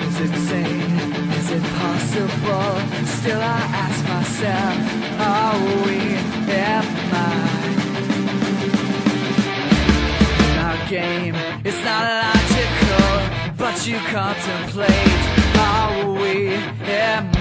Is it sane? Is it possible? Still I ask myself, are we in our game? It's not logical, but you contemplate, are we am I?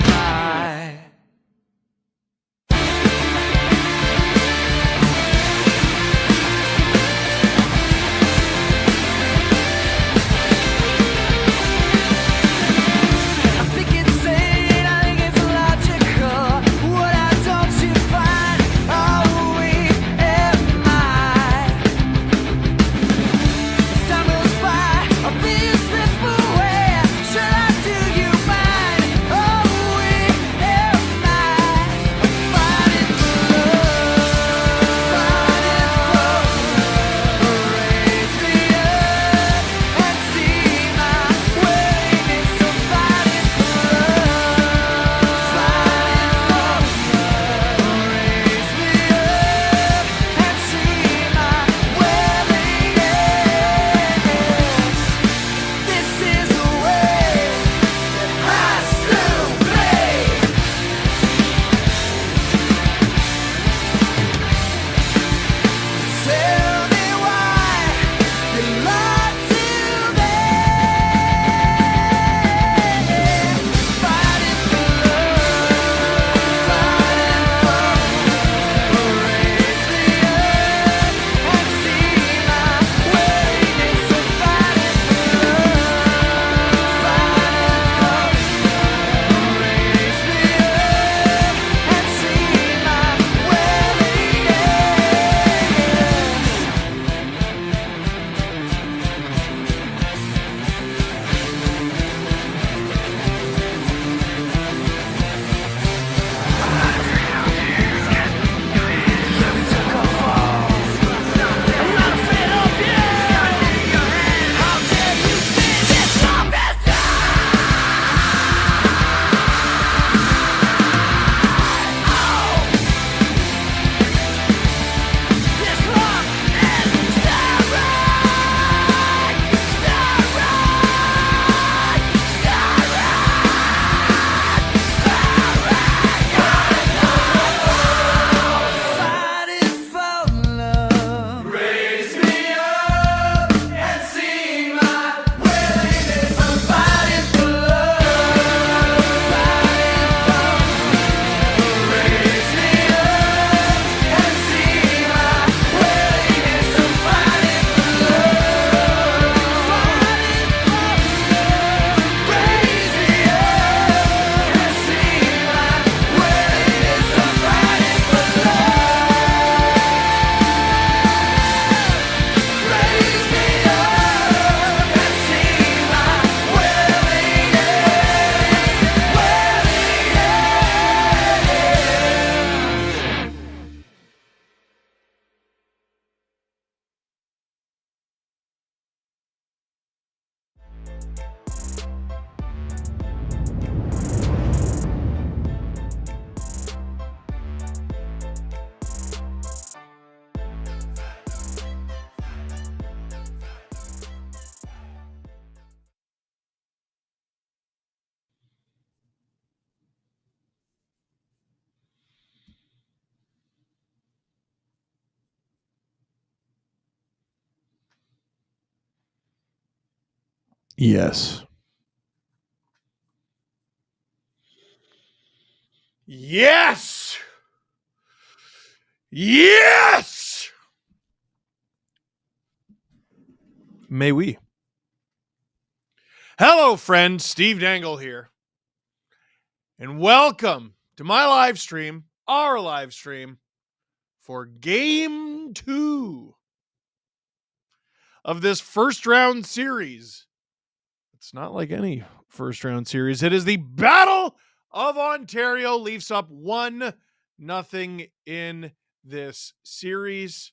Yes. Yes! Yes! May we. Hello, friends. Steve Dangle here. And welcome to my live stream, our live stream, for Game 2 of this first round series. It's not like any first round series. It is the Battle of Ontario. Leafs up 1-0 in this series.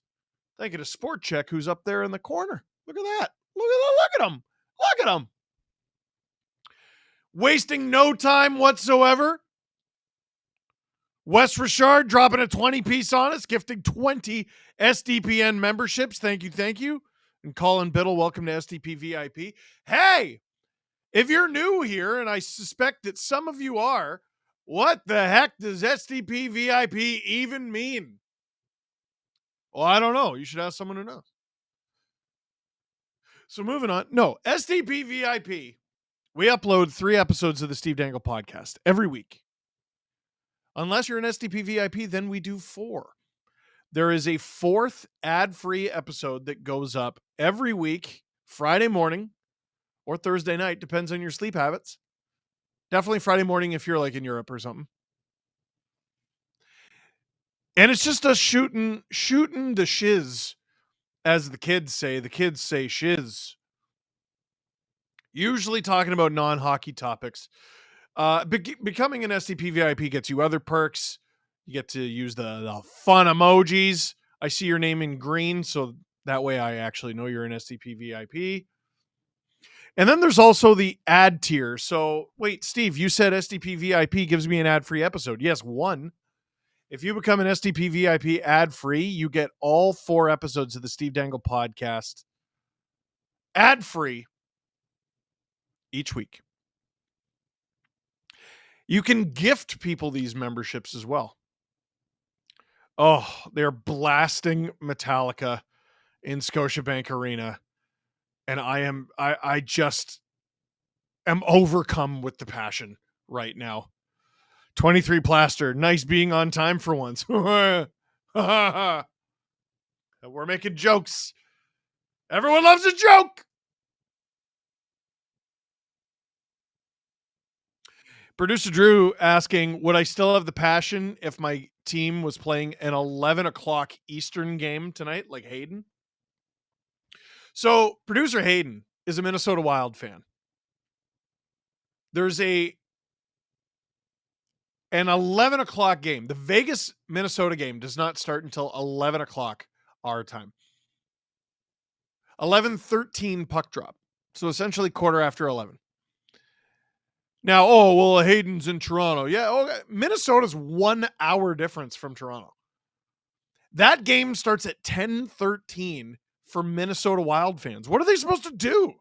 Thank you to SportChek, who's up there in the corner. Look at that. Look at him. Look at him. Wasting no time whatsoever. Wes Richard dropping a 20-piece on us, gifting 20 SDPN memberships. Thank you. And Colin Biddle, welcome to SDP VIP. Hey, If you're new here, and I suspect that some of you are, what the heck does SDP VIP even mean? Well, I don't know. You should ask someone who knows. So moving on. No, SDP VIP. We upload 3 episodes of the Steve Dangle podcast every week. Unless you're an SDP VIP, then we do 4. There is a 4th ad-free episode that goes up every week, Friday morning or Thursday night, depends on your sleep habits. Definitely Friday morning if you're like in Europe or something. And it's just us shooting the shiz, as the kids say. The kids say shiz. Usually talking about non-hockey topics. Becoming an SDP VIP gets you other perks. You get to use the fun emojis. I see your name in green, so that way I actually know you're an SDP VIP. And then there's also the ad tier. So, wait, Steve, you said SDP VIP gives me an ad-free episode. Yes, 1. If you become an SDP VIP ad-free, you get all 4 episodes of the Steve Dangle podcast ad-free each week. You can gift people these memberships as well. Oh, they're blasting Metallica in Scotiabank Arena. And I just am overcome with the passion right now. 23 Plaster, nice being on time for once. We're making jokes. Everyone loves a joke. Producer Drew asking, would I still have the passion if my team was playing an 11 o'clock Eastern game tonight, like Hayden? So producer Hayden is a Minnesota Wild fan. There's an 11 o'clock game. The Vegas Minnesota game does not start until 11 o'clock our time. 11:13 puck drop. So essentially quarter after 11. Now, Hayden's in Toronto. Yeah, okay. Minnesota's 1 hour difference from Toronto. That game starts at 10:13 for Minnesota Wild fans. What are they supposed to do?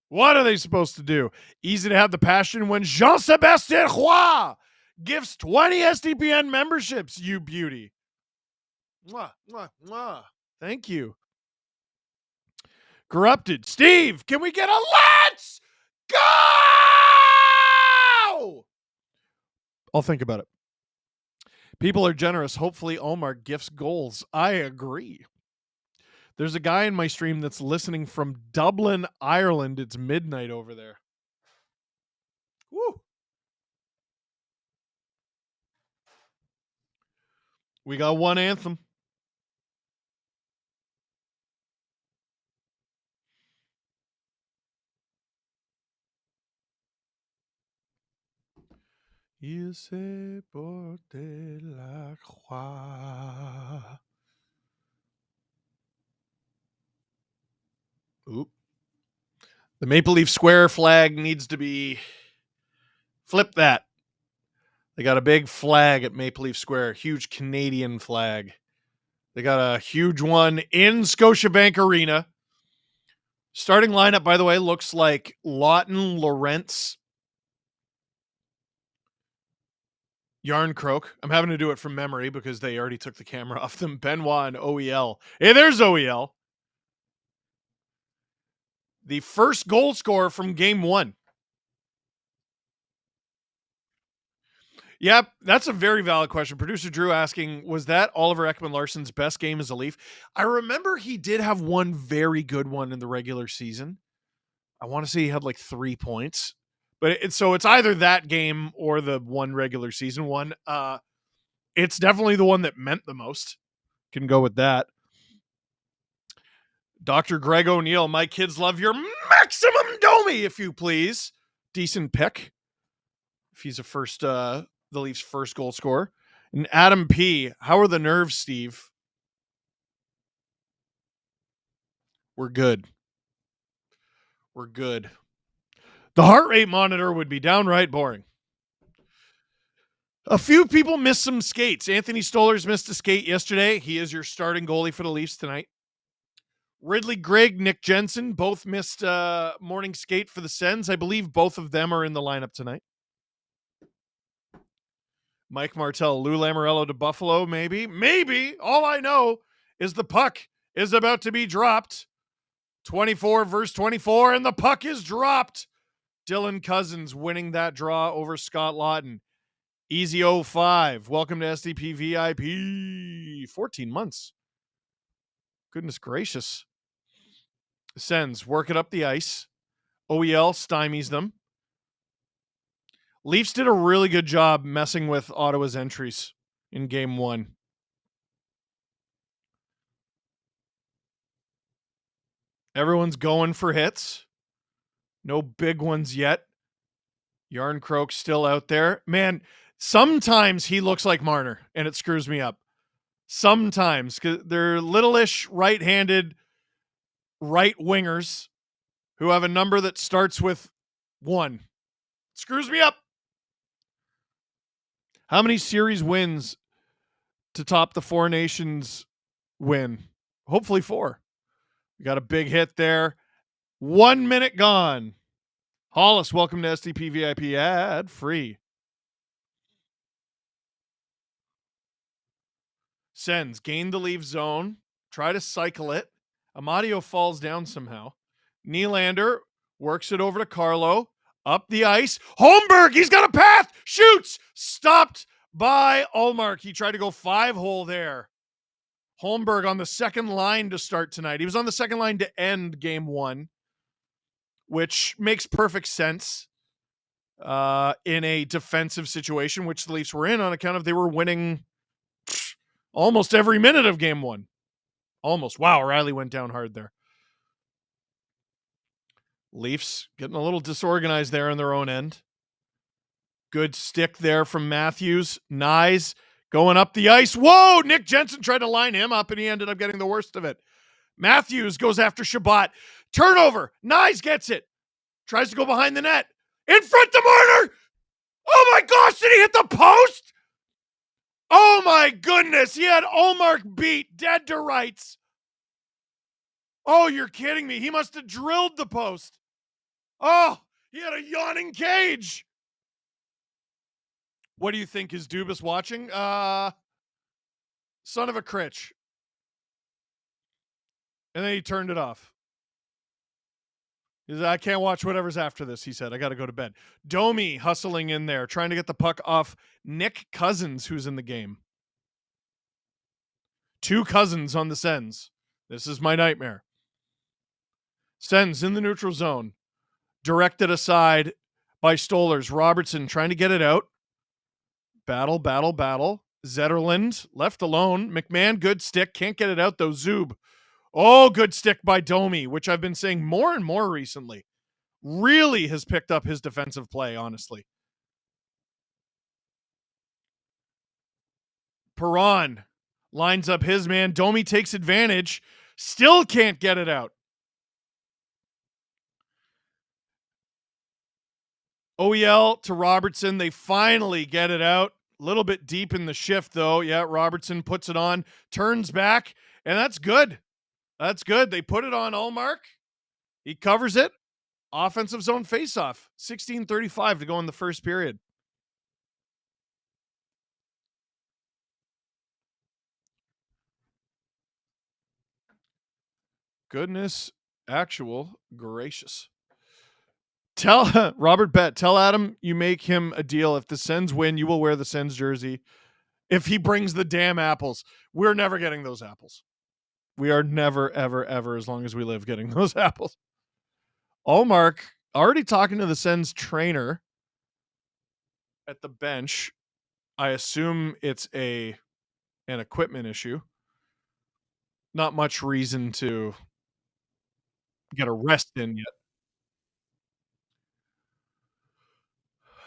What are they supposed to do? Easy to have the passion when Jean-Sébastien Roy gifts 20 SDPN memberships, you beauty. Mwah, mwah, mwah. Thank you. Corrupted. Steve, can we get a let's go? I'll think about it. People are generous. Hopefully Omar gifts goals. I agree. There's a guy in my stream that's listening from Dublin, Ireland. It's midnight over there. Woo. We got one anthem. Il s'est porté la croix. Oop. The Maple Leaf Square flag needs to be... Flip that. They got a big flag at Maple Leaf Square. Huge Canadian flag. They got a huge one in Scotiabank Arena. Starting lineup, by the way, looks like Lawton, Lorentz, Yarncroak. I'm having to do it from memory because they already took the camera off them. Benoit and OEL. Hey, there's OEL. The first goal scorer from game 1. Yep, that's a very valid question. Producer Drew asking, was that Oliver Ekman-Larsson's best game as a Leaf? I remember he did have one very good one in the regular season. I want to say he had like 3 points. But it's either that game or the one regular season one. It's definitely the one that meant the most. Can go with that. Dr. Greg O'Neill, my kids love your maximum Domi, if you please. Decent pick. If he's the Leafs' first goal scorer. And Adam P., how are the nerves, Steve? We're good. We're good. The heart rate monitor would be downright boring. A few people missed some skates. Anthony Stolarz missed a skate yesterday. He is your starting goalie for the Leafs tonight. Ridley Gregg, Nick Jensen, both missed morning skate for the Sens. I believe both of them are in the lineup tonight. Mike Martell, Lou Lamoriello to Buffalo, maybe. Maybe. All I know is the puck is about to be dropped. 24 versus 24, and the puck is dropped. Dylan Cousins winning that draw over Scott Lawton. Easy 05. Welcome to SDP VIP. 14 months. Goodness gracious. Sens work it up the ice. OEL stymies them. Leafs did a really good job messing with Ottawa's entries in game one. Everyone's going for hits. No big ones yet. Yarncroke's still out there. Man, sometimes he looks like Marner, and it screws me up. Sometimes, because they're littleish right-handed right wingers who have a number that starts with 1. Screws me up. How many series wins to top the Four Nations win? Hopefully 4. We got a big hit there. 1 minute gone. Hollis, welcome to SDP VIP ad free. Sens gain the leave zone. Try to cycle it. Amadio falls down somehow. Nylander works it over to Carlo. Up the ice. Holmberg, he's got a path. Shoots. Stopped by Ullmark. He tried to go 5-hole there. Holmberg on the second line to start tonight. He was on the second line to end game 1, which makes perfect sense in a defensive situation, which the Leafs were in on account of they were winning almost every minute of game 1. Almost. Wow, Riley went down hard there. Leafs getting a little disorganized there on their own end. Good stick there from Matthews. Nyes going up the ice. Whoa! Nick Jensen tried to line him up, and he ended up getting the worst of it. Matthews goes after Shabbat. Turnover. Nyes gets it. Tries to go behind the net. In front to Marner! Oh my gosh, did he hit the post? Oh my goodness, he had Ullmark beat, dead to rights. Oh, you're kidding me. He must have drilled the post. Oh, he had a yawning cage. What do you think? Is Dubas watching? Son of a critch. And then he turned it off. He said, I can't watch whatever's after this, he said. I got to go to bed. Domi hustling in there, trying to get the puck off Nick Cousins, who's in the game. 2 Cousins on the Sens. This is my nightmare. Sens in the neutral zone. Directed aside by Stollers. Robertson trying to get it out. Battle. Zetterland left alone. McMahon, good stick. Can't get it out, though. Zub. Oh, good stick by Domi, which I've been saying more and more recently. Really has picked up his defensive play, honestly. Perron lines up his man. Domi takes advantage. Still can't get it out. OEL to Robertson. They finally get it out. A little bit deep in the shift, though. Yeah, Robertson puts it on, turns back, and that's good. That's good. They put it on Ullmark. He covers it. Offensive zone faceoff. 16:35 to go in the first period. Goodness actual gracious. Tell Robert Bett, tell Adam you make him a deal. If the Sens win, you will wear the Sens jersey. If he brings the damn apples, we're never getting those apples. We are never, ever, ever, as long as we live, getting those apples. Ullmark already talking to the Sens trainer at the bench. I assume it's an equipment issue. Not much reason to get a rest in yet.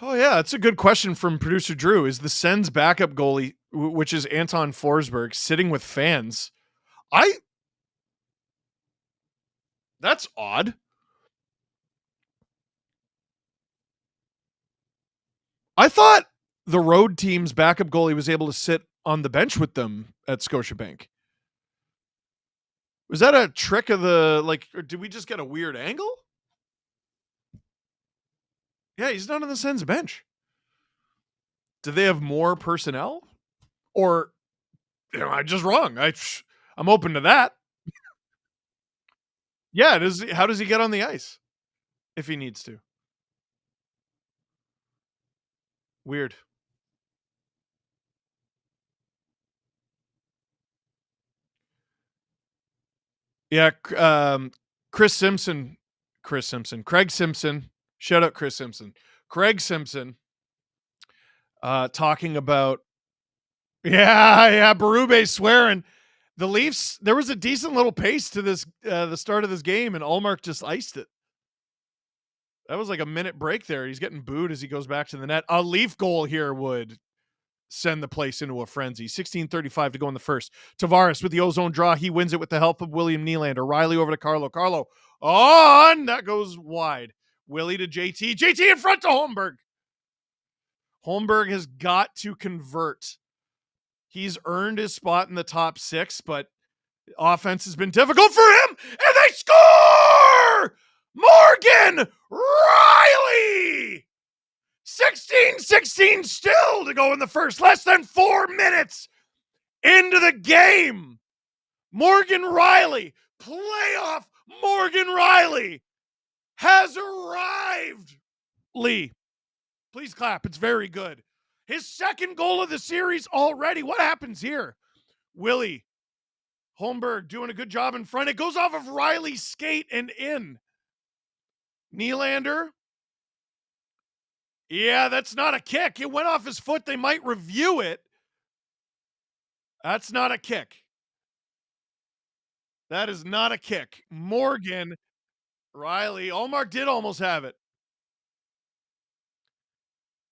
Oh, yeah, that's a good question from producer Drew. Is the Sens backup goalie, which is Anton Forsberg, sitting with fans? That's odd. I thought the road team's backup goalie was able to sit on the bench with them at Scotiabank. Was that a trick of the, like, or did we just get a weird angle? Yeah, he's not on the Sens bench. Do they have more personnel? Or am I just wrong? I'm open to that. Yeah, how does he get on the ice if he needs to? Weird. Yeah, Craig Simpson. Shout out Chris Simpson. Craig Simpson talking about, yeah, Berube swearing. The Leafs, there was a decent little pace to this, the start of this game, and Ullmark just iced it. That was like a minute break there. He's getting booed as he goes back to the net. A Leaf goal here would send the place into a frenzy. 16:35 to go in the first. Tavares with the ozone draw. He wins it with the help of William Nylander. Riley over to Carlo. Carlo on. That goes wide. Willie to JT. JT in front to Holmberg. Holmberg has got to convert. He's earned his spot in the top 6, but offense has been difficult for him, and they score! Morgan Riley! 16-16 still to go in the first. Less than 4 minutes into the game. Morgan Riley, playoff Morgan Riley, has arrived. Lee, please clap. It's very good. His second goal of the series already. What happens here? Willie Holmberg doing a good job in front. It goes off of Riley's skate and in. Nylander. Yeah, that's not a kick. It went off his foot. They might review it. That's not a kick. That is not a kick. Morgan Riley. Ullmark did almost have it.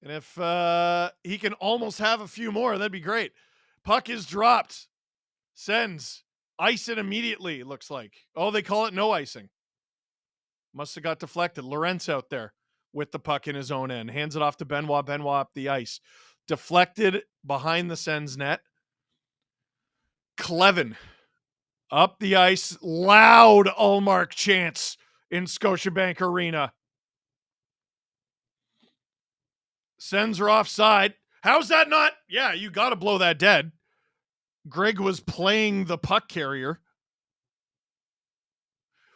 And if he can almost have a few more, that'd be great. Puck is dropped. Sens ice it immediately, it looks like. Oh, they call it no icing. Must have got deflected. Lorentz out there with the puck in his own end. Hands it off to Benoit. Benoit up the ice. Deflected behind the Sens net. Clevin up the ice. Loud Ullmark chants in Scotiabank Arena. Sens are offside. How's that not? Yeah, you got to blow that dead. Greg was playing the puck carrier.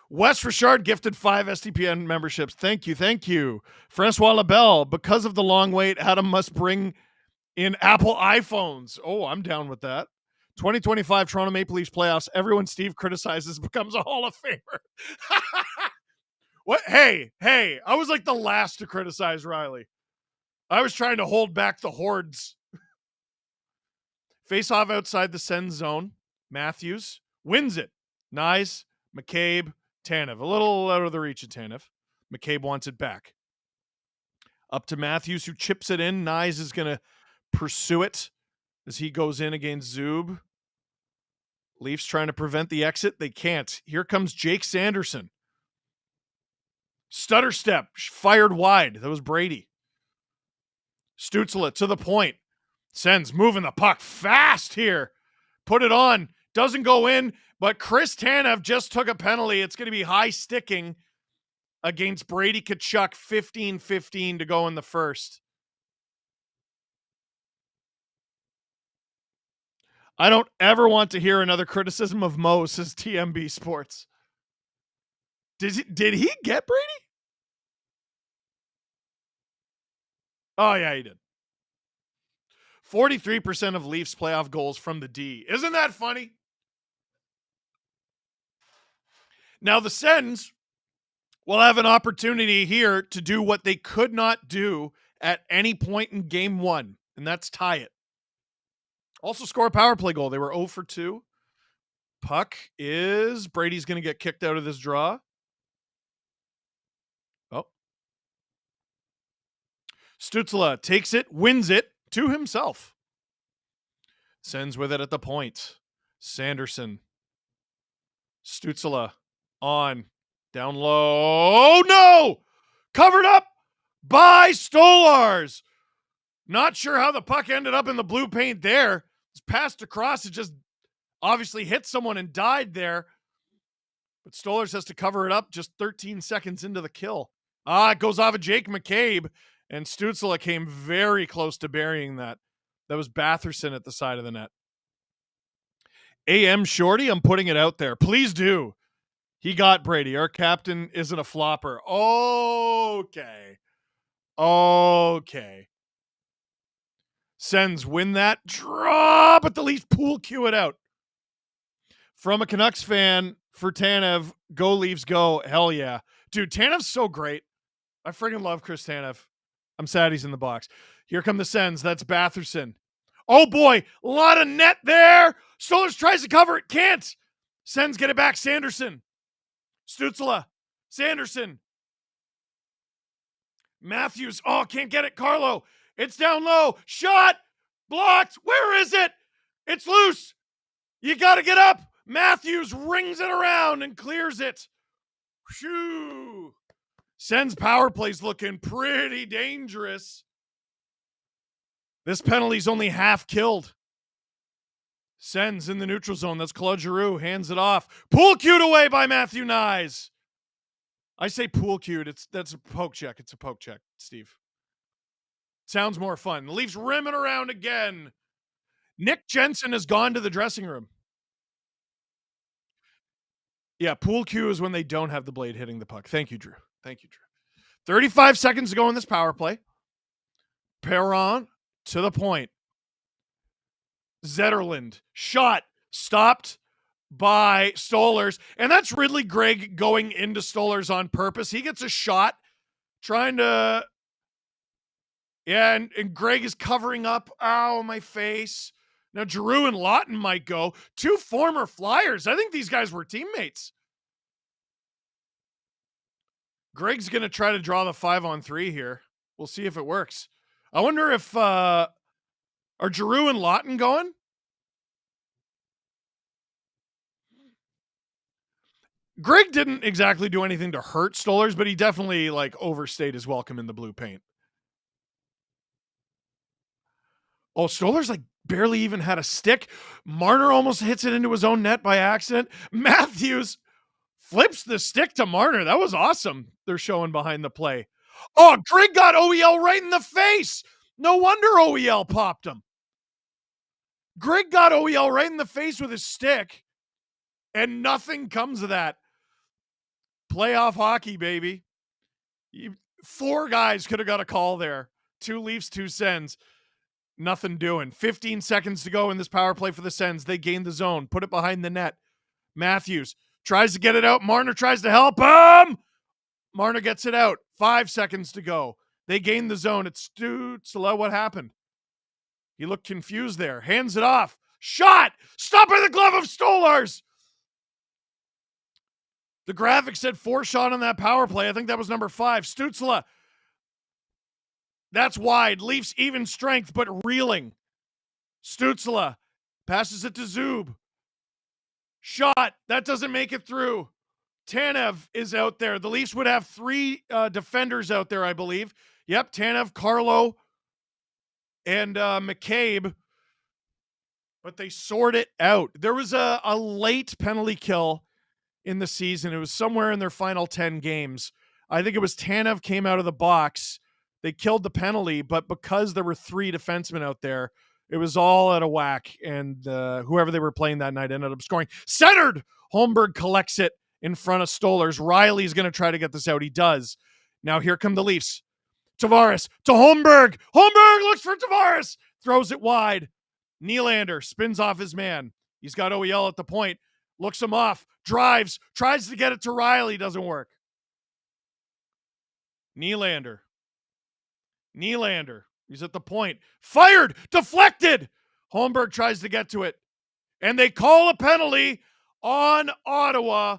Wes Richard gifted 5 SDPN memberships. Thank you. Thank you. Francois Labelle, because of the long wait, Adam must bring in Apple iPhones. Oh, I'm down with that. 2025 Toronto Maple Leafs playoffs. Everyone Steve criticizes becomes a Hall of Famer. What? Hey, I was like the last to criticize Riley. I was trying to hold back the hordes. Face off outside the Sens zone. Matthews wins it. Nyes, McCabe, Tanev. A little out of the reach of Tanev. McCabe wants it back. Up to Matthews, who chips it in. Nyes is going to pursue it as he goes in against Zub. Leafs trying to prevent the exit. They can't. Here comes Jake Sanderson. Stutter step. Fired wide. That was Brady. Stützle to the point. Sens moving the puck fast here. Put it on. Doesn't go in, but Chris Tanev just took a penalty. It's going to be high sticking against Brady Tkachuk. 15-15 to go in the first. I don't ever want to hear another criticism of Mo, says TMB Sports. Did he get Brady? Oh, yeah, he did. 43% of Leafs playoff goals from the D. Isn't that funny? Now the Sens will have an opportunity here to do what they could not do at any point in game 1, and that's tie it. Also score a power play goal. They were 0 for 2. Puck is Brady's going to get kicked out of this draw. Oh. Stützle takes it, wins it to himself. Sends with it at the point. Sanderson. Stützle on. Down low. No! Covered up by Stolars. Not sure how the puck ended up in the blue paint there. It's passed across. It just obviously hit someone and died there. But Stolarz has to cover it up just 13 seconds into the kill. It goes off of Jake McCabe, and Stützle came very close to burying that. That was Batherson at the side of the net. AM Shorty, I'm putting it out there. Please do. He got Brady. Our captain isn't a flopper. Okay. Sens win that draw, but the Leafs pool cue it out. From a Canucks fan for Tanev, go Leafs, go. Hell yeah. Dude, Tanev's so great. I friggin' love Chris Tanev. I'm sad he's in the box. Here come the Sens. That's Batherson. Oh boy, a lot of net there. Stolarz tries to cover it. Can't. Sens get it back. Sanderson. Stützle. Sanderson. Matthews. Oh, can't get it. Carlo. It's down low. Shot. Blocked. Where is it? It's loose. You got to get up. Matthews rings it around and clears it. Shoo. Sens power play's looking pretty dangerous. This penalty's only half killed. Sens in the neutral zone. That's Claude Giroux. Hands it off. Pool cued away by Matthew Nyes. I say pool cued. That's a poke check. It's a poke check, Steve. Sounds more fun. The Leafs rimming around again. Nick Jensen has gone to the dressing room. Yeah, pool cue is when they don't have the blade hitting the puck. Thank you, Drew. 35 seconds to go in this power play. Perron to the point. Zetterlund. Shot. Stopped by Stolarz. And that's Ridley Gregg going into Stolarz on purpose. He gets a shot trying to... Yeah, and Gregg is covering up. Ow, my face. Now, Giroux and Lawton might go. Two former Flyers. I think these guys were teammates. Gregg's going to try to draw the 5-on-3 here. We'll see if it works. I wonder if... are Giroux and Lawton going? Gregg didn't exactly do anything to hurt Stolarz, but he definitely overstayed his welcome in the blue paint. Oh, Stolarz barely even had a stick. Marner almost hits it into his own net by accident. Matthews flips the stick to Marner. That was awesome. They're showing behind the play. Oh, Gregg got OEL right in the face. No wonder OEL popped him. Gregg got OEL right in the face with his stick, and nothing comes of that. Playoff hockey, baby. 4 guys could have got a call there. 2 Leafs, 2 Sens. Nothing doing. 15 seconds to go in this power play for the Sens. They gain the zone. Put it behind the net. Matthews tries to get it out. Marner tries to help him. Marner gets it out. 5 seconds to go. They gain the zone. It's Stützle. What happened? He looked confused there. Hands it off. Shot! Stop by the glove of Stolarz! The graphic said 4 shot on that power play. I think that was number 5. Stützle. That's wide. Leafs even strength, but reeling. Stützle passes it to Zub. Shot. That doesn't make it through. Tanev is out there. The Leafs would have 3 defenders out there, I believe. Yep, Tanev, Carlo, and McCabe. But they sort it out. There was a late penalty kill in the season. It was somewhere in their final 10 games. I think it was Tanev came out of the box. They killed the penalty, but because there were 3 defensemen out there, it was all out of whack, and whoever they were playing that night ended up scoring. Centered! Holmberg collects it in front of Stolarz. Riley's going to try to get this out. He does. Now here come the Leafs. Tavares to Holmberg. Holmberg looks for Tavares. Throws it wide. Nylander spins off his man. He's got OEL at the point. Looks him off. Drives. Tries to get it to Riley. Doesn't work. Nylander. He's at the point. Fired. Deflected. Holmberg tries to get to it. And they call a penalty on Ottawa.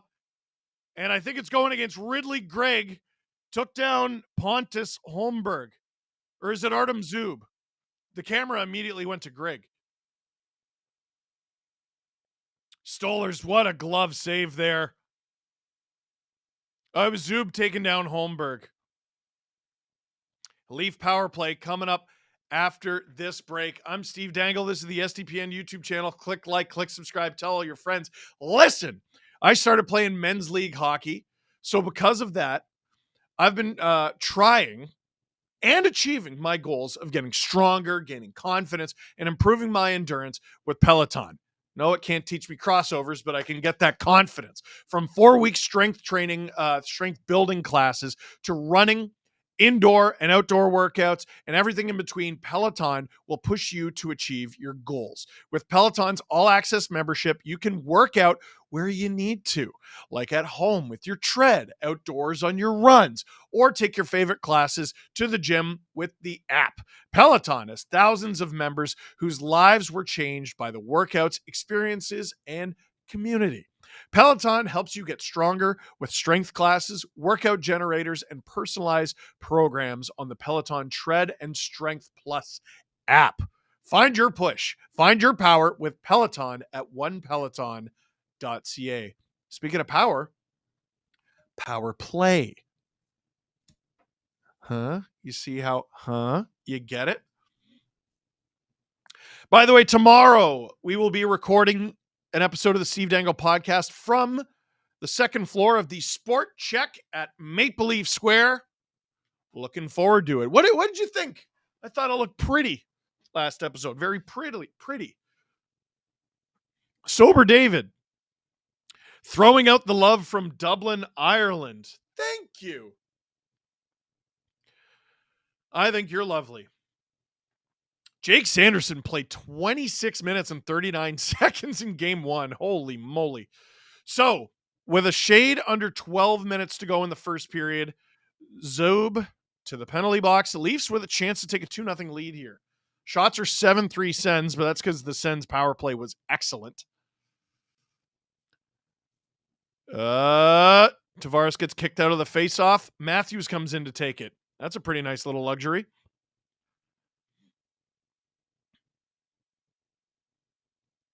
And I think it's going against Ridley Gregg. Took down Pontus Holmberg. Or is it Artem Zub? The camera immediately went to Gregg. Stolarz, what a glove save there. It was Zub taking down Holmberg. Leaf power play coming up after this break. I'm Steve Dangle. This is the SDPN YouTube channel. Click like, click subscribe, tell all your friends. Listen, I started playing men's league hockey. So because of that, I've been trying and achieving my goals of getting stronger, gaining confidence, and improving my endurance with Peleton. No, it can't teach me crossovers, but I can get that confidence. From 4 week strength training, strength building classes to running, indoor and outdoor workouts, and everything in between, Peleton will push you to achieve your goals. With Peloton's all-access membership, you can work out where you need to, like at home with your tread, outdoors on your runs, or take your favorite classes to the gym with the app. Peleton has thousands of members whose lives were changed by the workouts, experiences, and community. Peleton helps you get stronger with strength classes, workout generators, and personalized programs on the Peleton Tread and Strength Plus app. Find your push, find your power with Peleton at onepeloton.ca. Speaking of power play. You see how, you get it? By the way, tomorrow we will be recording an episode of the Steve Dangle podcast from the second floor of the SportChek at Maple Leaf Square. Looking forward to it. What did you think? I thought it looked pretty last episode. Very pretty. Sober David. Throwing out the love from Dublin, Ireland. Thank you. I think you're lovely. Jake Sanderson played 26 minutes and 39 seconds in game one. Holy moly. So, with a shade under 12 minutes to go in the first period, Zob to the penalty box. The Leafs with a chance to take a 2-0 lead here. Shots are 7-3 Sens, but that's because the Sens power play was excellent. Tavares gets kicked out of the faceoff. Matthews comes in to take it. That's a pretty nice little luxury.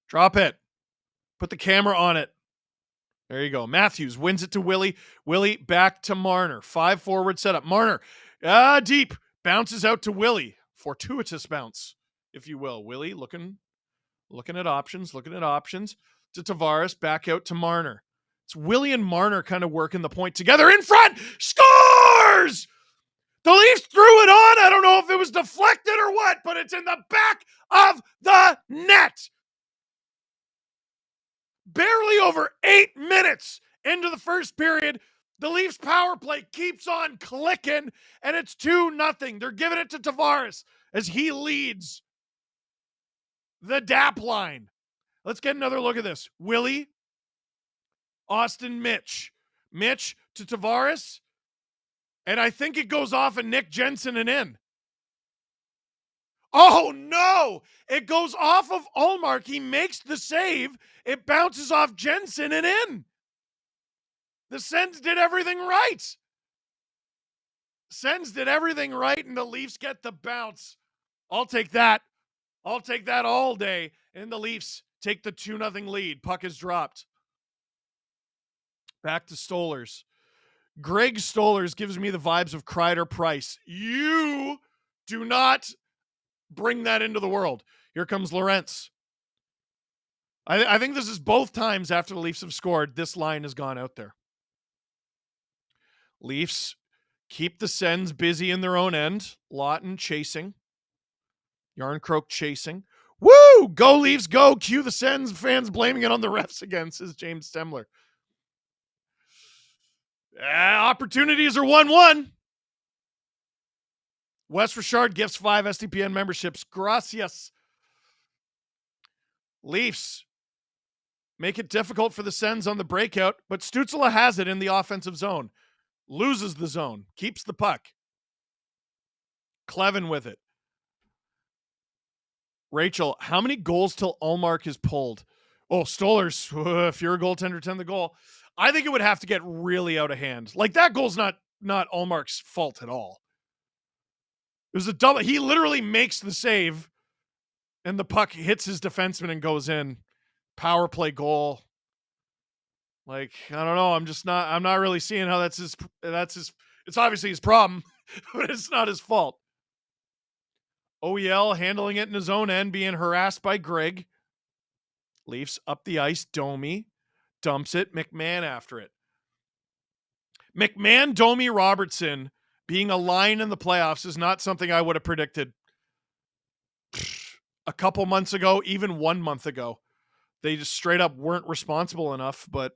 Drop it. Put the camera on it. There you go. Matthews wins it to Willie. Willie back to Marner. 5 forward setup. Marner deep. Bounces out to Willie. Fortuitous bounce, if you will. Willie looking at options. To Tavares. Back out to Marner. It's Willie and Marner kind of working the point together. In front. Scores! The Leafs threw it on. I don't know if it was deflected or what, but it's in the back of the net. Barely over 8 minutes into the first period, the Leafs power play keeps on clicking, and it's 2-0. They're giving it to Tavares as he leads the DAP line. Let's get another look at this. Willie, Austin, Mitch to Tavares, and I think it goes off of Nick Jensen and in. Oh, no! It goes off of Ullmark. He makes the save. It bounces off Jensen and in. The Sens did everything right. And the Leafs get the bounce. I'll take that all day. And the Leafs take the 2-0 lead. Puck is dropped. Back to Stolers. Greg Stolers gives me the vibes of Kreider Price. You do not bring that into the world. Here comes Lorentz. I think this is both times after the Leafs have scored, this line has gone out there. Leafs keep the Sens busy in their own end. Lawton chasing. Yarncroke chasing. Woo! Go Leafs, go! Cue the Sens fans blaming it on the refs again, says James Stemler. Opportunities are 1-1. Wes Richard gifts 5 SDPN memberships. Gracias. Leafs make it difficult for the Sens on the breakout, but Stützle has it in the offensive zone. Loses the zone. Keeps the puck. Clevin with it. Rachel, how many goals till Ullmark is pulled? Oh, Stolers, if you're a goaltender, 10 the goal. I think it would have to get really out of hand. Like, that goal's not Ullmark's fault at all. It was a double. He literally makes the save, and the puck hits his defenseman and goes in. Power play goal. Like, I don't know. I'm not really seeing how that's his, it's obviously his problem, but it's not his fault. OEL handling it in his own end, being harassed by Greg. Leafs up the ice. Domi Dumps it. McMahon after it. McMahon, Domi, Robertson being a line in the playoffs is not something I would have predicted a couple months ago, even 1 month ago. They just straight up weren't responsible enough, but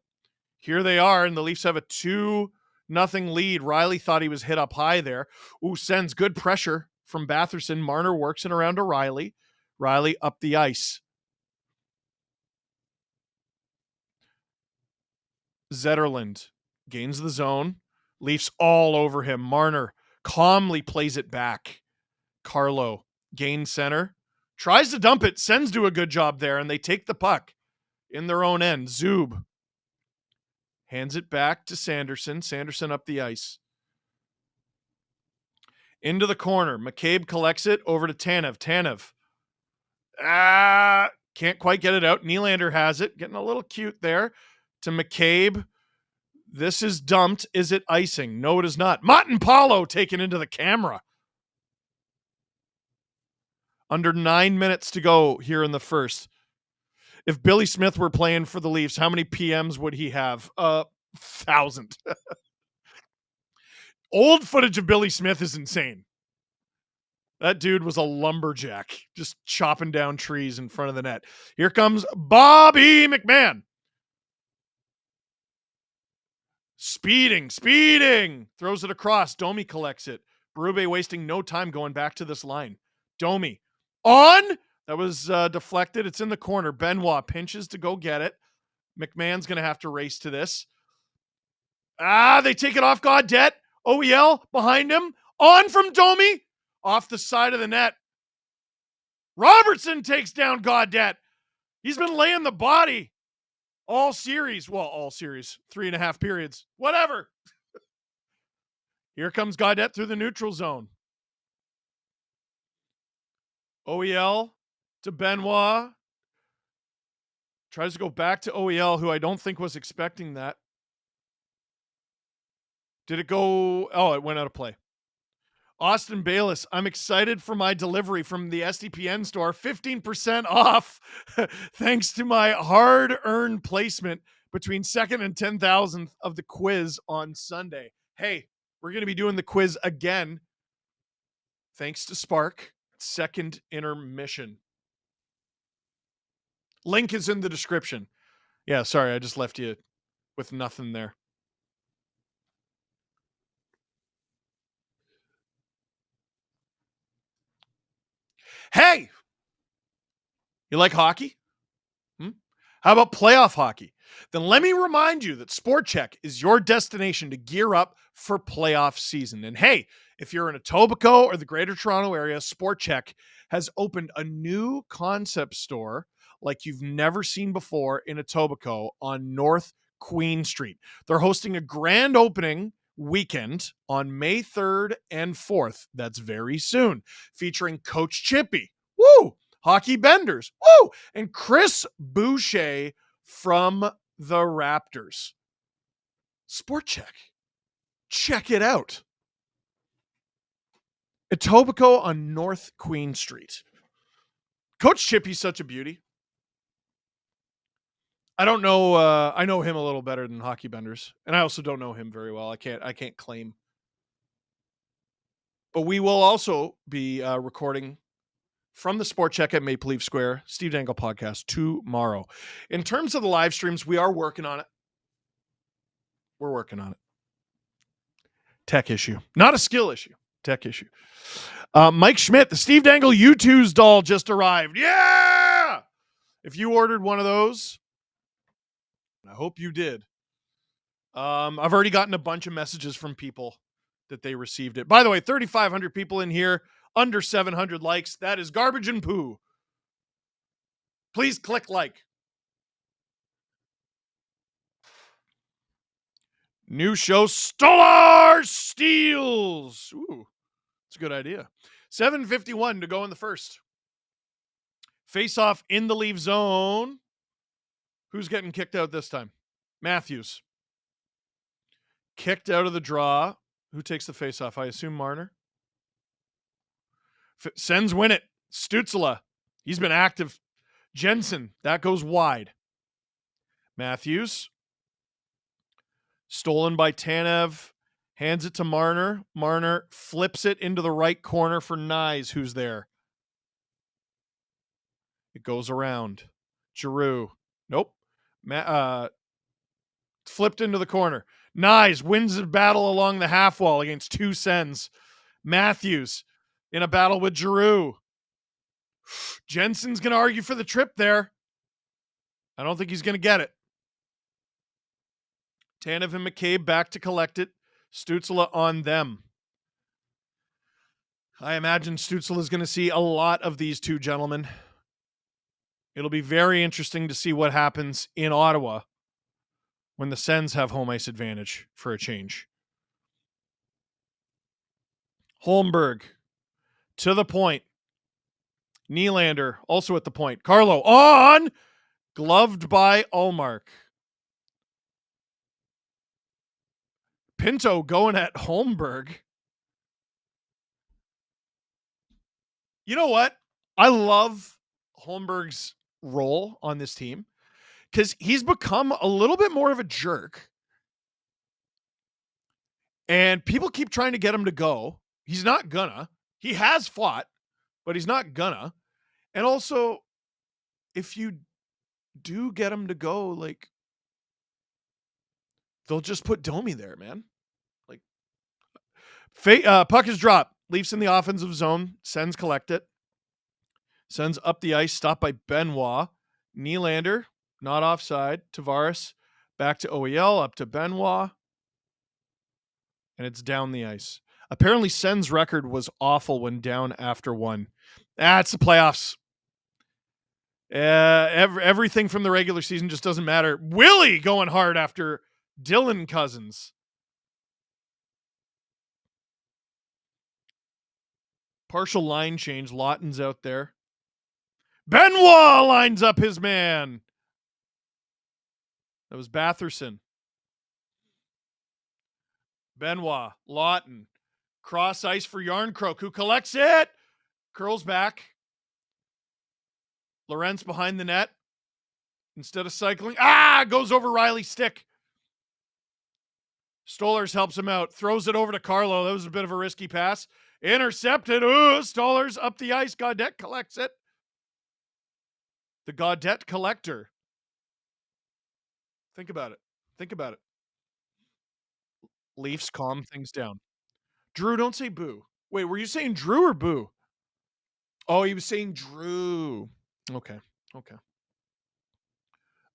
here they are, and the Leafs have a 2-0 lead. Riley thought he was hit up high there. Ooh, Sens good pressure from Batherson. Marner works it around to Riley. Riley up the ice. Zetterlund gains the zone. Leafs all over him. Marner calmly plays it back. Carlo gains center. Tries to dump it. Sens do a good job there, and they take the puck in their own end. Zub hands it back to Sanderson. Sanderson up the ice. Into the corner. McCabe collects it over to Tanev. Tanev. Can't quite get it out. Nylander has it. Getting a little cute there to McCabe. This is dumped. Is it icing? No, it is not. Motten Paulo taken into the camera. Under 9 minutes to go here in the first. If Billy Smith were playing for the Leafs, how many PMs would he have? 1,000. Old footage of Billy Smith is insane. That dude was a lumberjack, just chopping down trees in front of the net. Here comes Bobby McMahon. Speeding. Throws it across. Domi collects it. Berube wasting no time going back to this line. Domi. On! That was deflected. It's in the corner. Benoit pinches to go get it. McMahon's going to have to race to this. They take it off Gaudette. OEL behind him. On from Domi. Off the side of the net. Robertson takes down Gaudette. He's been laying the body all series. Well, all series. 3.5 periods. Whatever. Here comes Gaudette through the neutral zone. OEL to Benoit. Tries to go back to OEL, who I don't think was expecting that. Did it go? Oh, it went out of play. Austin Bayless, I'm excited for my delivery from the SDPN store. 15% off thanks to my hard-earned placement between 2nd and 10,000th of the quiz on Sunday. Hey, we're going to be doing the quiz again thanks to Spark. Second intermission. Link is in the description. Yeah, sorry, I just left you with nothing there. Hey, you like hockey? How about playoff hockey? Then let me remind you that SportChek is your destination to gear up for playoff season. And hey, if you're in Etobicoke or the Greater Toronto area, SportChek has opened a new concept store like you've never seen before in Etobicoke on North Queen Street. They're hosting a grand opening weekend on May 3rd and 4th. That's very soon, featuring Coach Chippy. Woo! Hockey Benders. Woo! And Chris Boucher from the Raptors. SportChek. Check it out. Etobicoke on North Queen Street. Coach Chippy's such a beauty. I don't know. I know him a little better than Hockey Benders, and I also don't know him very well. I can't claim. But we will also be recording from the SportChek at Maple Leaf Square, Steve Dangle podcast tomorrow. In terms of the live streams, we are working on it. We're working on it. Tech issue, not a skill issue. Tech issue. Mike Schmidt, the Steve Dangle U2's doll just arrived. Yeah! If you ordered one of those, I hope you did. I've already gotten a bunch of messages from people that they received it. By the way, 3,500 people in here, under 700 likes. That is garbage and poo. Please click like. New show, Stolar Steals. Ooh, that's a good idea. 7:51 to go in the first. Face off in the Leaf zone. Who's getting kicked out this time? Matthews. Kicked out of the draw. Who takes the face off? I assume Marner. Sens win it. Stützle. He's been active. Jensen. That goes wide. Matthews. Stolen by Tanev. Hands it to Marner. Marner flips it into the right corner for Nyes, who's there. It goes around. Giroux. Nope. Flipped into the corner. Nyes wins the battle along the half wall against two Sens. Matthews in a battle with Giroux. Jensen's going to argue for the trip there. I don't think he's going to get it. Tanev and McCabe back to collect it. Stützle on them. I imagine Stützle is going to see a lot of these two gentlemen. It'll be very interesting to see what happens in Ottawa when the Sens have home ice advantage for a change. Holmberg to the point. Nylander also at the point. Carlo on. Gloved by Ullmark. Pinto going at Holmberg. You know what? I love Holmberg's role on this team because he's become a little bit more of a jerk. And people keep trying to get him to go. He's not gonna. He has fought, but he's not gonna. And also, if you do get him to go, like, they'll just put Domi there, man. Like, puck is dropped. Leafs in the offensive zone. Sens collect it. Sens up the ice, stopped by Benoit. Nylander, not offside. Tavares, back to OEL, up to Benoit. And it's down the ice. Apparently, Sens' record was awful when down after one. It's the playoffs. Everything from the regular season just doesn't matter. Willie going hard after Dylan Cousins. Partial line change. Lawton's out there. Benoit lines up his man. That was Batherson. Benoit, Lawton. Cross ice for Yarncroke, who collects it. Curls back. Lorentz behind the net. Instead of cycling. Goes over Riley's stick. Stolarz helps him out. Throws it over to Carlo. That was a bit of a risky pass. Intercepted. Stolarz up the ice. Gaudette collects it. The Gaudette collector. Think about it. Leafs calm things down. Drew, don't say boo. Wait, were you saying Drew or boo? Oh, he was saying Drew. Okay.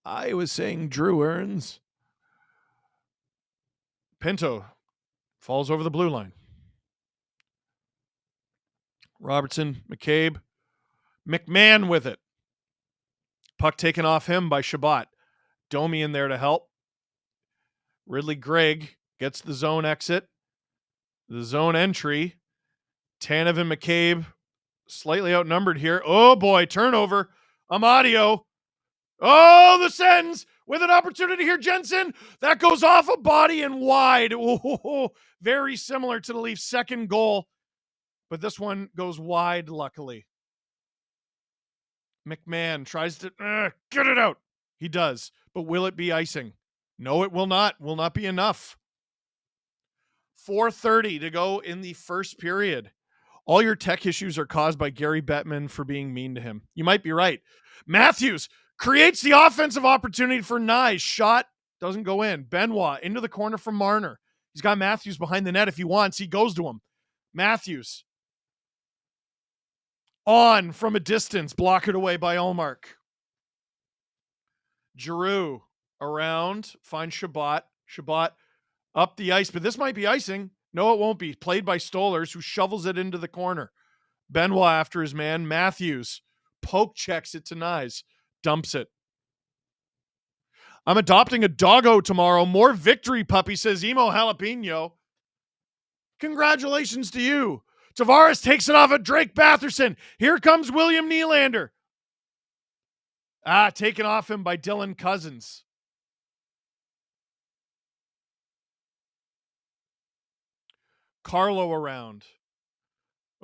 I was saying Drew earns. Pinto falls over the blue line. Robertson, McCabe, McMahon with it. Puck taken off him by Shabbat. Domi in there to help. Ridley Gregg gets the zone exit. The zone entry. Tanev and McCabe slightly outnumbered here. Oh boy, turnover. Amadio. Oh, the Sens with an opportunity here. Jensen. That goes off a body and wide. Oh, very similar to the Leafs' second goal. But this one goes wide, luckily. McMahon tries to get it out. He does. But will it be icing? No, it will not. Will not be enough. 4:30 to go in the first period. All your tech issues are caused by Gary Bettman for being mean to him. You might be right. Matthews creates the offensive opportunity for Nyes. Shot doesn't go in. Benoit into the corner from Marner. He's got Matthews behind the net if he wants. He goes to him. Matthews on from a distance, blocked away by Ullmark. Giroux around, finds Shabbat. Shabbat up the ice, but this might be icing. No, it won't be. Played by Stolarz, who shovels it into the corner. Benoit after his man. Matthews poke checks it to Nyes. Dumps it. I'm adopting a doggo tomorrow. More victory, puppy, says Emo Jalapeno. Congratulations to you. Tavares takes it off at Drake Batherson. Here comes William Nylander. Taken off him by Dylan Cousins. Carlo around.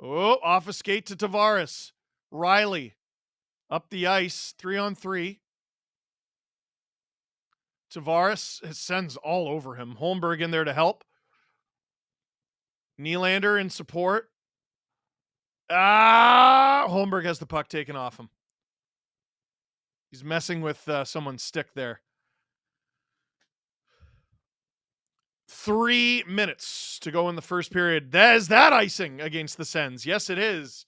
Oh, off a skate to Tavares. Riley up the ice, 3-on-3. Tavares sends all over him. Holmberg in there to help. Nylander in support. Holmberg has the puck taken off him. He's messing with someone's stick there. 3 minutes to go in the first period. Is that icing against the Sens? Yes, it is.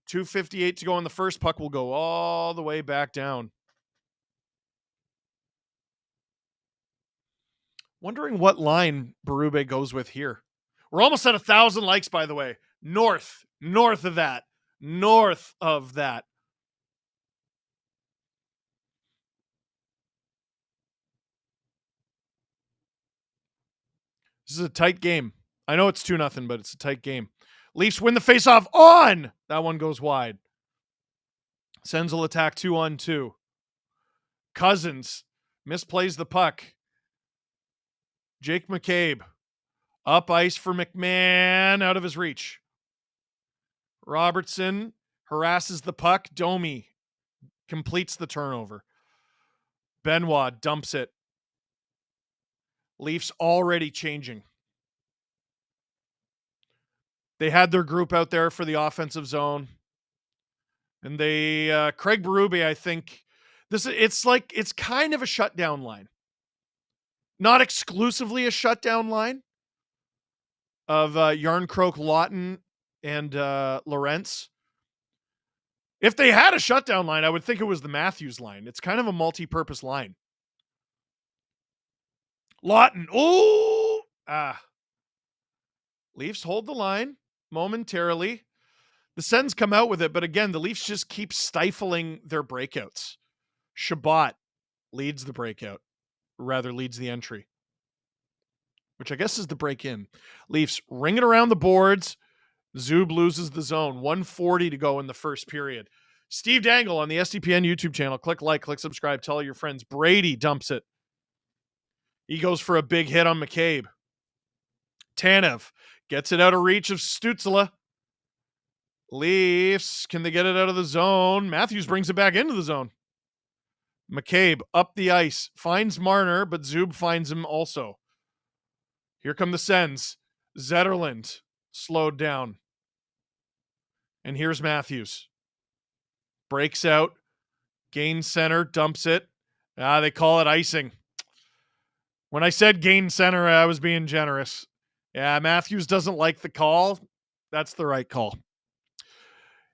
2:58 to go in the first. Puck will go all the way back down. Wondering what line Berube goes with here. We're almost at 1,000 likes, by the way. North of that. North of that. This is a tight game. I know it's 2-0, but it's a tight game. Leafs win the faceoff on. That one goes wide. Sens will attack 2-on-2. Cousins misplays the puck. Jake McCabe up ice for McMahon, out of his reach. Robertson harasses the puck. Domi completes the turnover. Benoit dumps it. Leafs already changing. They had their group out there for the offensive zone. And they, Craig Berube, I think, it's kind of a shutdown line. Not exclusively a shutdown line of Yarncroke, Lawton, and Lorentz. If they had a shutdown line, I would think it was the Matthews line. It's kind of a multi-purpose line. Lawton. Leafs hold the line momentarily. The Sens come out with it, but again, the Leafs just keep stifling their breakouts. Shabbat leads the breakout. Rather leads the entry, which I guess is the break-in. Leafs ring it around the boards. Zub loses the zone. 1:40 to go in the first period. Steve Dangle on the SDPN YouTube channel. Click like, click subscribe, tell all your friends. Brady dumps it. He goes for a big hit on McCabe. Tanev gets it out of reach of Stützle. Leafs, can they get it out of the zone? Matthews brings it back into the zone. McCabe up the ice, finds Marner, but Zub finds him also. Here come the Sens. Zetterlund slowed down. And here's Matthews. Breaks out. Gains center, dumps it. They call it icing. When I said gain center, I was being generous. Yeah, Matthews doesn't like the call. That's the right call.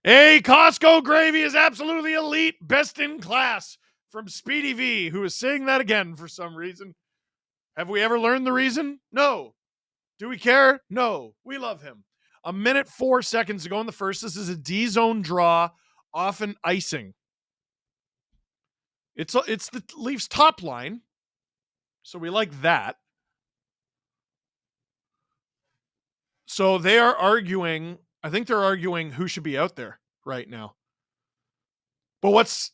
Hey, Costco gravy is absolutely elite, best in class. From Speedy V, who is saying that again for some reason. Have we ever learned the reason? No. Do we care? No. We love him. 1:04 to go in the first. This is a D-zone draw, often icing. It's the Leafs top line, so we like that. So they are arguing, I think they're arguing who should be out there right now. But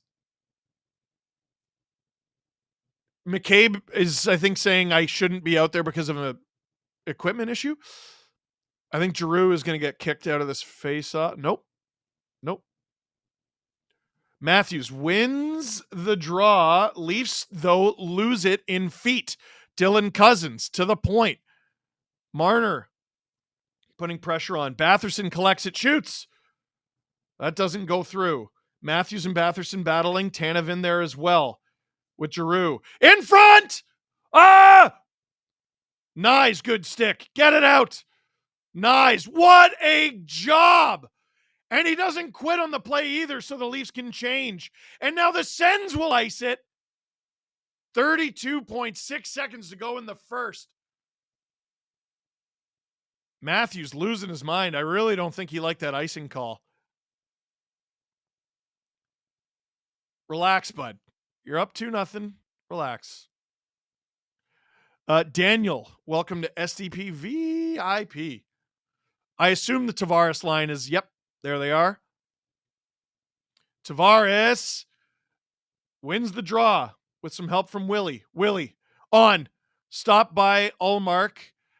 McCabe is, I think, saying I shouldn't be out there because of an equipment issue. I think Giroux is going to get kicked out of this face-off. Nope. Matthews wins the draw. Leafs, though, lose it in feet. Dylan Cousins to the point. Marner putting pressure on. Batherson collects it, shoots. That doesn't go through. Matthews and Batherson battling. Tanev in there as well. With Giroux. In front! Nice, good stick. Get it out. Nice. What a job. And he doesn't quit on the play either, so the Leafs can change. And now the Sens will ice it. 32.6 seconds to go in the first. Matthews losing his mind. I really don't think he liked that icing call. Relax, bud. You're up 2-0. Relax. Daniel, welcome to SDP VIP. I assume the Tavares line is, yep, there they are. Tavares wins the draw with some help from Willie. Willie on. Stopped by Ullmark.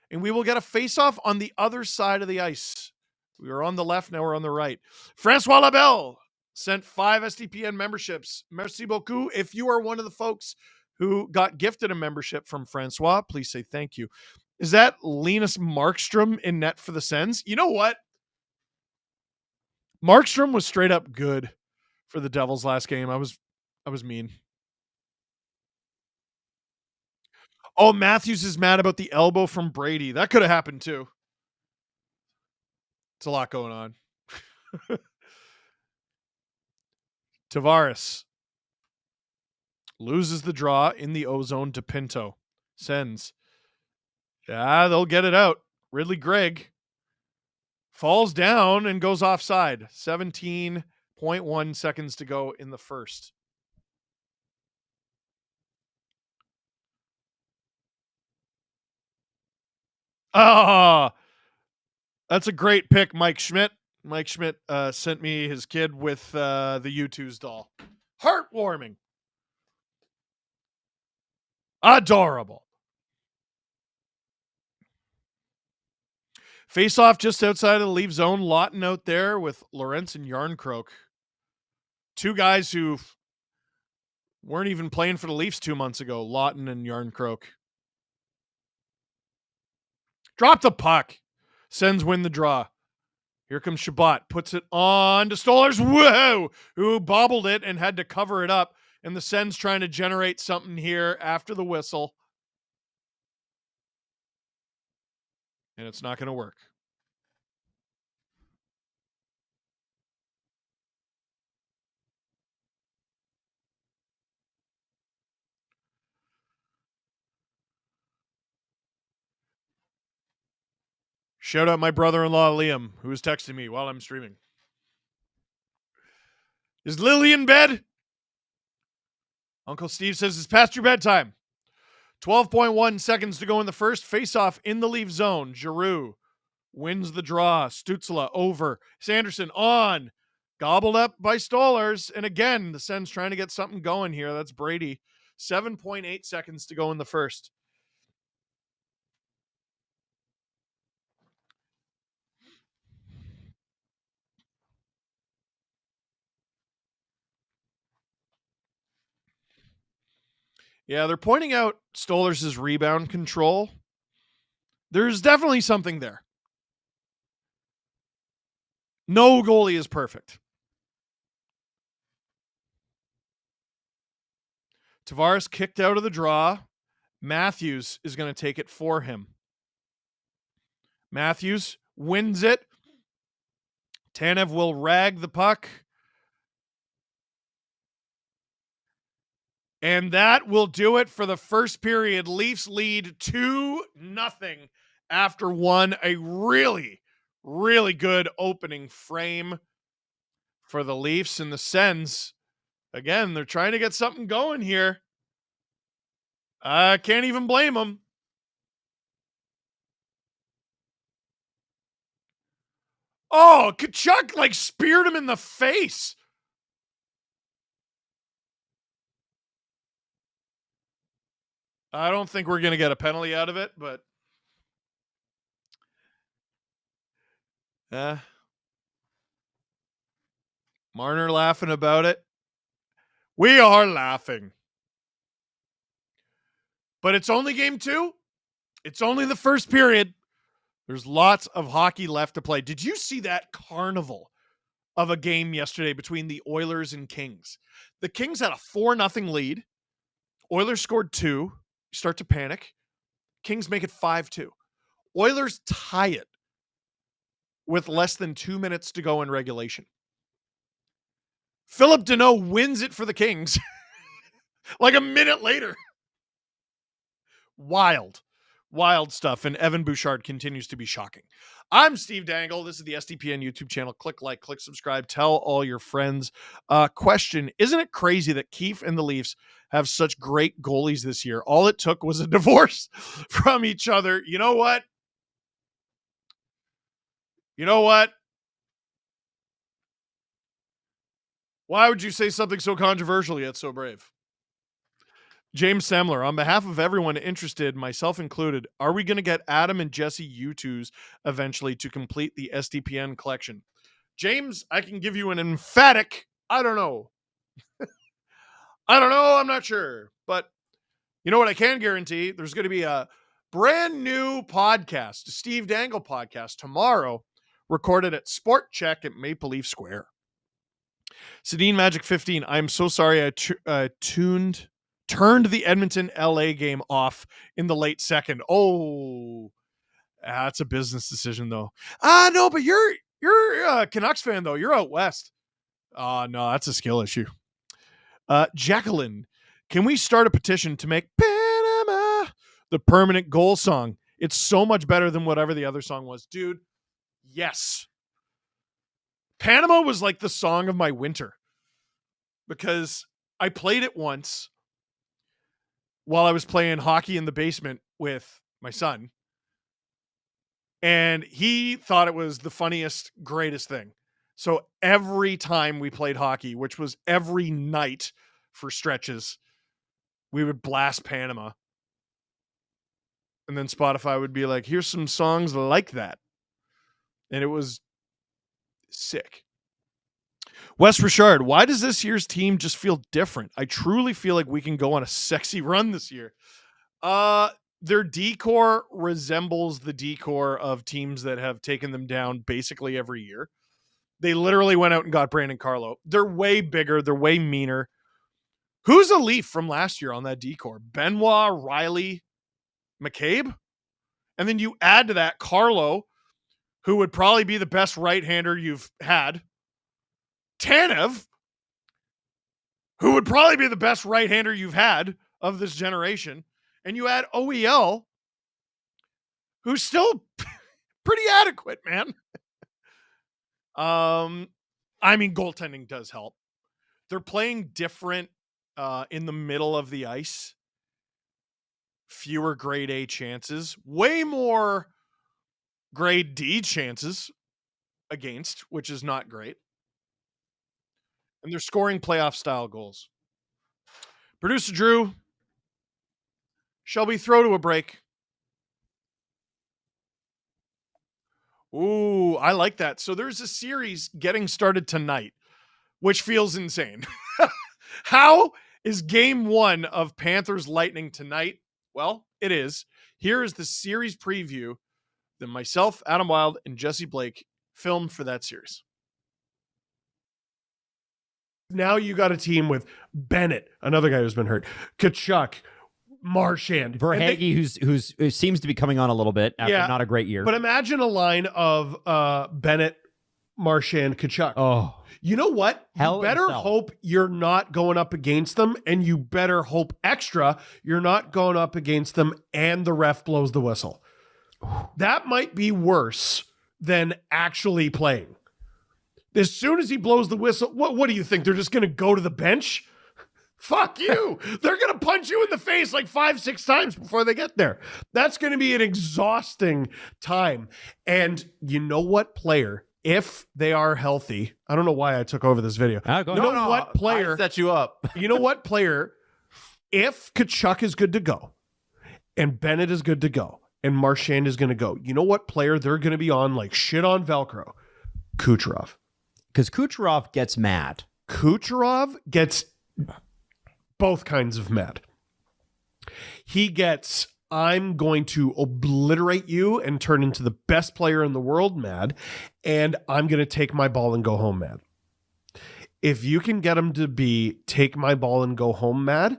And we will get a face-off on the other side of the ice. We were on the left, now we're on the right. Francois Labelle sent 5 SDPN memberships. Merci beaucoup. If you are one of the folks who got gifted a membership from Francois. Please say thank you. Is that Linus Markstrom in net for the Sens? You know what? Markstrom was straight up good for the Devils last game. I was mean. Oh, Matthews is mad about the elbow from Brady. That could have happened too. It's a lot going on. Tavares loses the draw in the ozone to Pinto. Sens. Yeah, they'll get it out. Ridley Gregg falls down and goes offside. 17.1 seconds to go in the first. Ah, that's a great pick, Mike Schmidt. Mike Schmidt sent me his kid with the U2's doll. Heartwarming. Adorable. Face off just outside of the leave zone. Lawton out there with Lorentz and Yarncroke. Two guys who weren't even playing for the Leafs 2 months ago. Lawton and Yarncroke. Drop the puck. Sens win the draw. Here comes Shabbat. Puts it on to Stolarz. Whoa! Who bobbled it and had to cover it up. And the Sens trying to generate something here after the whistle. And it's not going to work. Shout out my brother-in-law, Liam, who is texting me while I'm streaming. Is Lily in bed? Uncle Steve says it's past your bedtime. 12.1 seconds to go in the first. Face-off in the leave zone. Giroux wins the draw. Stützle over. Sanderson on. Gobbled up by Stolarz. And again, the Sens trying to get something going here. That's Brady. 7.8 seconds to go in the first. Yeah, they're pointing out Stolarz' rebound control. There's definitely something there. No goalie is perfect. Tavares kicked out of the draw. Matthews is going to take it for him. Matthews wins it. Tanev will rag the puck. And that will do it for the first period. Leafs lead 2-0 after one. A really, really good opening frame for the Leafs and the Sens. Again, they're trying to get something going here. I can't even blame them. Oh, Tkachuk speared him in the face. I don't think we're going to get a penalty out of it, but Marner laughing about it. We are laughing. But it's only game 2. It's only the first period. There's lots of hockey left to play. Did you see that carnival of a game yesterday between the Oilers and Kings? The Kings had a 4-0 lead. Oilers scored 2. You start to panic. Kings make it 5-2. Oilers tie it with less than 2 minutes to go in regulation. Philip Deneau wins it for the Kings a minute later. Wild stuff. And Evan Bouchard continues to be shocking. I'm Steve Dangle. This is the SDPN YouTube channel. Click like, click subscribe, tell all your friends. Question, isn't it crazy that Keefe and the Leafs have such great goalies this year? All it took was a divorce from each other. You know what? Why would you say something so controversial yet so brave? James Semler, on behalf of everyone interested, myself included, are we going to get Adam and Jesse U2s eventually to complete the SDPN collection? James, I can give you an emphatic, I don't know. I'm not sure. But You know what I can guarantee? There's going to be a brand new podcast, a Steve Dangle podcast tomorrow, recorded at SportChek at Maple Leaf Square. Sedin Magic 15, I'm so sorry I turned the Edmonton LA game off in the late second. Oh, that's a business decision though. No, but you're a Canucks fan though. You're out west. No, that's a skill issue. Jacqueline, can we start a petition to make Panama the permanent goal song? It's so much better than whatever the other song was. Dude, yes. Panama was like the song of my winter because I played it once while I was playing hockey in the basement with my son. And he thought it was the funniest, greatest thing. So every time we played hockey, which was every night for stretches, we would blast Panama. And then Spotify would be like, here's some songs like that. And it was sick. Wes Richard, why does this year's team just feel different? I truly feel like we can go on a sexy run this year. Their decor resembles the decor of teams that have taken them down basically every year. They literally went out and got Brandon Carlo. They're way bigger. They're way meaner. Who's a Leaf from last year on that decor? Benoit, Riley, McCabe? And then you add to that Carlo, who would probably be the best right-hander you've had. Tanev, who would probably be the best right-hander you've had of this generation. And you add OEL, who's still pretty adequate, man. I mean, goaltending does help. They're playing different in the middle of the ice. Fewer grade A chances, way more grade D chances against, which is not great. And they're scoring playoff style goals. Producer Drew, shall we throw to a break? Ooh, I like that. So there's a series getting started tonight, which feels insane. How is game 1 of Panthers Lightning tonight? Well, it is. Here is the series preview that myself, Adam Wilde, and Jesse Blake filmed for that series. Now you got a team with Bennett, another guy who's been hurt, Tkachuk, Marchand, Verhaeghe, who seems to be coming on a little bit after not a great year. But imagine a line of Bennett, Marchand, Tkachuk. Oh, you know what? Hell you better itself. hope you're not going up against them, and you better hope extra you're not going up against them and the ref blows the whistle. That might be worse than actually playing. As soon as he blows the whistle, what do you think? They're just going to go to the bench? Fuck you. They're going to punch you in the face like 5-6 times before they get there. That's going to be an exhausting time. And you know what player, if they are healthy, I don't know why I took over this video. Go You know what player, I set you up. you know what player, if Tkachuk is good to go and Bennett is good to go and Marchand is going to go, you know what player they're going to be on like shit on Velcro? Kucherov. because Kucherov gets mad. Kucherov gets both kinds of mad. He gets, I'm going to obliterate you and turn into the best player in the world mad, and I'm going to take my ball and go home mad. If you can get him to be take my ball and go home mad,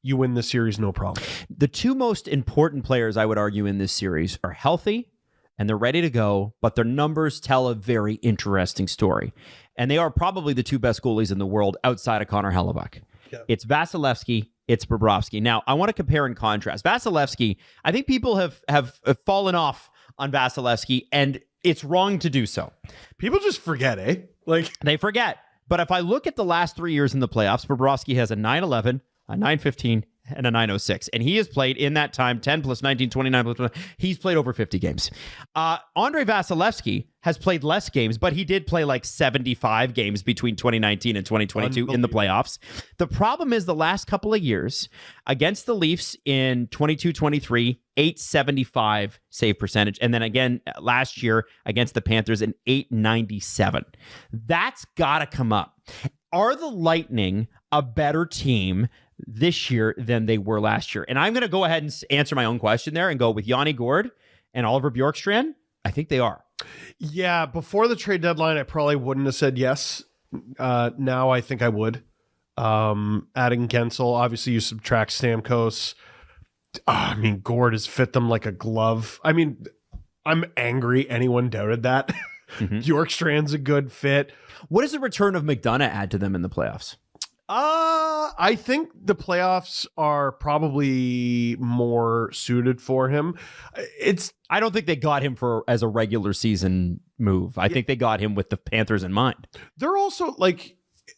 you win the series, no problem. The two most important players, I would argue, in this series are healthy and they're ready to go, but their numbers tell a very interesting story. And they are probably the two best goalies in the world outside of Connor Hellebuyck. Yeah. It's Vasilevsky, it's Bobrovsky. Now, I want to compare and contrast. Vasilevsky, I think people have fallen off on Vasilevsky, and it's wrong to do so. People just forget, eh? Like they forget. But if I look at the last 3 years in the playoffs, Bobrovsky has a 911, a 915, and a 906. And he has played in that time 10 plus 19, 29 plus 20. He's played over 50 games. Andrei Vasilevsky has played less games, but he did play like 75 games between 2019 and 2022 in the playoffs. The problem is the last couple of years against the Leafs in 22-23, 875 save percentage. And then again, last year against the Panthers, an 897. That's got to come up. Are the Lightning a better team this year than they were last year. And I'm going to go ahead and answer my own question there and go with Yanni Gourde and Oliver Bjorkstrand. I think they are. Yeah, before the trade deadline, I probably wouldn't have said yes. Now I think I would. Adding Gensel, obviously you subtract Stamkos. I mean, Gourde has fit them like a glove. I mean, I'm angry anyone doubted that. Bjorkstrand's a good fit. What does the return of McDonough add to them in the playoffs? I think the playoffs are probably more suited for him. I don't think they got him as a regular season move. I think they got him with the Panthers in mind. They're also like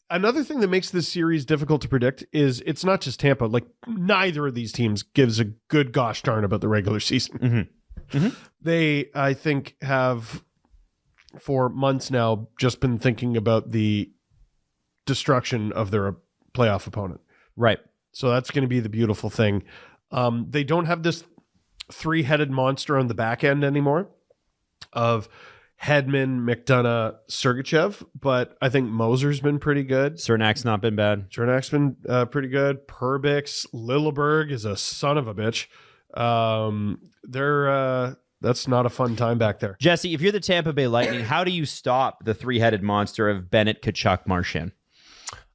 another thing that makes this series difficult to predict is it's not just Tampa. Like neither of these teams gives a good gosh darn about the regular season. They, I think, have for months now just been thinking about the destruction of their playoff opponent. Right. So that's going to be the beautiful thing. They don't have this three-headed monster on the back end anymore of Hedman, McDonough, Sergachev, but I think Moser's been pretty good. Cernak's not been bad. Cernak's been pretty good. Perbix, Lilleberg is a son of a bitch. That's not a fun time back there. Jesse, if you're the Tampa Bay Lightning, how do you stop the three-headed monster of Bennett, Tkachuk, Marchand?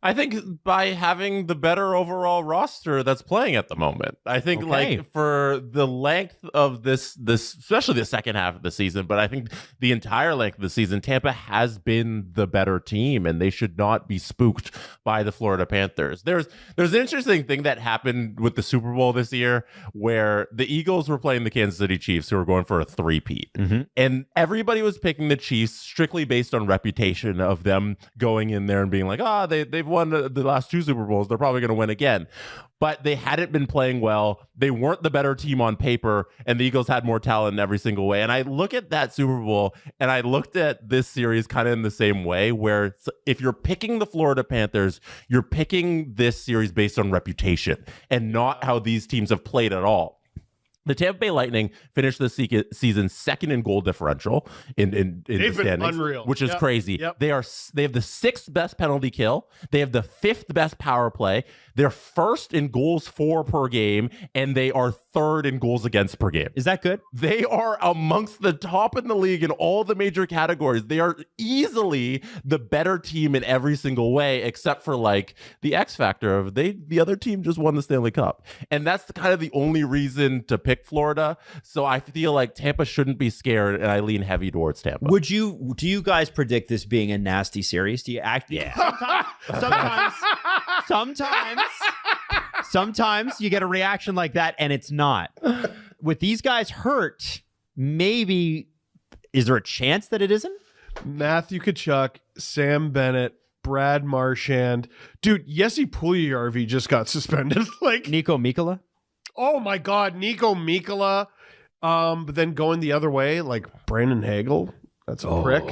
I think by having the better overall roster that's playing at the moment. I think like for the length of this especially the second half of the season, but I think the entire length of the season, Tampa has been the better team and they should not be spooked by the Florida Panthers. There's an interesting thing that happened with the Super Bowl this year where the Eagles were playing the Kansas City Chiefs who were going for a three-peat. And everybody was picking the Chiefs strictly based on reputation of them going in there and being like, they've won the last two Super Bowls. They're probably going to win again. But they hadn't been playing well. They weren't the better team on paper, and the Eagles had more talent in every single way. And I look at that Super Bowl, and I looked at this series kind of in the same way, where if you're picking the Florida Panthers, you're picking this series based on reputation and not how these teams have played at all. The Tampa Bay Lightning finished the season second in goal differential in the standings, unreal, which is crazy. They have the sixth best penalty kill. They have the fifth best power play. They're first in goals for per game, and they are third in goals against per game. Is that good? They are amongst the top in the league in all the major categories. They are easily the better team in every single way, except for like the X factor of the other team just won the Stanley Cup. And that's kind of the only reason to pick Florida. So I feel like Tampa shouldn't be scared, and I lean heavy towards Tampa. Do you guys predict this being a nasty series? Do you act? Yeah. Sometimes you get a reaction like that and it's not. With these guys hurt, maybe is there a chance that it isn't? Matthew Tkachuk, Sam Bennett, Brad Marchand. Dude, Jesse Puljujärvi just got suspended. Like Nico Mikkola? Oh my God, Nico Mikkola. But then going the other way, like Brandon Hagel. That's a prick.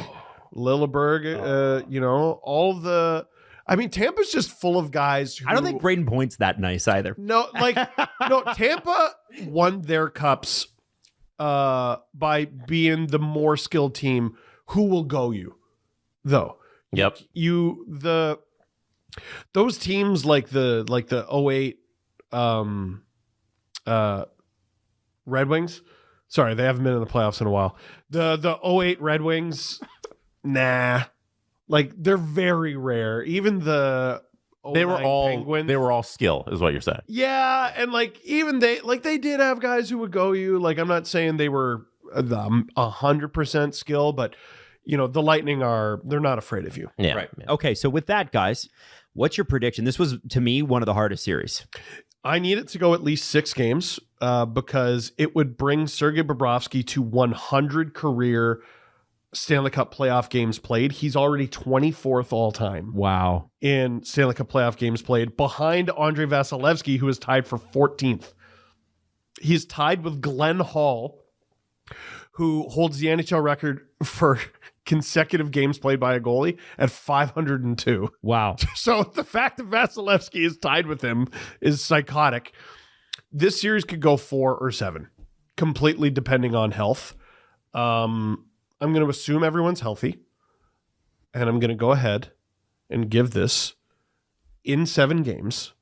Lilleberg, all the... I mean, Tampa's just full of guys who... I don't think Braden Point's that nice either. No, Tampa won their cups by being the more skilled team who will go you, though. Yep. Those teams like the 08 Red Wings. Sorry, they haven't been in the playoffs in a while. The 08 Red Wings, nah. Like they're very rare. Even the Penguins. They were all skill, is what you're saying. Yeah, and like even they did have guys who would go you. Like I'm not saying they were 100% skill, but the Lightning they're not afraid of you. Yeah. Right. Okay, so with that, guys, what's your prediction? This was to me one of the hardest series. I need it to go at least 6 games because it would bring Sergei Bobrovsky to 100 career Stanley Cup playoff games played. He's already 24th all time. Wow. In Stanley Cup playoff games played, behind Andrei Vasilevsky, who is tied for 14th. He's tied with Glenn Hall, who holds the NHL record for consecutive games played by a goalie at 502. Wow. So the fact that Vasilevsky is tied with him is psychotic. This series could go 4 or 7, completely depending on health. I'm going to assume everyone's healthy, and I'm going to go ahead and give this in 7 games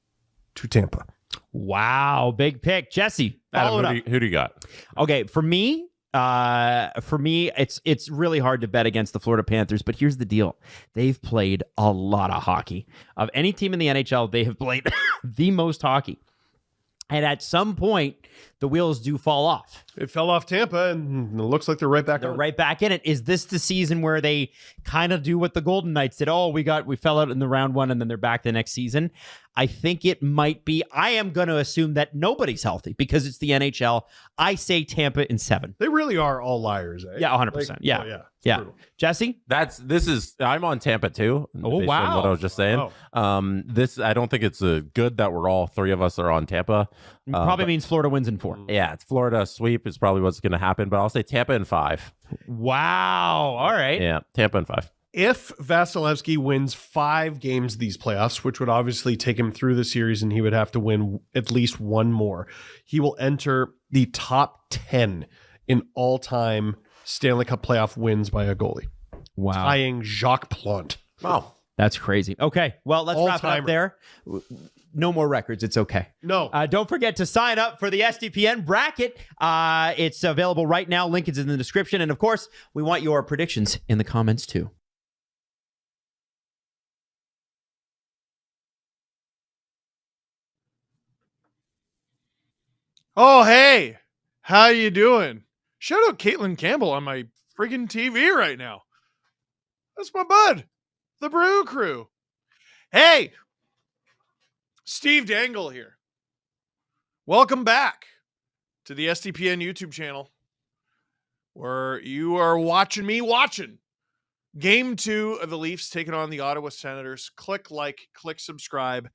to Tampa. Wow, big pick. Jesse, follow Adam, who do you got? Okay, for me, it's really hard to bet against the Florida Panthers, but here's the deal. They've played a lot of hockey. Of any team in the NHL, they have played the most hockey. And at some point, the wheels do fall off. It fell off Tampa, and it looks like they're right back. They're right back in it. Is this the season where they kind of do what the Golden Knights did? Oh, we fell out in the round one, and then they're back the next season. I think it might be. I am going to assume that nobody's healthy because it's the NHL. I say Tampa in 7. They really are all liars. Eh? Yeah, 100%. Yeah. Brutal. Jesse? I'm on Tampa too. Oh, based wow. on what I was just saying. Wow. I don't think it's good that we're all 3 of us are on Tampa. Probably means Florida wins in 4. Yeah, it's Florida sweep is probably what's going to happen, but I'll say Tampa in 5. Wow. All right. Yeah, Tampa in 5. If Vasilevsky wins 5 games these playoffs, which would obviously take him through the series, and he would have to win at least 1 more, he will enter the top 10 in all-time Stanley Cup playoff wins by a goalie. Wow. Tying Jacques Plante. Wow. That's crazy. Okay. Well, let's wrap it up there. No more records. It's okay. No. Don't forget to sign up for the SDPN bracket. It's available right now. Link is in the description. And of course, we want your predictions in the comments too. Oh, hey, how you doing? Shout out Caitlin Campbell on my friggin' TV right now. That's my bud, the Brew Crew. Hey, Steve Dangle here. Welcome back to the SDPN YouTube channel, where you are watching me watching Game 2 of the Leafs taking on the Ottawa Senators. Click like, click subscribe.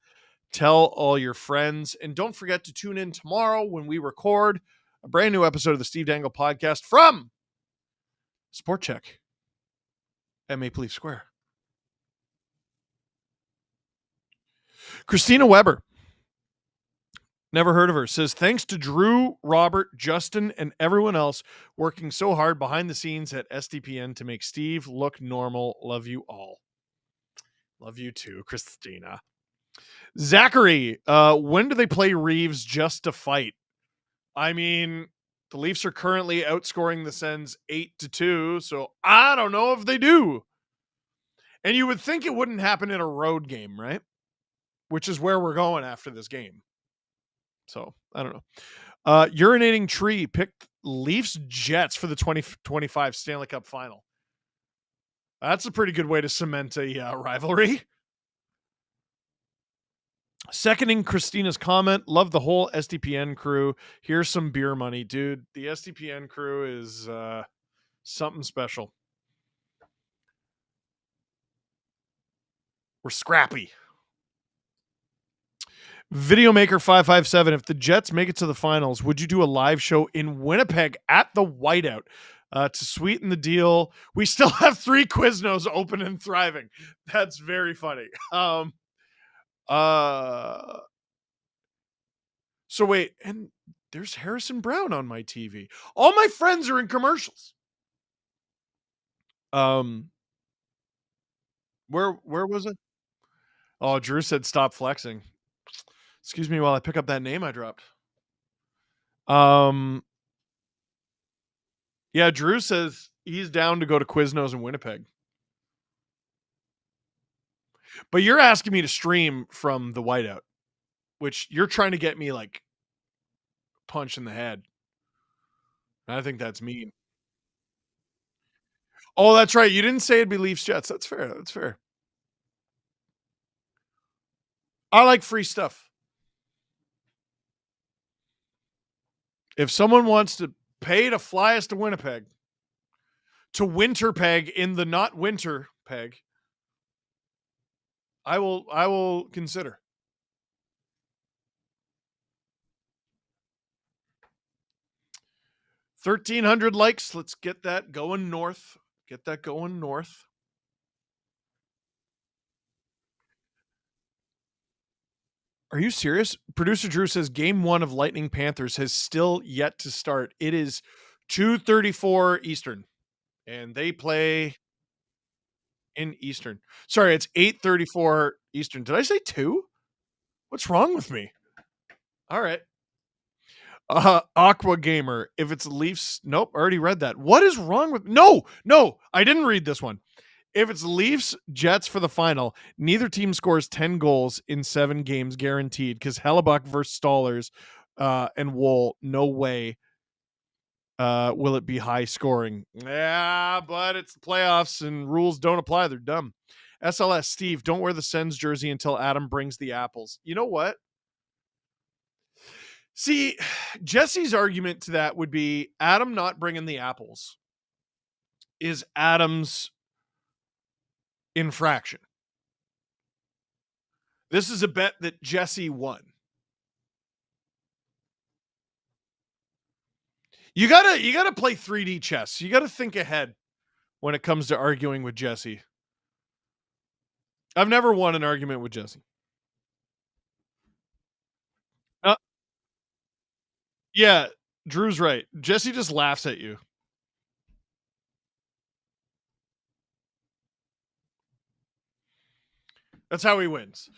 Tell all your friends. And don't forget to tune in tomorrow when we record a brand new episode of the Steve Dangle podcast from SportChek at Maple Leaf Square. Christina Weber, never heard of her, says, thanks to Drew, Robert, Justin, and everyone else working so hard behind the scenes at SDPN to make Steve look normal. Love you all. Love you too, Christina. Zachary, when do they play Reeves just to fight? I mean, the Leafs are currently outscoring the Sens 8-2, so I don't know if they do. And you would think it wouldn't happen in a road game, right? Which is where we're going after this game. So, I don't know. Urinating Tree picked Leafs Jets for the 2025 Stanley Cup final. That's a pretty good way to cement a rivalry. Seconding Christina's comment, love the whole SDPN crew. Here's some beer money. Dude, the SDPN crew is something special. We're scrappy. Videomaker557, if the Jets make it to the finals, would you do a live show in Winnipeg at the Whiteout? To sweeten the deal, we still have 3 Quiznos open and thriving. That's very funny. So wait, and there's Harrison Brown on my TV. All my friends are in commercials. Where was it? Oh, Drew said stop flexing. Excuse me while I pick up that name I dropped. Yeah, Drew says he's down to go to Quiznos in Winnipeg. But you're asking me to stream from the Whiteout, which you're trying to get me like punch in the head. I think that's mean. Oh, that's right. You didn't say it'd be Leafs Jets. That's fair. That's fair. I like free stuff. If someone wants to pay to fly us to Winnipeg, to Winterpeg in the not winter peg, I will consider. $1,300 likes. Let's get that going north. Get that going north. Are you serious? Producer Drew says game 1 of Lightning Panthers has still yet to start. It is 2:34 Eastern, and they play in Eastern. Sorry, it's 8:34 Eastern. Did I say 2? What's wrong with me? All right. Aqua Gamer. If it's Leafs, nope, already read that. What is wrong with no, I didn't read this one. If it's Leafs Jets for the final, neither team scores 10 goals in 7 games guaranteed because Hellebuck versus Stallers and Wool, no way will it be high scoring. Yeah, but it's the playoffs and rules don't apply. They're dumb. SLS, Steve, don't wear the Sens jersey until Adam brings the apples. You know what? See, Jesse's argument to that would be Adam not bringing the apples is Adam's infraction. This is a bet that Jesse won. You gotta play 3D chess. You gotta think ahead when it comes to arguing with Jesse. I've never won an argument with Jesse. Yeah, Drew's right. Jesse just laughs at you. That's how he wins.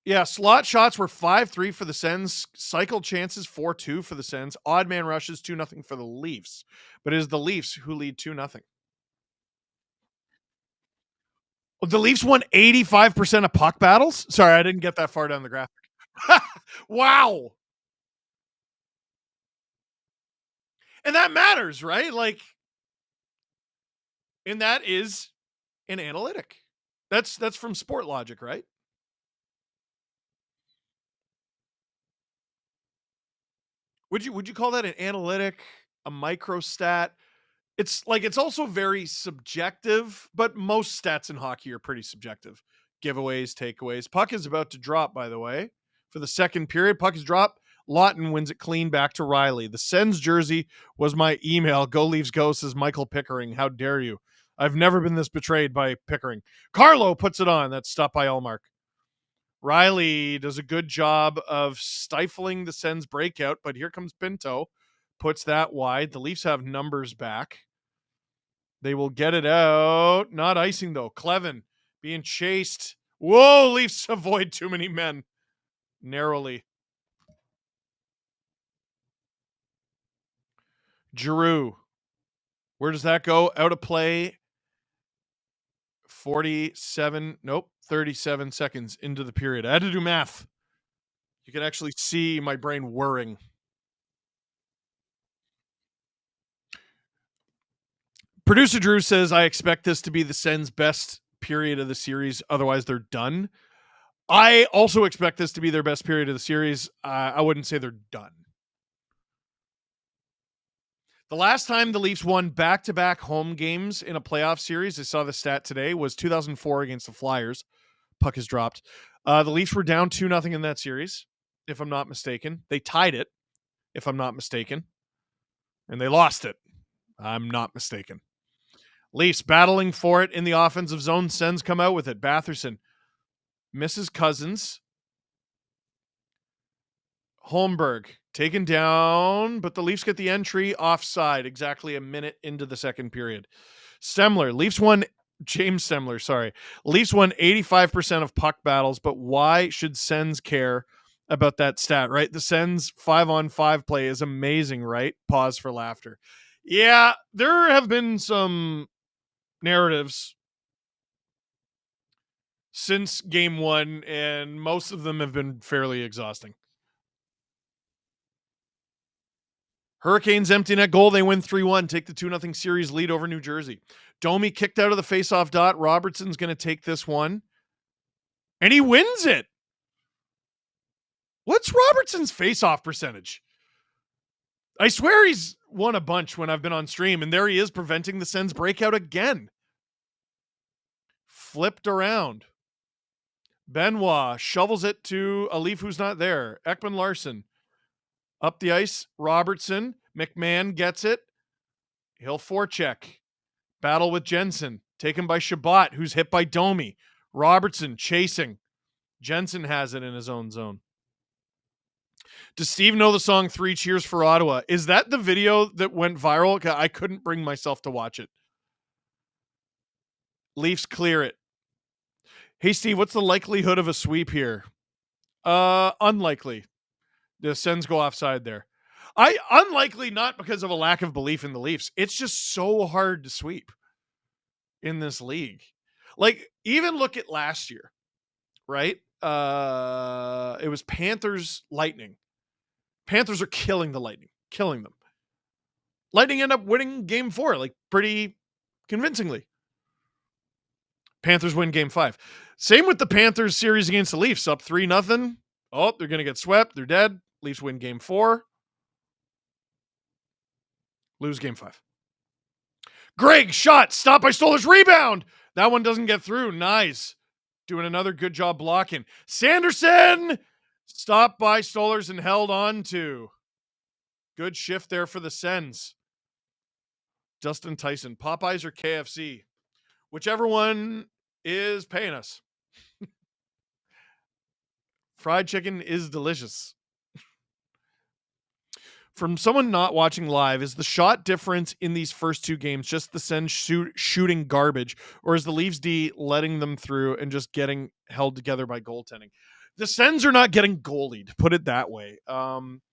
Yeah, slot shots were 5-3 for the Sens. Cycle chances 4-2 for the Sens. Odd man rushes 2-0 for the Leafs. But it is the Leafs who lead 2-0. The Leafs won 85% of puck battles? Sorry, I didn't get that far down the graphic. Wow. And that matters, right? Like, and that is an analytic. That's from Sport Logic, right? Would you call that an analytic, a microstat? It's like it's also very subjective, but most stats in hockey are pretty subjective. Giveaways, takeaways. Puck is about to drop, by the way, for the second period. Puck is dropped. Lawton wins it clean back to Riley. The Sens jersey was my email. Go Leafs go, says Michael Pickering. How dare you? I've never been this betrayed by Pickering. Carlo puts it on. That's stopped by Allmark. Riley does a good job of stifling the Sens breakout, but here comes Pinto. Puts that wide. The Leafs have numbers back. They will get it out. Not icing, though. Clevin being chased. Whoa, Leafs avoid too many men. Narrowly. Giroux. Where does that go? Out of play. 37 seconds into the period. I had to do math. You can actually see my brain whirring. Producer Drew says, I expect this to be the Sens' best period of the series. Otherwise, they're done. I also expect this to be their best period of the series. I wouldn't say they're done. The last time the Leafs won back-to-back home games in a playoff series, I saw the stat today, was 2004 against the Flyers. Puck is dropped. The Leafs were down 2-0 in that series, if I'm not mistaken. They tied it, if I'm not mistaken. And they lost it. I'm not mistaken. Leafs battling for it in the offensive zone. Sens come out with it. Batherson misses Cousins. Holmberg taken down, but the Leafs get the entry offside exactly a minute into the second period. Stemler, Leafs won. James Stemler, sorry. Leafs won 85% of puck battles, but why should Sens care about that stat, right? The Sens 5-on-5 play is amazing, right? Pause for laughter. Yeah, there have been some narratives since game one, and most of them have been fairly exhausting. Hurricanes empty net goal. They win 3-1. Take the 2-0 series lead over New Jersey. Domi kicked out of the faceoff dot. Robertson's going to take this one. And he wins it. What's Robertson's faceoff percentage? I swear he's won a bunch when I've been on stream, and there he is preventing the Sens breakout again. Flipped around. Benoit shovels it to a Leaf who's not there. Ekman Larson. Up the ice, Robertson. McMahon gets it. He'll forecheck. Battle with Jensen. Taken by Shabbat, who's hit by Domi. Robertson chasing. Jensen has it in his own zone. Does Steve know the song 3 Cheers for Ottawa? Is that the video that went viral? I couldn't bring myself to watch it. Leafs clear it. Hey, Steve, what's the likelihood of a sweep here? Unlikely. The Sens go offside there. Unlikely not because of a lack of belief in the Leafs. It's just so hard to sweep in this league. Like, even look at last year, right? It was Panthers Lightning. Panthers are killing the Lightning, killing them. Lightning end up winning game 4, like pretty convincingly. Panthers win game 5. Same with the Panthers series against the Leafs, up 3-0. Oh, they're going to get swept. They're dead. Leafs win game 4. Lose game 5. Greg, shot, stop by Stolar's, rebound. That one doesn't get through. Nice. Doing another good job blocking. Sanderson, stopped by Stolar's and held on to. Good shift there for the Sens. Dustin Tyson, Popeyes or KFC? Whichever one is paying us. Fried chicken is delicious. From someone not watching live, is the shot difference in these first 2 games just the Sens shooting garbage, or is the Leafs D letting them through and just getting held together by goaltending? The Sens are not getting goalied, put it that way.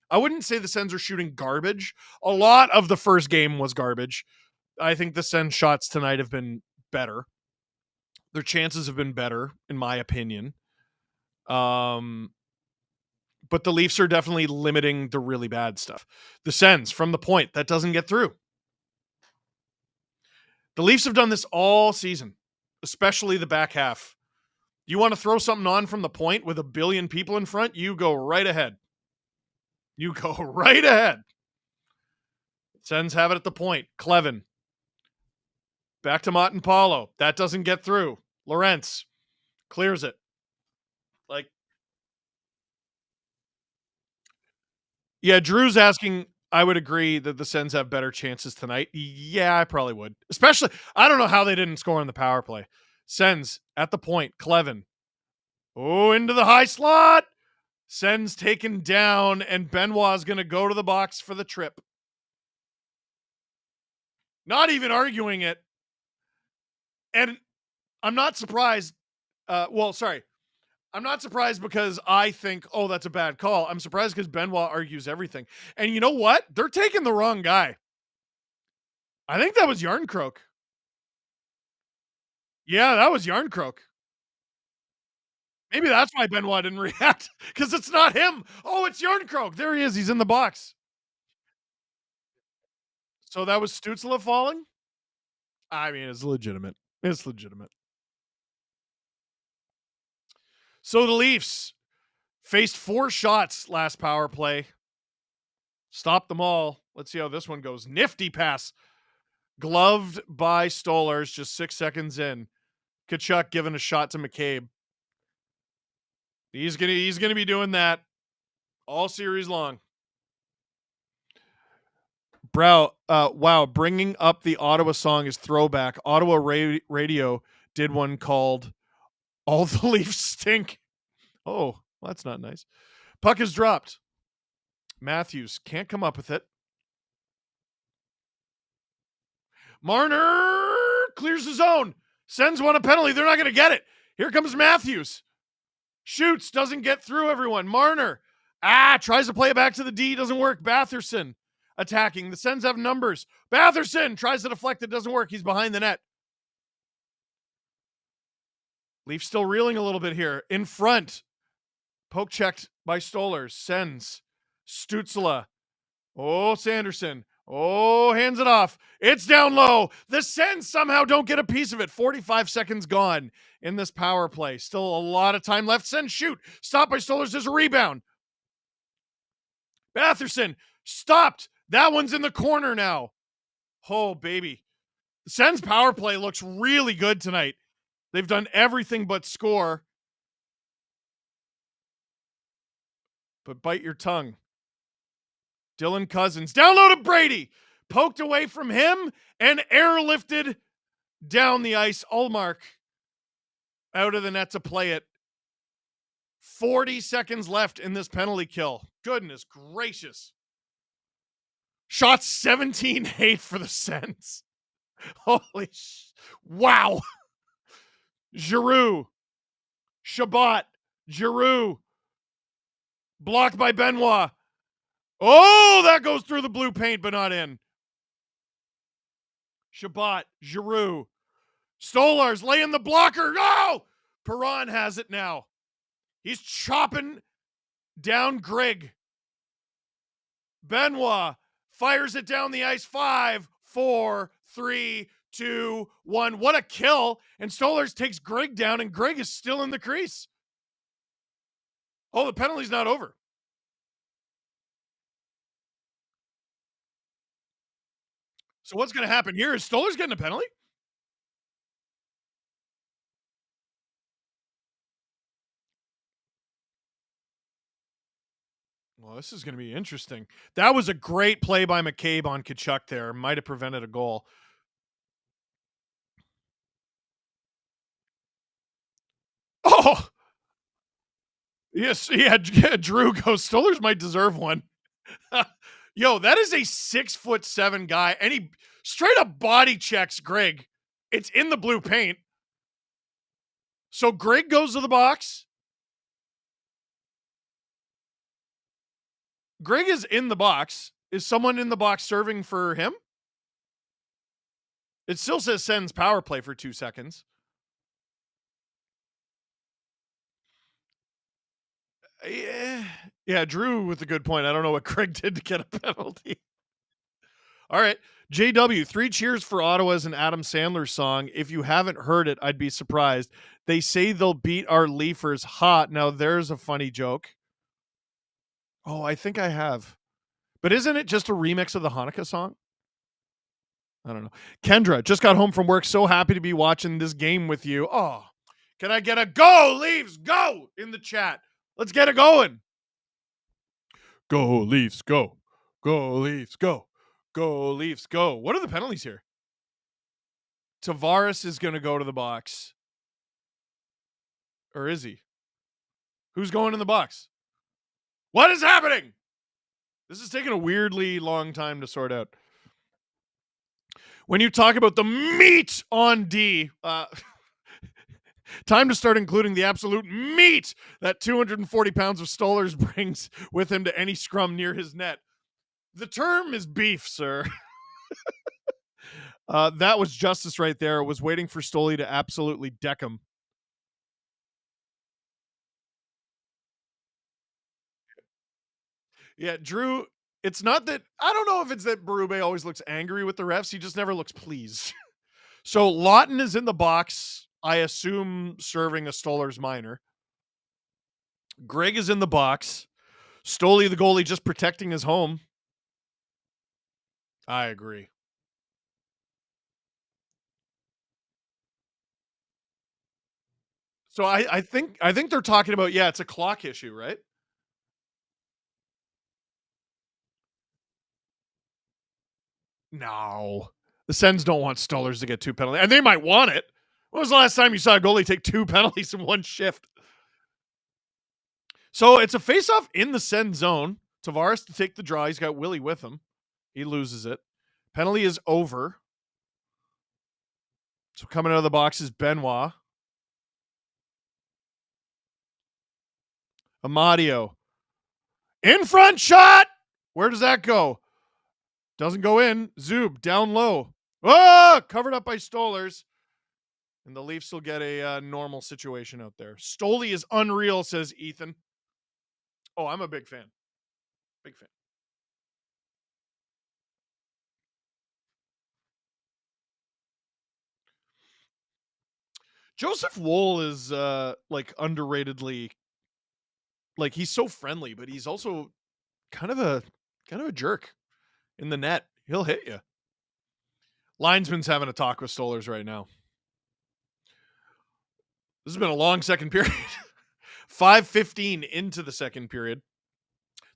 I wouldn't say the Sens are shooting garbage. A lot of the first game was garbage. I think the Sens shots tonight have been better. Their chances have been better, in my opinion. But the Leafs are definitely limiting the really bad stuff. The Sens, from the point, that doesn't get through. The Leafs have done this all season, especially the back half. You want to throw something on from the point with a billion people in front, you go right ahead. You go right ahead. Sens have it at the point. Clevin. Back to Mott and Paulo. That doesn't get through. Lorentz clears it. Like, yeah, Drew's asking, I would agree that the Sens have better chances tonight. Yeah, I probably would. Especially, I don't know how they didn't score on the power play. Sens at the point. Clevin. Oh, into the high slot. Sens taken down, and Benoit's going to go to the box for the trip. Not even arguing it. And I'm not surprised. I'm not surprised because I think, oh, that's a bad call. I'm surprised because Benoit argues everything. And you know what? They're taking the wrong guy. I think that was Yarncroke. Yeah, that was Yarncroke. Maybe that's why Benoit didn't react, because it's not him. Oh, it's Yarncroke. There he is. He's in the box. So that was Stützle falling? I mean, it's legitimate. It's legitimate. So the Leafs faced 4 shots last power play. Stopped them all. Let's see how this one goes. Nifty pass. Gloved by Stolarz just 6 seconds in. Tkachuk giving a shot to McCabe. He's gonna be doing that all series long. Wow, bringing up the Ottawa song is throwback. Ottawa radio did one called All the Leafs Stink. Oh, well, that's not nice. Puck is dropped. Matthews can't come up with it. Marner clears the zone. Sends one a penalty. They're not going to get it. Here comes Matthews. Shoots, doesn't get through everyone. Marner. Tries to play it back to the D. Doesn't work. Batherson attacking. The Sens have numbers. Batherson tries to deflect it. Doesn't work. He's behind the net. Leafs still reeling a little bit here. In front. Poke checked by Stolarz. Sens. Stützle. Oh, Sanderson. Oh, hands it off. It's down low. The Sens somehow don't get a piece of it. 45 seconds gone in this power play. Still a lot of time left. Sens shoot. Stopped by Stolarz. There's a rebound. Batherson stopped. That one's in the corner now. Oh, baby. The Sens power play looks really good tonight. They've done everything but score. But bite your tongue. Dylan Cousins. Down low to Brady. Poked away from him and airlifted down the ice. Ullmark out of the net to play it. 40 seconds left in this penalty kill. Goodness gracious. Shot 17-8 for the Sens. Holy wow. Giroux. Shabbat. Giroux. Blocked by Benoit. Oh, that goes through the blue paint, but not in. Shabbat, Giroux. Stolarz laying the blocker. Oh! Perron has it now. He's chopping down Greg. Benoit fires it down the ice. 5, 4, 3, 2, 1. What a kill. And Stolarz takes Greg down, and Greg is still in the crease. Oh, the penalty's not over. So what's going to happen here? Is Stolarz getting a penalty? Well, this is going to be interesting. That was a great play by McCabe on Tkachuk there. Might have prevented a goal. Oh! Yes, yeah, Drew goes, Stolarz might deserve one. Yo, that is a 6'7" guy, and he straight up body checks Greg. It's in the blue paint. So Greg goes to the box. Greg is in the box. Is someone in the box serving for him? It still says Sens power play for 2 seconds. Yeah, Drew with a good point. I don't know what Greg did to get a penalty. All right. JW, 3 cheers for Ottawa is an Adam Sandler song. If you haven't heard it, I'd be surprised. They say they'll beat our Leafers hot. Now, there's a funny joke. Oh, I think I have. But isn't it just a remix of the Hanukkah song? I don't know. Kendra, just got home from work. So happy to be watching this game with you. Oh, can I get a go, Leafs, go in the chat? Let's get it going. Go, Leafs, go. Go, Leafs, go. Go, Leafs, go. What are the penalties here? Tavares is going to go to the box. Or is he? Who's going in the box? What is happening? This is taking a weirdly long time to sort out. When you talk about the meat on D, time to start including the absolute meat that 240 pounds of Stolarz brings with him to any scrum near his net. The term is beef, sir. That was justice right there. Was waiting for Stoley to absolutely deck him. Yeah, Drew, it's not that, I don't know if it's that Berube always looks angry with the refs. He just never looks pleased. So Lawton is in the box, I assume serving a Stolarz minor. Greg is in the box. Stoley, the goalie, just protecting his home. I agree. So I think they're talking about, yeah, it's a clock issue, right? No. The Sens don't want Stolarz to get 2 penalties. And they might want it. When was the last time you saw a goalie take 2 penalties in one shift? So it's a face-off in the Sens zone. Tavares to take the draw. He's got Willie with him. He loses it. Penalty is over. So coming out of the box is Benoit. Amadio. In front shot. Where does that go? Doesn't go in. Zub down low. Oh, covered up by Stolarz. And the Leafs will get a normal situation out there. Stoley is unreal, says Ethan. Oh, I'm a big fan. Big fan. Joseph Woll is like underratedly, like he's so friendly, but he's also kind of a jerk in the net. He'll hit you. Linesman's having a talk with Stolarz right now. This has been a long second period. 5:15 into the second period.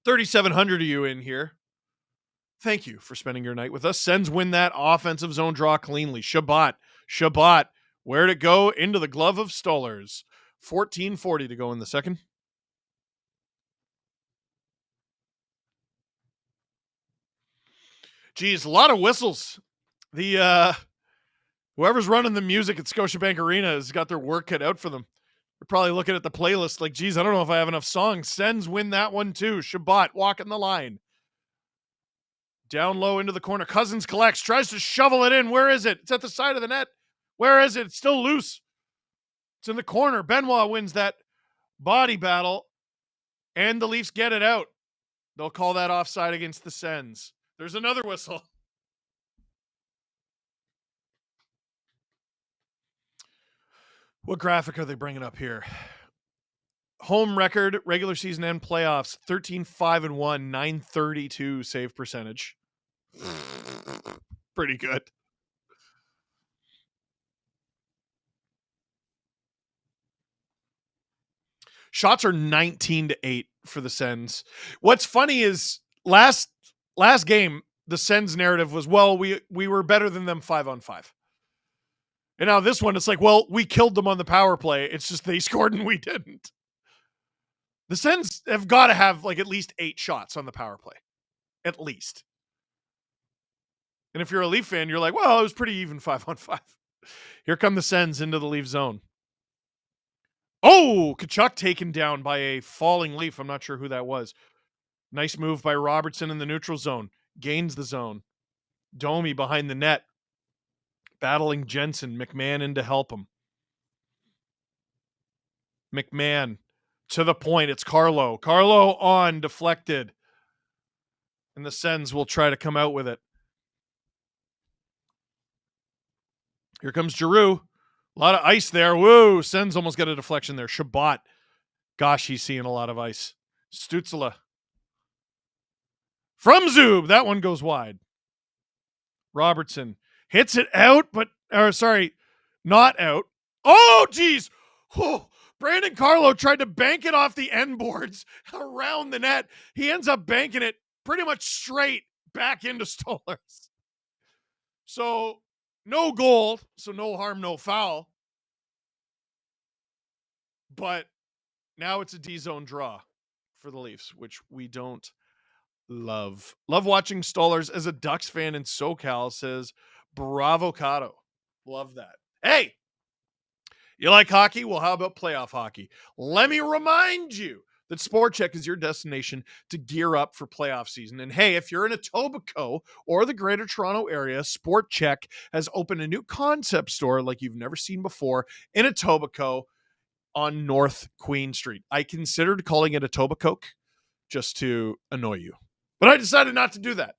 3,700 of you in here. Thank you for spending your night with us. Sens win that offensive zone draw cleanly. Shabbat. Where'd it go? Into the glove of Stolarz. 14:40 to go in the second. Geez, a lot of whistles. The whoever's running the music at Scotiabank Arena has got their work cut out for them. They're probably looking at the playlist like, geez, I don't know if I have enough songs. Sens win that one too. Shabbat walking the line. Down low into the corner. Cousins collects, tries to shovel it in. Where is it? It's at the side of the net. Where is it? It's still loose. It's in the corner. Benoit wins that body battle, and the Leafs get it out. They'll call that offside against the Sens. There's another whistle. What graphic are they bringing up here? Home record, regular season and playoffs, 13-5-1, 932 save percentage. Pretty good. Shots are 19-8 for the Sens. What's funny is last game, the Sens narrative was, well, we were better than them 5-on-5. And now this one, it's like, well, we killed them on the power play. It's just they scored and we didn't. The Sens have got to have like at least 8 shots on the power play. At least. And if you're a Leaf fan, you're like, well, it was pretty even 5-on-5. Here come the Sens into the Leaf zone. Oh, Tkachuk taken down by a falling Leaf. I'm not sure who that was. Nice move by Robertson in the neutral zone. Gains the zone. Domi behind the net. Battling Jensen. McMahon in to help him. McMahon to the point. It's Carlo. Carlo on, deflected. And the Sens will try to come out with it. Here comes Giroux. A lot of ice there. Woo! Sens almost got a deflection there. Shabbat. Gosh, he's seeing a lot of ice. Stützle. From Zub. That one goes wide. Robertson hits it out, not out. Oh, geez. Oh, Brandon Carlo tried to bank it off the end boards around the net. He ends up banking it pretty much straight back into Stolarz. So, no goal, so no harm, no foul. But now it's a D-zone draw for the Leafs, which we don't love. Love watching Stolarz as a Ducks fan in SoCal, says Bravo Cato. Love that. Hey, you like hockey? Well, how about playoff hockey? Let me remind you that SportChek is your destination to gear up for playoff season. And hey, if you're in Etobicoke or the Greater Toronto area, SportChek has opened a new concept store like you've never seen before in Etobicoke on North Queen Street. I considered calling it Etobicoke just to annoy you, but I decided not to do that.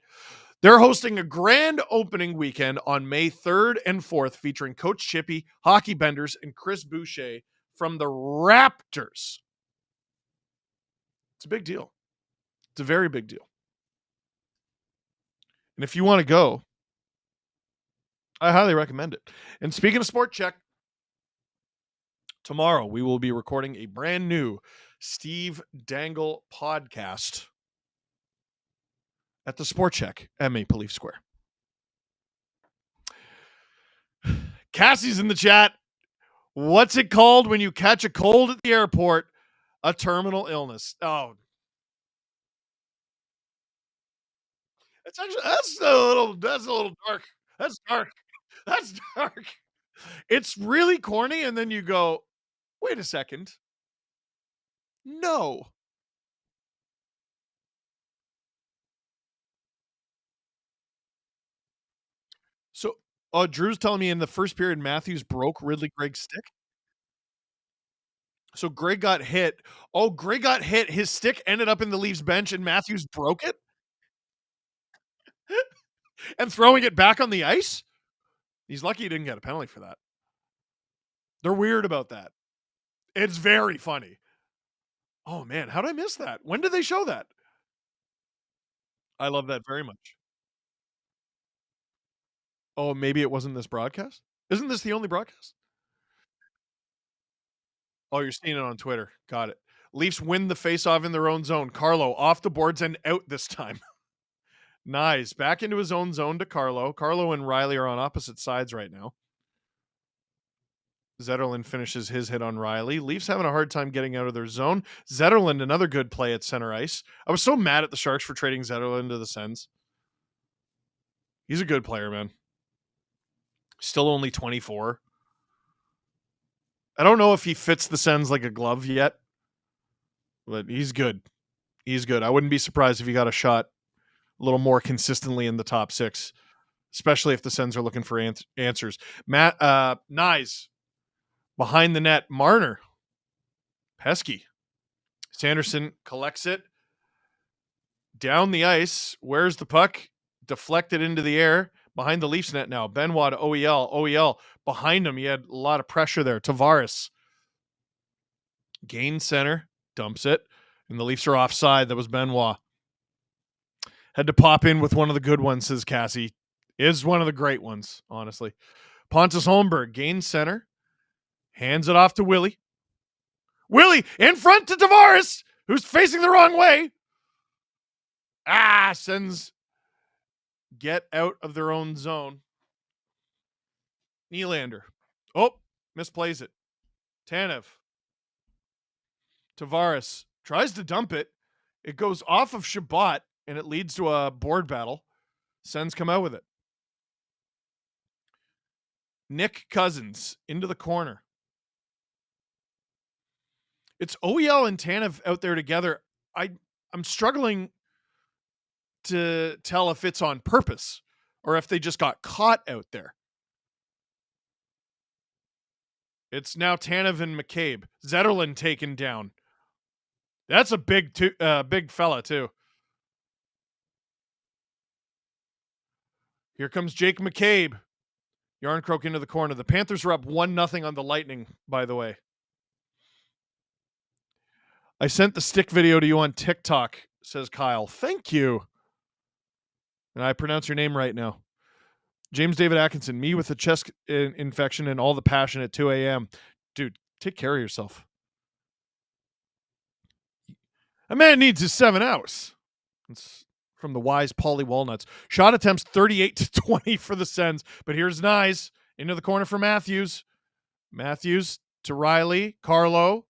They're hosting a grand opening weekend on May 3rd and 4th featuring Coach Chippy, Hockey Benders, and Chris Boucher from the Raptors. It's a big deal. It's a very big deal. And if you want to go, I highly recommend it. And speaking of SportChek, tomorrow we will be recording a brand new Steve Dangle podcast at the SportChek at Maple Leaf Square. Cassie's in the chat. What's it called when you catch a cold at the airport? A terminal illness. Oh, that's a little dark. That's dark. That's dark. It's really corny, and then you go, wait a second. No. So, Drew's telling me in the first period, Matthews broke Ridley Gregg's stick. So Greg got hit. Oh, Greg got hit. His stick ended up in the Leafs bench, and Matthews broke it? And throwing it back on the ice? He's lucky he didn't get a penalty for that. They're weird about that. It's very funny. Oh, man, how did I miss that? When did they show that? I love that very much. Oh, maybe it wasn't this broadcast? Isn't this the only broadcast? Oh, you're seeing it on Twitter. Got it. Leafs win the faceoff in their own zone. Carlo off the boards and out this time. Nice. Back into his own zone to Carlo. Carlo and Riley are on opposite sides right now. Zetterlund finishes his hit on Riley. Leafs having a hard time getting out of their zone. Zetterlund, another good play at center ice. I was so mad at the Sharks for trading Zetterlund to the Sens. He's a good player, man. Still only 24. I don't know if he fits the Sens like a glove yet, but he's good. He's good. I wouldn't be surprised if he got a shot a little more consistently in the top 6, especially if the Sens are looking for answers. Matt Nyes behind the net. Marner. Pesky. Sanderson collects it. Down the ice. Where's the puck? Deflected into the air. Behind the Leafs net now. Benoit to OEL. OEL behind him. He had a lot of pressure there. Tavares. Gains center. Dumps it. And the Leafs are offside. That was Benoit. Had to pop in with one of the good ones, says Cassie. Is one of the great ones, honestly. Pontus Holmberg gains center. Hands it off to Willie. Willie in front to Tavares, who's facing the wrong way. Sens get out of their own zone. Nylander. Oh, misplays it. Tanev. Tavares tries to dump it. It goes off of Shabbat, and it leads to a board battle. Sens come out with it. Nick Cousins into the corner. It's OEL and Tanev out there together. I'm struggling to tell if it's on purpose or if they just got caught out there. It's now Tanev and McCabe. Zetterlund taken down. That's a big fella, too. Here comes Jake McCabe. Yarncroke into the corner. The Panthers are up 1-0 on the Lightning, by the way. I sent the stick video to you on TikTok, says Kyle. Thank you. And I pronounce your name right now. James David Atkinson, me with a chest infection and all the passion at 2 a.m. Dude, take care of yourself. A man needs his 7 hours. It's from the wise Paulie Walnuts. Shot attempts 38-20 for the Sens. But here's Nyes into the corner for Matthews. Matthews to Riley. Carlo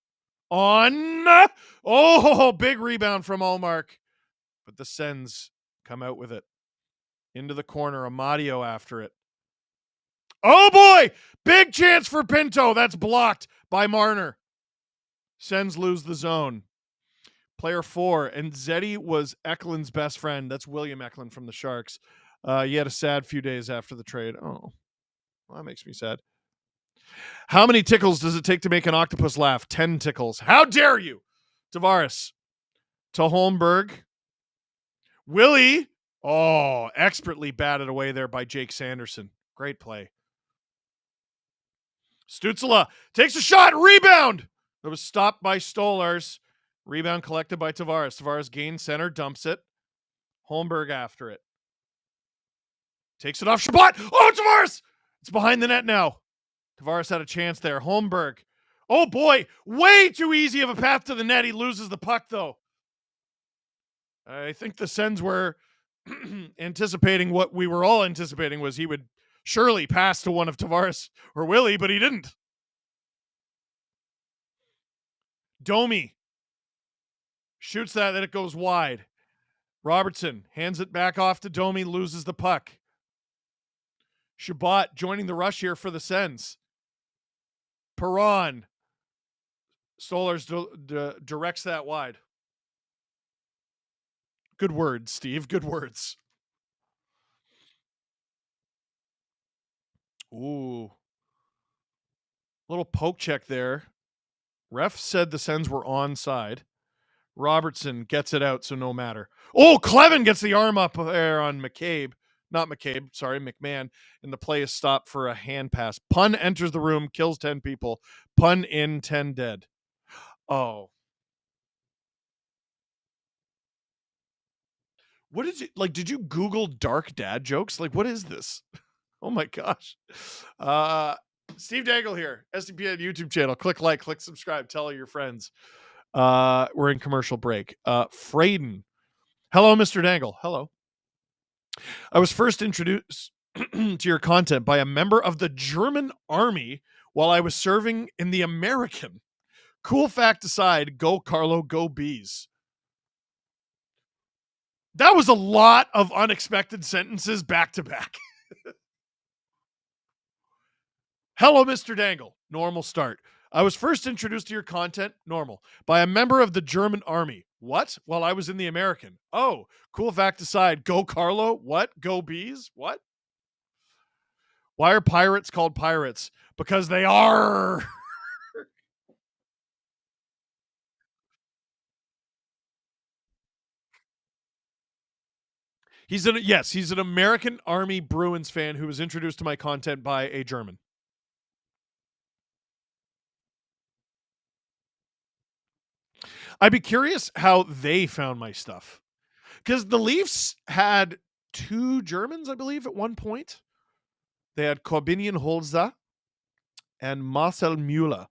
on. Oh, big rebound from Ullmark. But the Sens come out with it. Into the corner. Amadio after it. Oh, boy. Big chance for Pinto. That's blocked by Marner. Sens lose the zone. Player 4, and Zeddy was Eklund's best friend. That's William Eklund from the Sharks. He had a sad few days after the trade. Oh, well, that makes me sad. How many tickles does it take to make an octopus laugh? 10 tickles. How dare you? Tavares to Holmberg. Willie. Oh, expertly batted away there by Jake Sanderson. Great play. Stützle takes a shot. Rebound. That was stopped by Stolars. Rebound collected by Tavares. Tavares gains center, dumps it. Holmberg after it. Takes it off Shabbat. Oh, Tavares! It's behind the net now. Tavares had a chance there. Holmberg. Oh, boy. Way too easy of a path to the net. He loses the puck, though. I think the Sens were anticipating what we were all anticipating was he would surely pass to one of Tavares or Willie, but he didn't. Domi. Shoots that, then it goes wide. Robertson hands it back off to Domi, loses the puck. Shabbat joining the rush here for the Sens. Perron. Stolars directs that wide. Good words, Steve. Good words. Ooh. Little poke check there. Ref said the Sens were onside. Robertson gets it out, so no matter. Oh, Clevin gets the arm up there on McCabe. Not McCabe, sorry, McMahon. And the play is stopped for a hand pass. Pun enters the room, kills 10 people. Pun in, 10 dead. Oh. What is it? Like, did you Google dark dad jokes? Like, what is this? Oh, my gosh. Steve Dangle here, SDPN YouTube channel. Click like, click subscribe. Tell all your friends. We're in commercial break. Frayden. Hello, Mr. Dangle. Hello. I was first introduced to your content by a member of the German army while I was serving in the American. Cool fact aside, go Carlo, go Bees. That was a lot of unexpected sentences back to back. Hello, Mr. Dangle. Normal start. I was first introduced to your content, normal, by a member of the German army. What? While I was in the American. Oh, cool fact aside. Go Carlo? What? Go Bees? What? Why are pirates called pirates? Because they are. He's an American Army Bruins fan who was introduced to my content by a German. I'd be curious how they found my stuff. Because the Leafs had 2 Germans, I believe, at one point. They had Corbinian Holzer and Marcel Müller.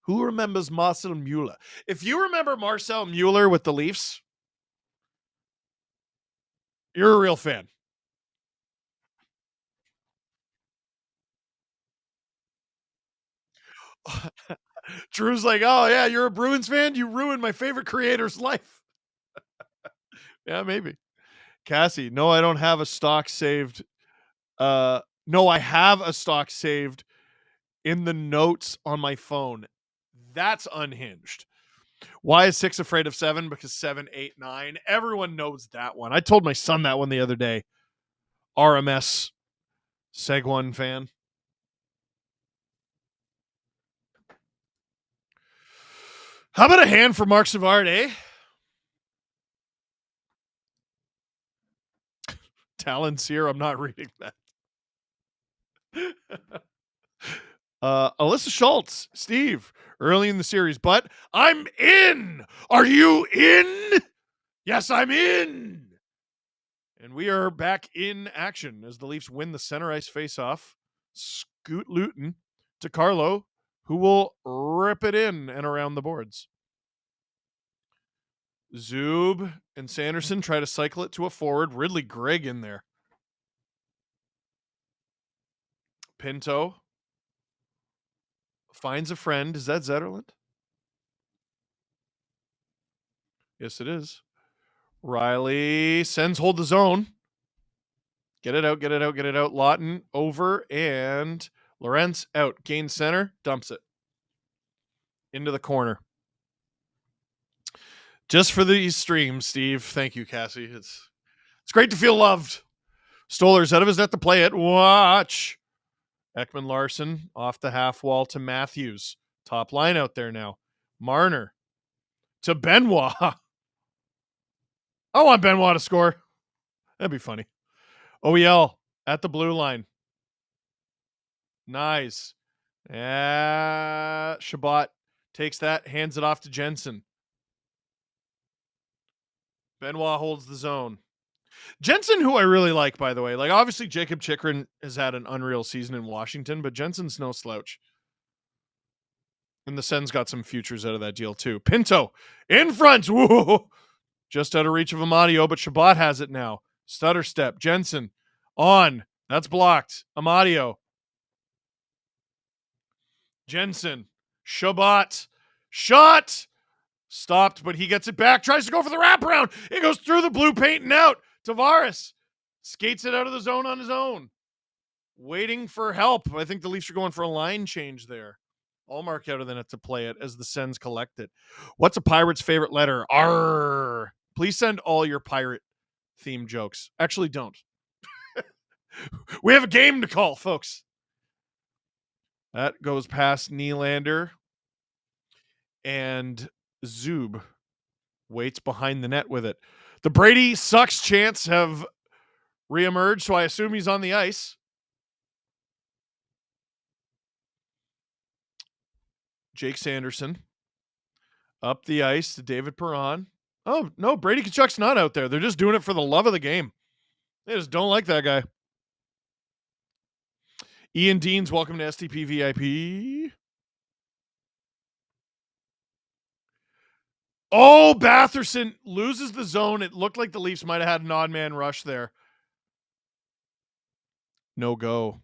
Who remembers Marcel Müller? If you remember Marcel Müller with the Leafs, you're a real fan. Drew's like, oh, yeah, you're a Bruins fan? You ruined my favorite creator's life. Yeah, maybe. Cassie, no, I don't have a stock saved. No, I have a stock saved in the notes on my phone. That's unhinged. Why is 6 afraid of 7? Because 7, 8, 9. Everyone knows that one. I told my son that one the other day. RMS Seg1 fan. How about a hand for Mark Savard, eh? Talon's here. I'm not reading that. Alyssa Schultz, Steve, early in the series, but I'm in. Are you in? Yes, I'm in. And we are back in action as the Leafs win the center ice faceoff. Scoot Luton to Carlo, who will rip it in and around the boards. Zub and Sanderson try to cycle it to a forward. Ridley Gregg in there. Pinto finds a friend. Is that Zetterlund? Yes, it is. Riley sends hold the zone. Get it out, get it out, get it out. Lawton over and Lorentz out. Gain center, dumps it into the corner. Just for these streams, Steve. Thank you, Cassie. It's great to feel loved. Stoller's out of his net to play it. Watch. Ekman Larson off the half wall to Matthews. Top line out there now. Marner to Benoit. I want Benoit to score. That'd be funny. OEL at the blue line. Nice. Shabbat takes that, hands it off to Jensen. Benoit holds the zone. Jensen, who I really like, by the way. Like, obviously, Jacob Chikrin has had an unreal season in Washington, but Jensen's no slouch. And the Sens got some futures out of that deal, too. Pinto in front. Whoa. Just out of reach of Amadio, but Shabbat has it now. Stutter step. Jensen on. That's blocked. Amadio. Jensen. Shabbat. Shot. Stopped, but he gets it back. Tries to go for the wraparound. It goes through the blue paint and out. Tavares skates it out of the zone on his own. Waiting for help. I think the Leafs are going for a line change there. Allmark out of the net to play it as the Sens collect it. What's a pirate's favorite letter? R. Please send all your pirate themed jokes. Actually, don't. We have a game to call, folks. That goes past Nylander. And Zub waits behind the net with it. The Brady sucks chants have reemerged, so I assume he's on the ice. Jake Sanderson up the ice to David Perron. Oh, no, Brady Tkachuk's not out there. They're just doing it for the love of the game. They just don't like that guy. Ian Deans, welcome to STP VIP. Oh, Batherson loses the zone. It looked like the Leafs might have had an odd man rush there. No go.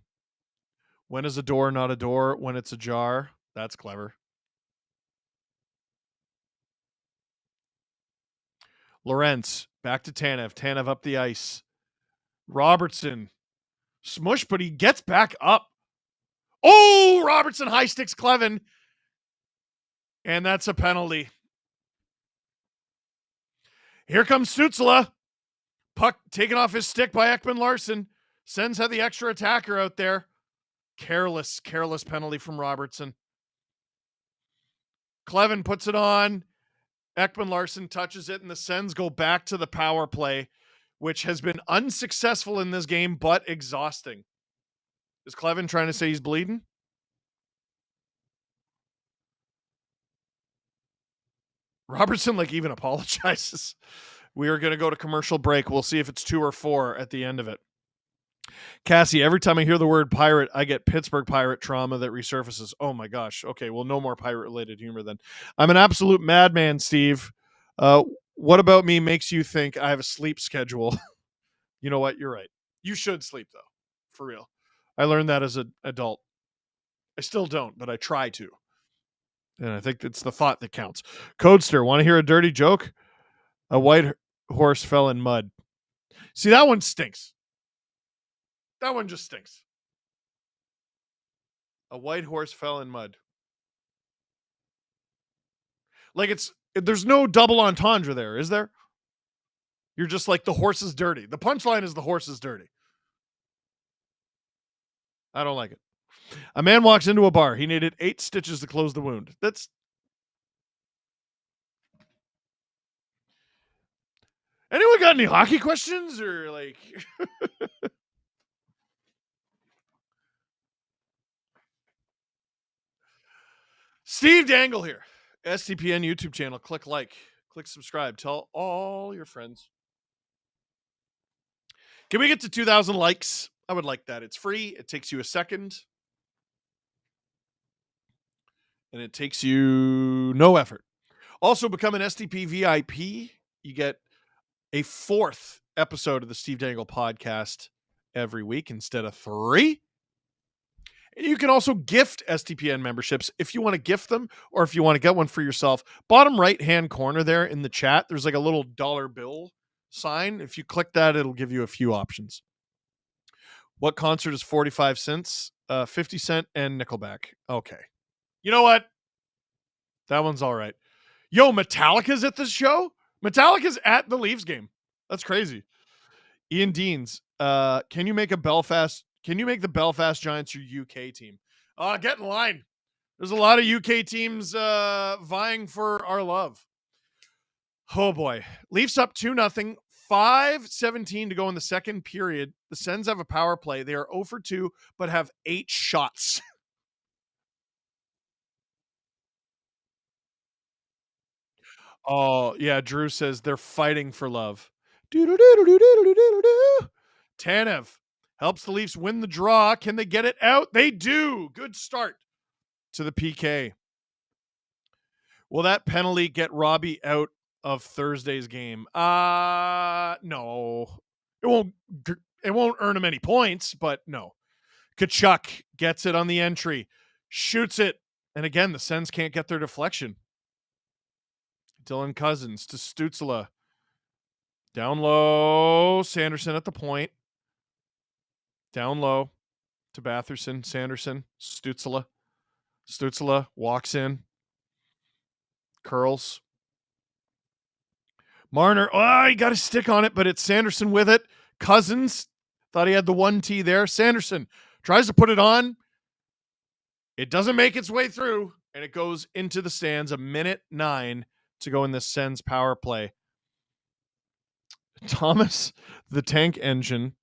When is a door not a door? When it's ajar. That's clever. Lorentz back to Tanev. Tanev up the ice. Robertson. Smush, but he gets back up. Oh, Robertson high sticks Clevin. And that's a penalty. Here comes Stützle. Puck taken off his stick by Ekman-Larsson. Sens had the extra attacker out there. Careless penalty from Robertson. Clevin puts it on. Ekman-Larsson touches it, and the Sens go back to the power play, which has been unsuccessful in this game, but exhausting. Is Clevin trying to say he's bleeding? Robertson, even apologizes. We are going to go to commercial break. We'll see if it's 2 or 4 at the end of it. Cassie, every time I hear the word pirate, I get Pittsburgh Pirate trauma that resurfaces. Oh my gosh. Okay, well, no more pirate-related humor then. I'm an absolute madman, Steve. What about me makes you think I have a sleep schedule? You know what? You're right. You should sleep, though. For real. I learned that as an adult. I still don't, but I try to. And I think it's the thought that counts. Codester, want to hear a dirty joke? A white horse fell in mud. See, that one stinks. That one just stinks. A white horse fell in mud. There's no double entendre there, is there? You're just like, the horse is dirty. The punchline is the horse is dirty. I don't like it. A man walks into a bar. He needed 8 stitches to close the wound. Anyone got any hockey questions or Steve Dangle here. STPN YouTube channel. Click like. Click subscribe. Tell all your friends. Can we get to 2,000 likes? I would like that. It's free. It takes you a second. And it takes you no effort. Also, become an STP VIP. You get a 4th episode of the Steve Dangle podcast every week instead of 3. And you can also gift STPN memberships if you want to gift them or if you want to get one for yourself. Bottom right-hand corner there in the chat, there's a little dollar bill sign. If you click that, it'll give you a few options. What concert is 45 cents? 50 Cent and Nickelback. Okay. You know what? That one's all right. Yo, Metallica's at this show? Metallica's at the Leafs game. That's crazy. Ian Deans, can you make the Belfast Giants your UK team? Get in line. There's a lot of UK teams vying for our love. Oh boy. Leafs up 2-0. 5:17 to go in the second period. The Sens have a power play. They are 0 for 2, but have 8 shots. Oh, yeah. Drew says they're fighting for love. Tanev helps the Leafs win the draw. Can they get it out? They do. Good start to the PK. Will that penalty get Robbie out of Thursday's game? No. It won't earn him any points, but no. Tkachuk gets it on the entry. Shoots it. And again, the Sens can't get their deflection. Dylan Cousins to Stützle. Down low. Sanderson at the point. Down low to Batherson. Sanderson. Stützle. Stützle walks in. Curls. Marner. Oh, he got a stick on it, but it's Sanderson with it. Cousins. Thought he had the 1T there. Sanderson tries to put it on. It doesn't make its way through, and it goes into the stands. 1:09 to go in this Sens power play. Thomas, the tank engine,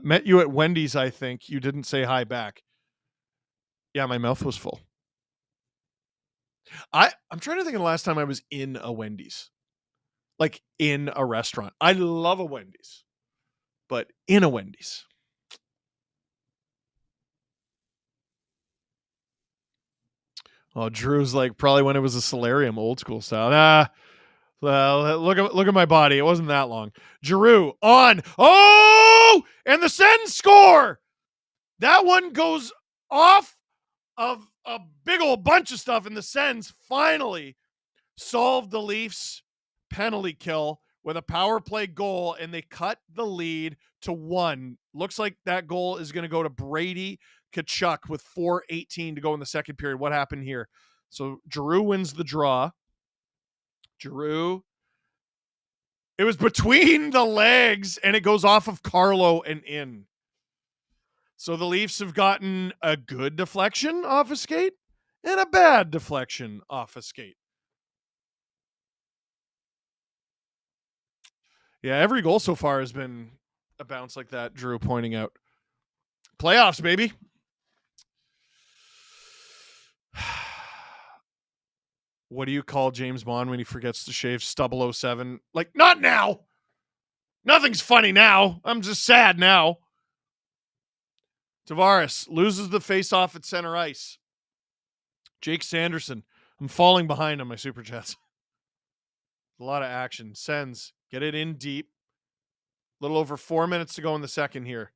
met you at Wendy's, I think. You didn't say hi back. Yeah, my mouth was full. I'm trying to think of the last time I was in a Wendy's. Like in a restaurant. I love a Wendy's. But in a Wendy's. Oh, Drew's like probably when it was a solarium, old school style. Well, look at my body. It wasn't that long. Giroux on. Oh, and the Sens score. That one goes off of a big old bunch of stuff, and the Sens finally solved the Leafs penalty kill with a power play goal, and they cut the lead to 1. Looks like that goal is going to go to Brady Tkachuk with 4:18 to go in the second period. What happened here? So Giroux wins the draw. Giroux. It was between the legs, and it goes off of Carlo and in. So the Leafs have gotten a good deflection off a skate and a bad deflection off a skate. Yeah, every goal so far has been a bounce like that, Drew pointing out. Playoffs, baby. What do you call James Bond when he forgets to shave 007? Like, not now. Nothing's funny now. I'm just sad now. Tavares loses the face-off at center ice. Jake Sanderson. I'm falling behind on my Super Chats. A lot of action. Sens get it in deep. A little over 4 minutes to go in the second here.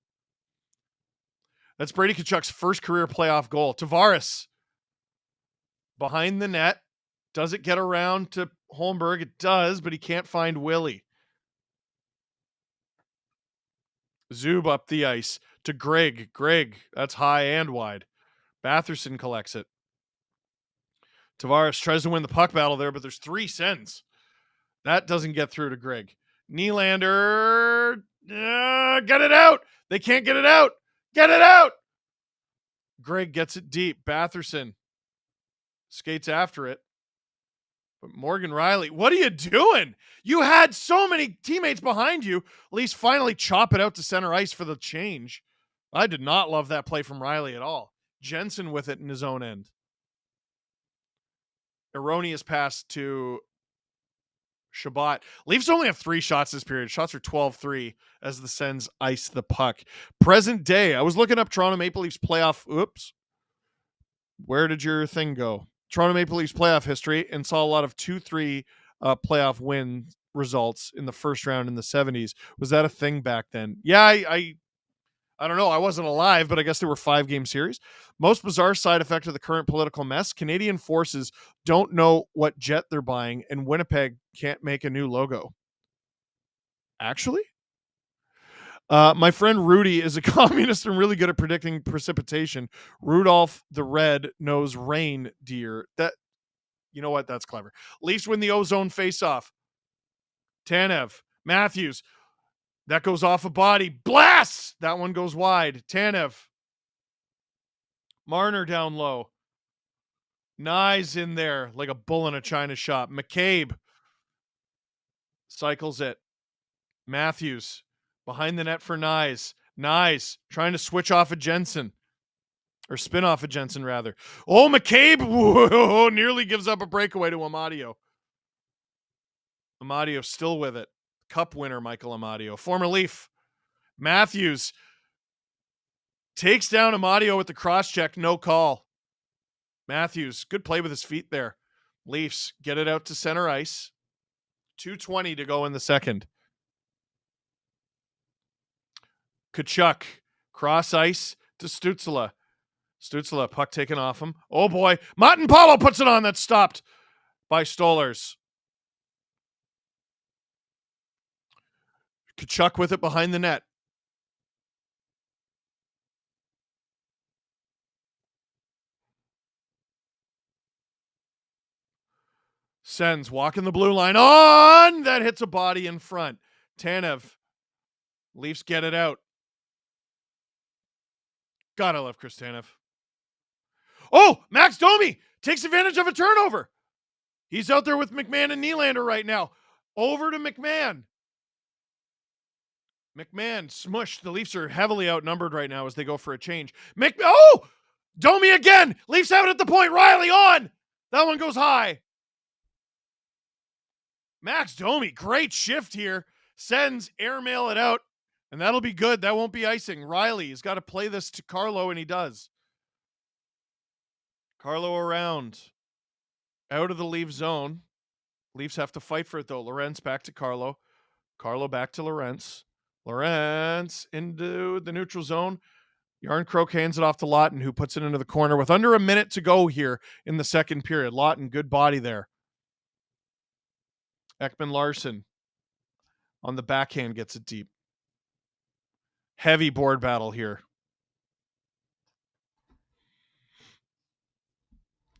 That's Brady Tkachuk's first career playoff goal. Tavares behind the net. Does it get around to Holmberg? It does, but he can't find Willie. Zub up the ice to Greg. Greg, that's high and wide. Batherson collects it. Tavares tries to win the puck battle there, but there's 3 Sens. That doesn't get through to Greg. Nylander, get it out. They can't get it out. Get it out. Greg gets it deep. Batherson skates after it. But Morgan Riley, what are you doing? You had so many teammates behind you. At least finally chop it out to center ice for the change. I did not love that play from Riley at all. Jensen with it in his own end. Erroneous pass to Shabbat. Leafs only have 3 shots this period. Shots are 12-3 as the Sens ice the puck. Present day, I was looking up Toronto Maple Leafs playoff. Oops. Where did your thing go? Toronto Maple Leafs playoff history, and saw a lot of 2-3 playoff win results in the first round in the 70s. Was that a thing back then? Yeah, I don't know. I wasn't alive, but I guess they were 5-game series. Most bizarre side effect of the current political mess: Canadian forces don't know what jet they're buying, and Winnipeg can't make a new logo. Actually? My friend Rudy is a communist and really good at predicting precipitation. Rudolph the Red knows reindeer. That, you know what? That's clever. Leafs win the ozone face-off. Tanev. Matthews. That goes off a body. Blast! That one goes wide. Tanev. Marner down low. Nyes in there like a bull in a china shop. McCabe cycles it. Matthews. Behind the net for Nyes. Nyes trying to switch off of Jensen. Or spin off of Jensen, rather. Oh, McCabe whoa, nearly gives up a breakaway to Amadio. Amadio still with it. Cup winner, Michael Amadio. Former Leaf. Matthews takes down Amadio with the cross-check. No call. Matthews, good play with his feet there. Leafs get it out to center ice. 2:20 to go in the second. Tkachuk, cross ice to Stützle. Stützle, puck taken off him. Oh boy, Martin Paulo puts it on. That's stopped by Stolarz. Tkachuk with it behind the net. Sens walking the blue line on. That hits a body in front. Tanev. Leafs get it out. Gotta love Chris Tanev. Oh, Max Domi takes advantage of a turnover. He's out there with McMahon and Nylander right now. Over to McMahon. McMahon smushed. The Leafs are heavily outnumbered right now as they go for a change. Oh! Domi again. Leafs have it at the point. Riley on. That one goes high. Max Domi, great shift here. Sends airmail it out, and that'll be good. That won't be icing. Riley has got to play this to Carlo, and he does. Carlo around. Out of the Leaf zone. Leafs have to fight for it, though. Lorentz back to Carlo. Carlo back to Lorentz. Lorentz into the neutral zone. Yarncroke hands it off to Lawton, who puts it into the corner with under a minute to go here in the second period. Lawton, good body there. Ekman Larson on the backhand gets it deep. Heavy board battle here.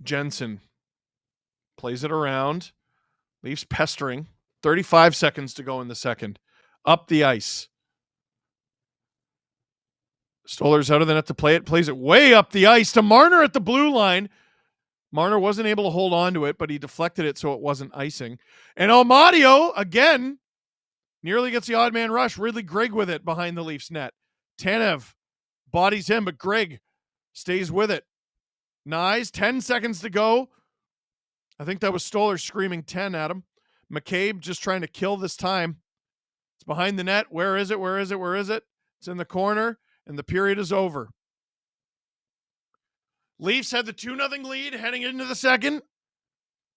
Jensen Plays it around. Leafs pestering. 35 seconds to go in the second. Up the ice. Stoller's out of the net to play it. Plays it way up the ice to Marner at the blue line. Marner wasn't able to hold on to it, but he deflected it so it wasn't icing. And Amadio, again, nearly gets the odd man rush. Ridley Gregg with it behind the Leafs net. Tanev bodies him, but Gregg stays with it. Nyes, 10 seconds to go. I think that was Stoller screaming 10 at him. McCabe just trying to kill this time. It's behind the net. Where is it? Where is it? Where is it? It's in the corner, and the period is over. Leafs had the 2-0 lead heading into the second.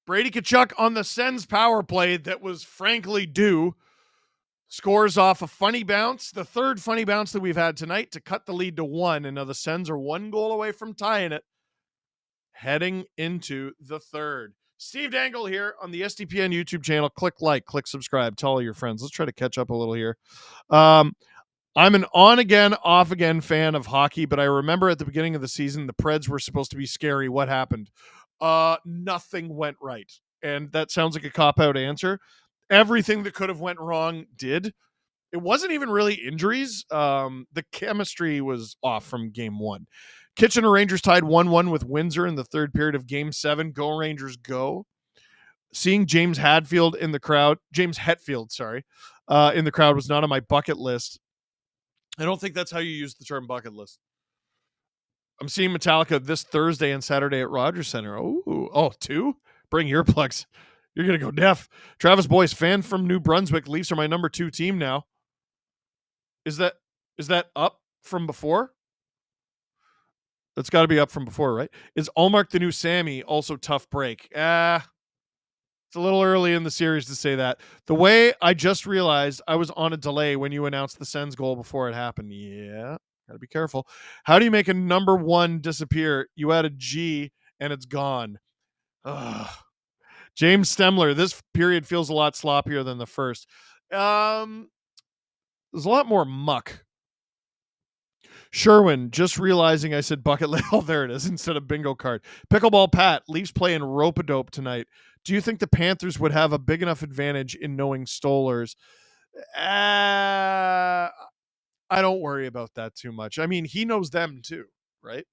Brady Tkachuk on the Sens power play that was frankly due. Scores off a funny bounce, the third funny bounce that we've had tonight to cut the lead to 1. And now the Sens are 1 goal away from tying it. Heading into the third. Steve Dangle here on the SDPN YouTube channel. Click like, click subscribe, tell all your friends. Let's try to catch up a little here. I'm an on-again, off-again fan of hockey, but I remember at the beginning of the season, the Preds were supposed to be scary. What happened? Nothing went right. And that sounds like a cop-out answer. Everything that could have went wrong did. It wasn't even really injuries. The chemistry was off from game 1. Kitchener Rangers tied 1-1 with Windsor in the third period of game 7. Go Rangers, go. Seeing James Hetfield, in the crowd was not on my bucket list. I don't think that's how you use the term bucket list. I'm seeing Metallica this Thursday and Saturday at Rogers Center. Oh, 2? Bring earplugs. You're going to go deaf. Travis Boyce, fan from New Brunswick. Leafs are my number 2 team now. Is that up from before? That's got to be up from before, right? Is Allmark the new Sammy? Also tough break. It's a little early in the series to say that. The way I just realized I was on a delay when you announced the Sens goal before it happened. Yeah, got to be careful. How do you make a number 1 disappear? You add a G and it's gone. Ugh. James Stemler, this period feels a lot sloppier than the first. There's a lot more muck. Sherwin, just realizing I said bucket list. Oh, there it is, instead of bingo card. Pickleball Pat, Leafs playing rope-a-dope tonight. Do you think the Panthers would have a big enough advantage in knowing Stollers? I don't worry about that too much. I mean, he knows them too, right?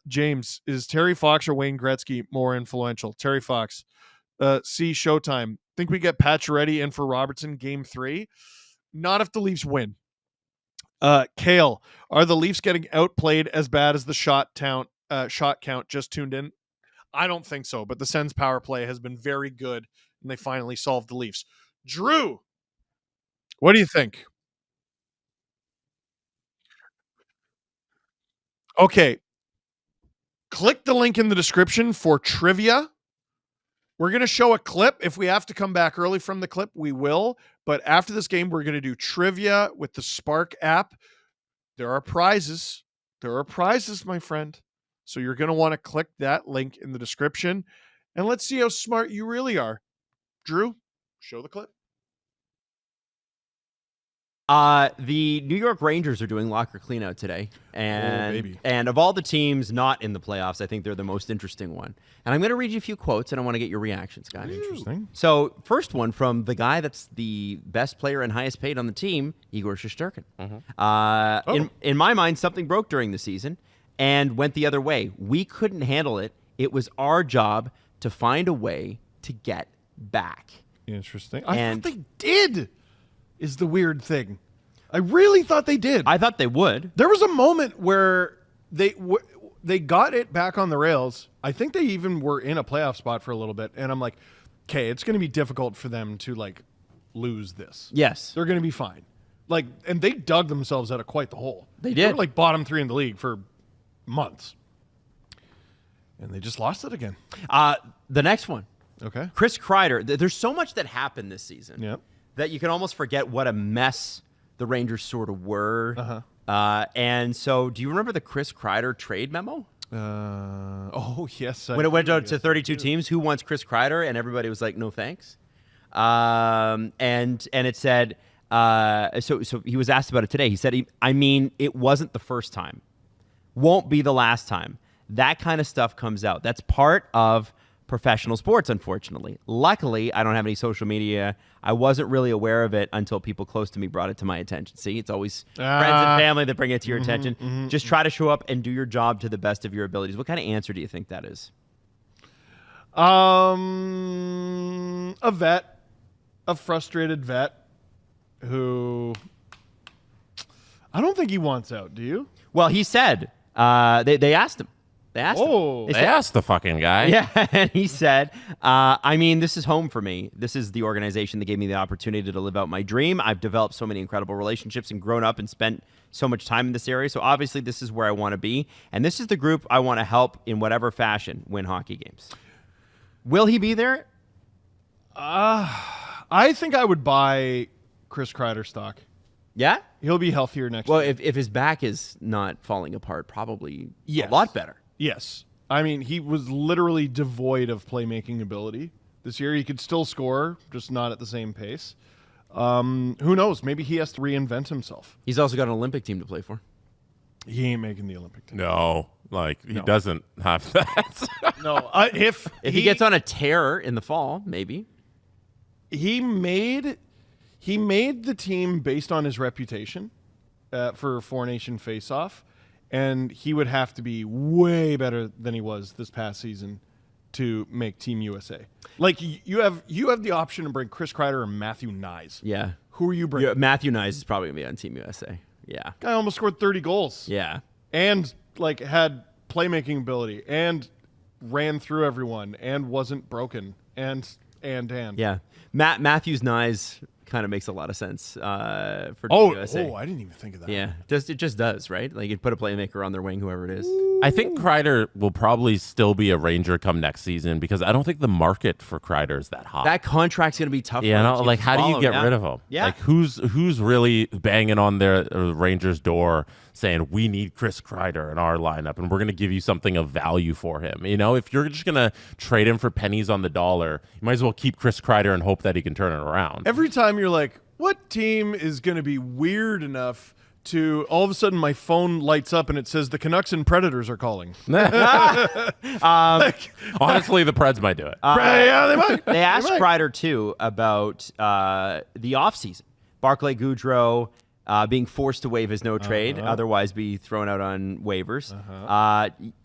James, is Terry Fox or Wayne Gretzky more influential? Terry Fox. C, Showtime. Think we get Pacioretty in for Robertson game 3? Not if the Leafs win. Kale, are the Leafs getting outplayed as bad as the shot count just tuned in? I don't think so, but the Sens power play has been very good, and they finally solved the Leafs. Drew, what do you think? Okay. Click the link in the description for trivia. We're going to show a clip. If we have to come back early from the clip, we will. But after this game, we're going to do trivia with the Spark app. There are prizes. There are prizes, my friend. So you're going to want to click that link in the description. And let's see how smart you really are. Drew, show the clip. The New York Rangers are doing locker cleanout today. And of all the teams not in the playoffs, I think they're the most interesting one. And I'm going to read you a few quotes, and I want to get your reactions, guys. Interesting. So, first one from the guy that's the best player and highest paid on the team, Igor Shesterkin. In my mind, something broke during the season and went the other way. We couldn't handle it. It was our job to find a way to get back. Interesting. I thought they did, is the weird thing. I really thought they did. I thought they would. There was a moment where they got it back on the rails. I think they even were in a playoff spot for a little bit. And I'm like, okay, it's going to be difficult for them to lose this. Yes. They're going to be fine. And they dug themselves out of quite the hole. They did. They were bottom 3 in the league for months. And they just lost it again. The next one. Okay. Chris Kreider. There's so much that happened this season that you can almost forget what a mess the Rangers sort of were. And so, do you remember the Chris Kreider trade memo? Oh, yes. When it went out to 32 teams, who wants Chris Kreider? And everybody was like, no thanks. And it said, so he was asked about it today. He said, it wasn't the first time. Won't be the last time. That kind of stuff comes out. That's part of professional sports, unfortunately. Luckily, I don't have any social media. I wasn't really aware of it until people close to me brought it to my attention. See, it's always friends and family that bring it to your attention. Just try to show up and do your job to the best of your abilities. What kind of answer do you think that is? A vet, a frustrated vet who I don't think he wants out. Do you? Well, he said they asked him. They asked him. They asked the fucking guy. Yeah, and he said, I mean, this is home for me. This is the organization that gave me the opportunity to live out my dream. I've developed so many incredible relationships and grown up and spent so much time in this area. So obviously this is where I want to be. And this is the group I want to help in whatever fashion win hockey games. Will he be there? I think I would buy Chris Kreider stock. Yeah? He'll be healthier next Well, year. if his back is not falling apart, probably Yes. a lot better. Yes. I mean, he was literally devoid of playmaking ability. This year he could still score, just not at the same pace. Who knows? Maybe he has to reinvent himself. He's also got an Olympic team to play for. He ain't making the Olympic team. No, he doesn't have that. No. If he gets on a tear in the fall, maybe. He made the team based on his reputation for Four Nation Face-Off, and he would have to be way better than he was this past season to make Team USA. Like you have the option to bring Chris Kreider and Matthew Nyes. Yeah. Who are you bringing? Yeah, Matthew Nyes is probably going to be on Team USA. Yeah. Guy almost scored 30 goals. Yeah. And had playmaking ability and ran through everyone and wasn't broken and. Yeah. Matthews Nyes kind of makes a lot of sense for Team USA. I didn't even think of that. Yeah. It just does, right? Like, you'd put a playmaker on their wing, whoever it is. I think Kreider will probably still be a Ranger come next season because I don't think the market for Kreider is that hot. That contract's going to be tough. Yeah, for like how do you get rid of him? Yeah. Like who's really banging on their Rangers' door saying we need Chris Kreider in our lineup and we're going to give you something of value for him? You know, if you're just going to trade him for pennies on the dollar, you might as well keep Chris Kreider and hope that he can turn it around. Every time you're like, what team is going to be weird enough to all of a sudden my phone lights up and it says the Canucks and Predators are calling? Honestly, the Preds might do it. Yeah, they might. They asked Kreider, too, about the offseason. Barclay Goodrow being forced to waive his no trade, otherwise be thrown out on waivers.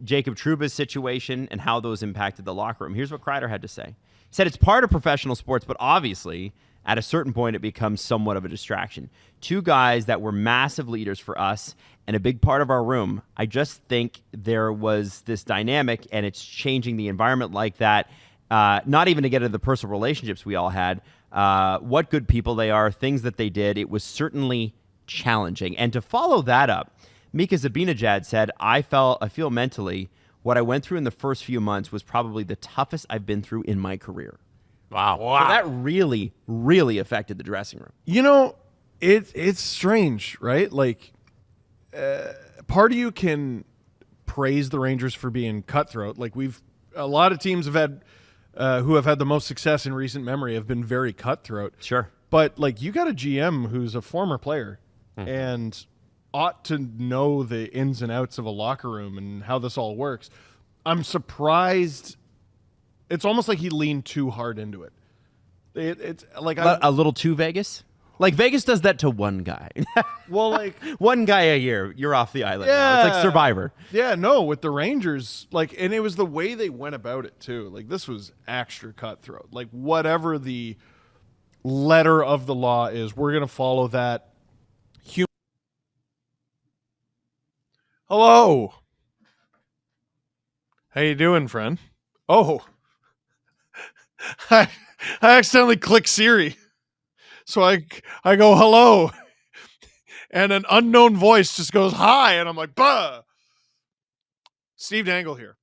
Jacob Trouba's situation and how those impacted the locker room. Here's what Kreider had to say. He said it's part of professional sports, but obviously at a certain point it becomes somewhat of a distraction. Two guys that were massive leaders for us and a big part of our room. I just think there was this dynamic and it's changing the environment like that. Not even to get into the personal relationships we all had, what good people they are, things that they did. It was certainly challenging. And to follow that up, Mika Zibanejad said, I feel mentally what I went through in the first few months was probably the toughest I've been through in my career. Wow. So that really, really affected the dressing room. You know, it's strange, right? Like, part of you can praise the Rangers for being cutthroat. Like a lot of teams have had who have had the most success in recent memory have been very cutthroat. Sure. But like you got a GM who's a former player and ought to know the ins and outs of a locker room and how this all works. I'm surprised. It's almost like he leaned too hard into it. It's like A little too Vegas? Like Vegas does that to one guy. well, like one guy a year, you're off the island now. It's like Survivor. Yeah, no, with the Rangers, like, and it was the way they went about it too. Like this was extra cutthroat. Like whatever the letter of the law is, we're gonna follow that. Hello. How you doing, friend? Oh, I accidentally clicked Siri. So I go, hello. And an unknown voice just goes, hi. And I'm like, bah. Steve Dangle here.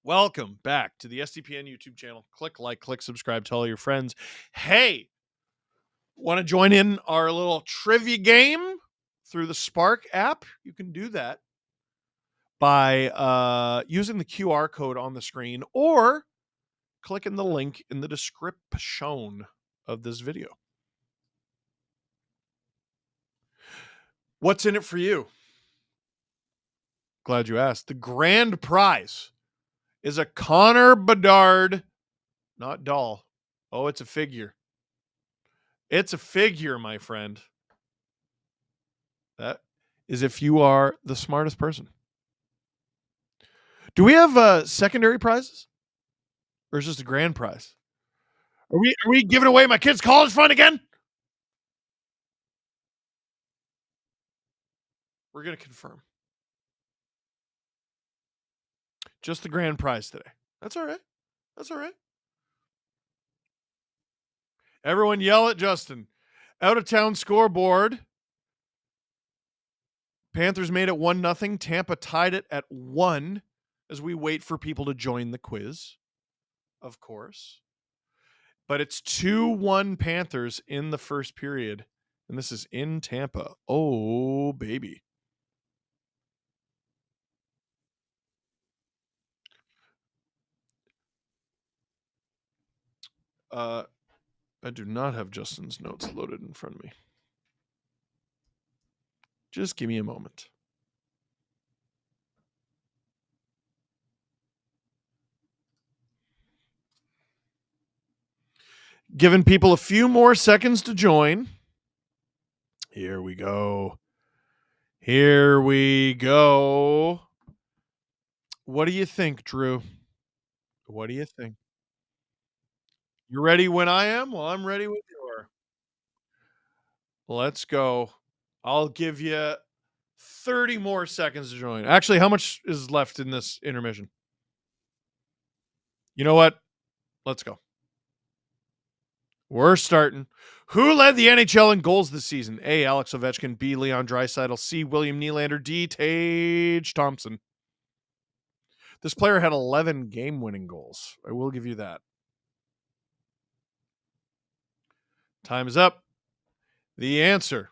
Welcome back to the SDPN YouTube channel. Click like, click subscribe, tell all your friends. Hey, want to join in our little trivia game through the Spark app? You can do that by using the QR code on the screen or clicking the link in the description of this video. What's in it for you? Glad you asked. The grand prize is a Connor Bedard, not doll. Oh, it's a figure. It's a figure, my friend. That is if you are the smartest person. Do we have secondary prizes? Or is this a grand prize? Are we giving away my kids' college fund again? We're going to confirm. Just the grand prize today. That's all right. That's all right. Everyone yell at Justin. Out of town scoreboard. Panthers made it 1-0. Tampa tied it at 1 as we wait for people to join the quiz, of course. But it's 2-1 Panthers in the first period. And this is in Tampa. Oh, baby. I do not have Justin's notes loaded in front of me. Just give me a moment. Giving people a few more seconds to join. Here we go. Here we go. What do you think, Drew? What do you think? You ready when I am? Well, I'm ready when you are. Let's go. I'll give you 30 more seconds to join. Actually, how much is left in this intermission? You know what? Let's go. We're starting. Who led the NHL in goals this season? A, Alex Ovechkin. B, Leon Draisaitl. C, William Nylander. D, Tage Thompson. This player had 11 game-winning goals. I will give you that. Time is up. The answer,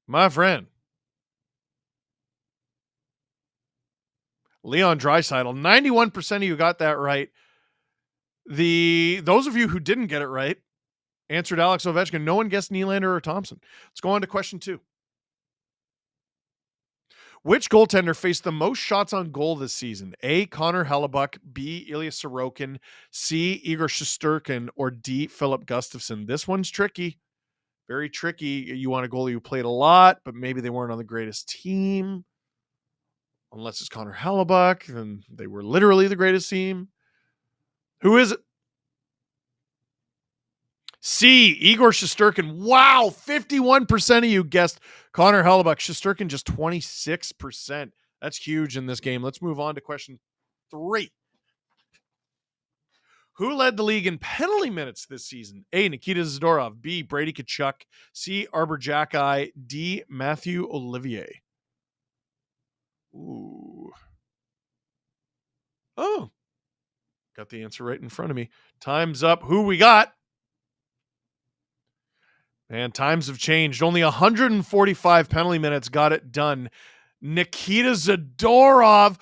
my friend, Leon Draisaitl. 91% of you got that right. Those of you who didn't get it right answered Alex Ovechkin. No one guessed Nylander or Thompson. Let's go on to question 2. Which goaltender faced the most shots on goal this season? A, Connor Hellebuyck. B, Ilya Sorokin. C, Igor Shesterkin. Or D, Philip Gustafsson. This one's tricky. Very tricky. You want a goalie who played a lot, but maybe they weren't on the greatest team. Unless it's Connor Hellebuyck, then they were literally the greatest team. Who is it? C, Igor Shesterkin. Wow, 51% of you guessed Connor Hellebuyck. Shesterkin just 26%. That's huge in this game. Let's move on to question 3. Who led the league in penalty minutes this season? A, Nikita Zadorov. B, Brady Tkachuk. C, Arbor Jacki. D, Matthew Olivier. Ooh. Oh. Got the answer right in front of me. Time's up. Who we got? Man, times have changed. Only 145 penalty minutes got it done. Nikita Zadorov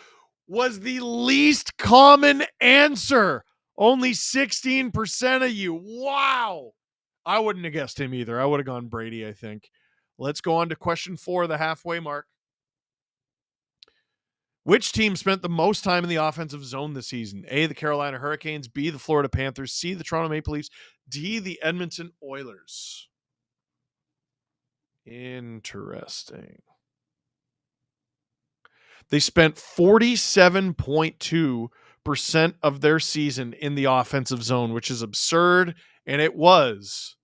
was the least common answer. Only 16% of you. Wow. I wouldn't have guessed him either. I would have gone Brady, I think. Let's go on to question 4, the halfway mark. Which team spent the most time in the offensive zone this season? A, the Carolina Hurricanes. B, the Florida Panthers. C, the Toronto Maple Leafs. D, the Edmonton Oilers. Interesting. They spent 47.2% of their season in the offensive zone, which is absurd. And it was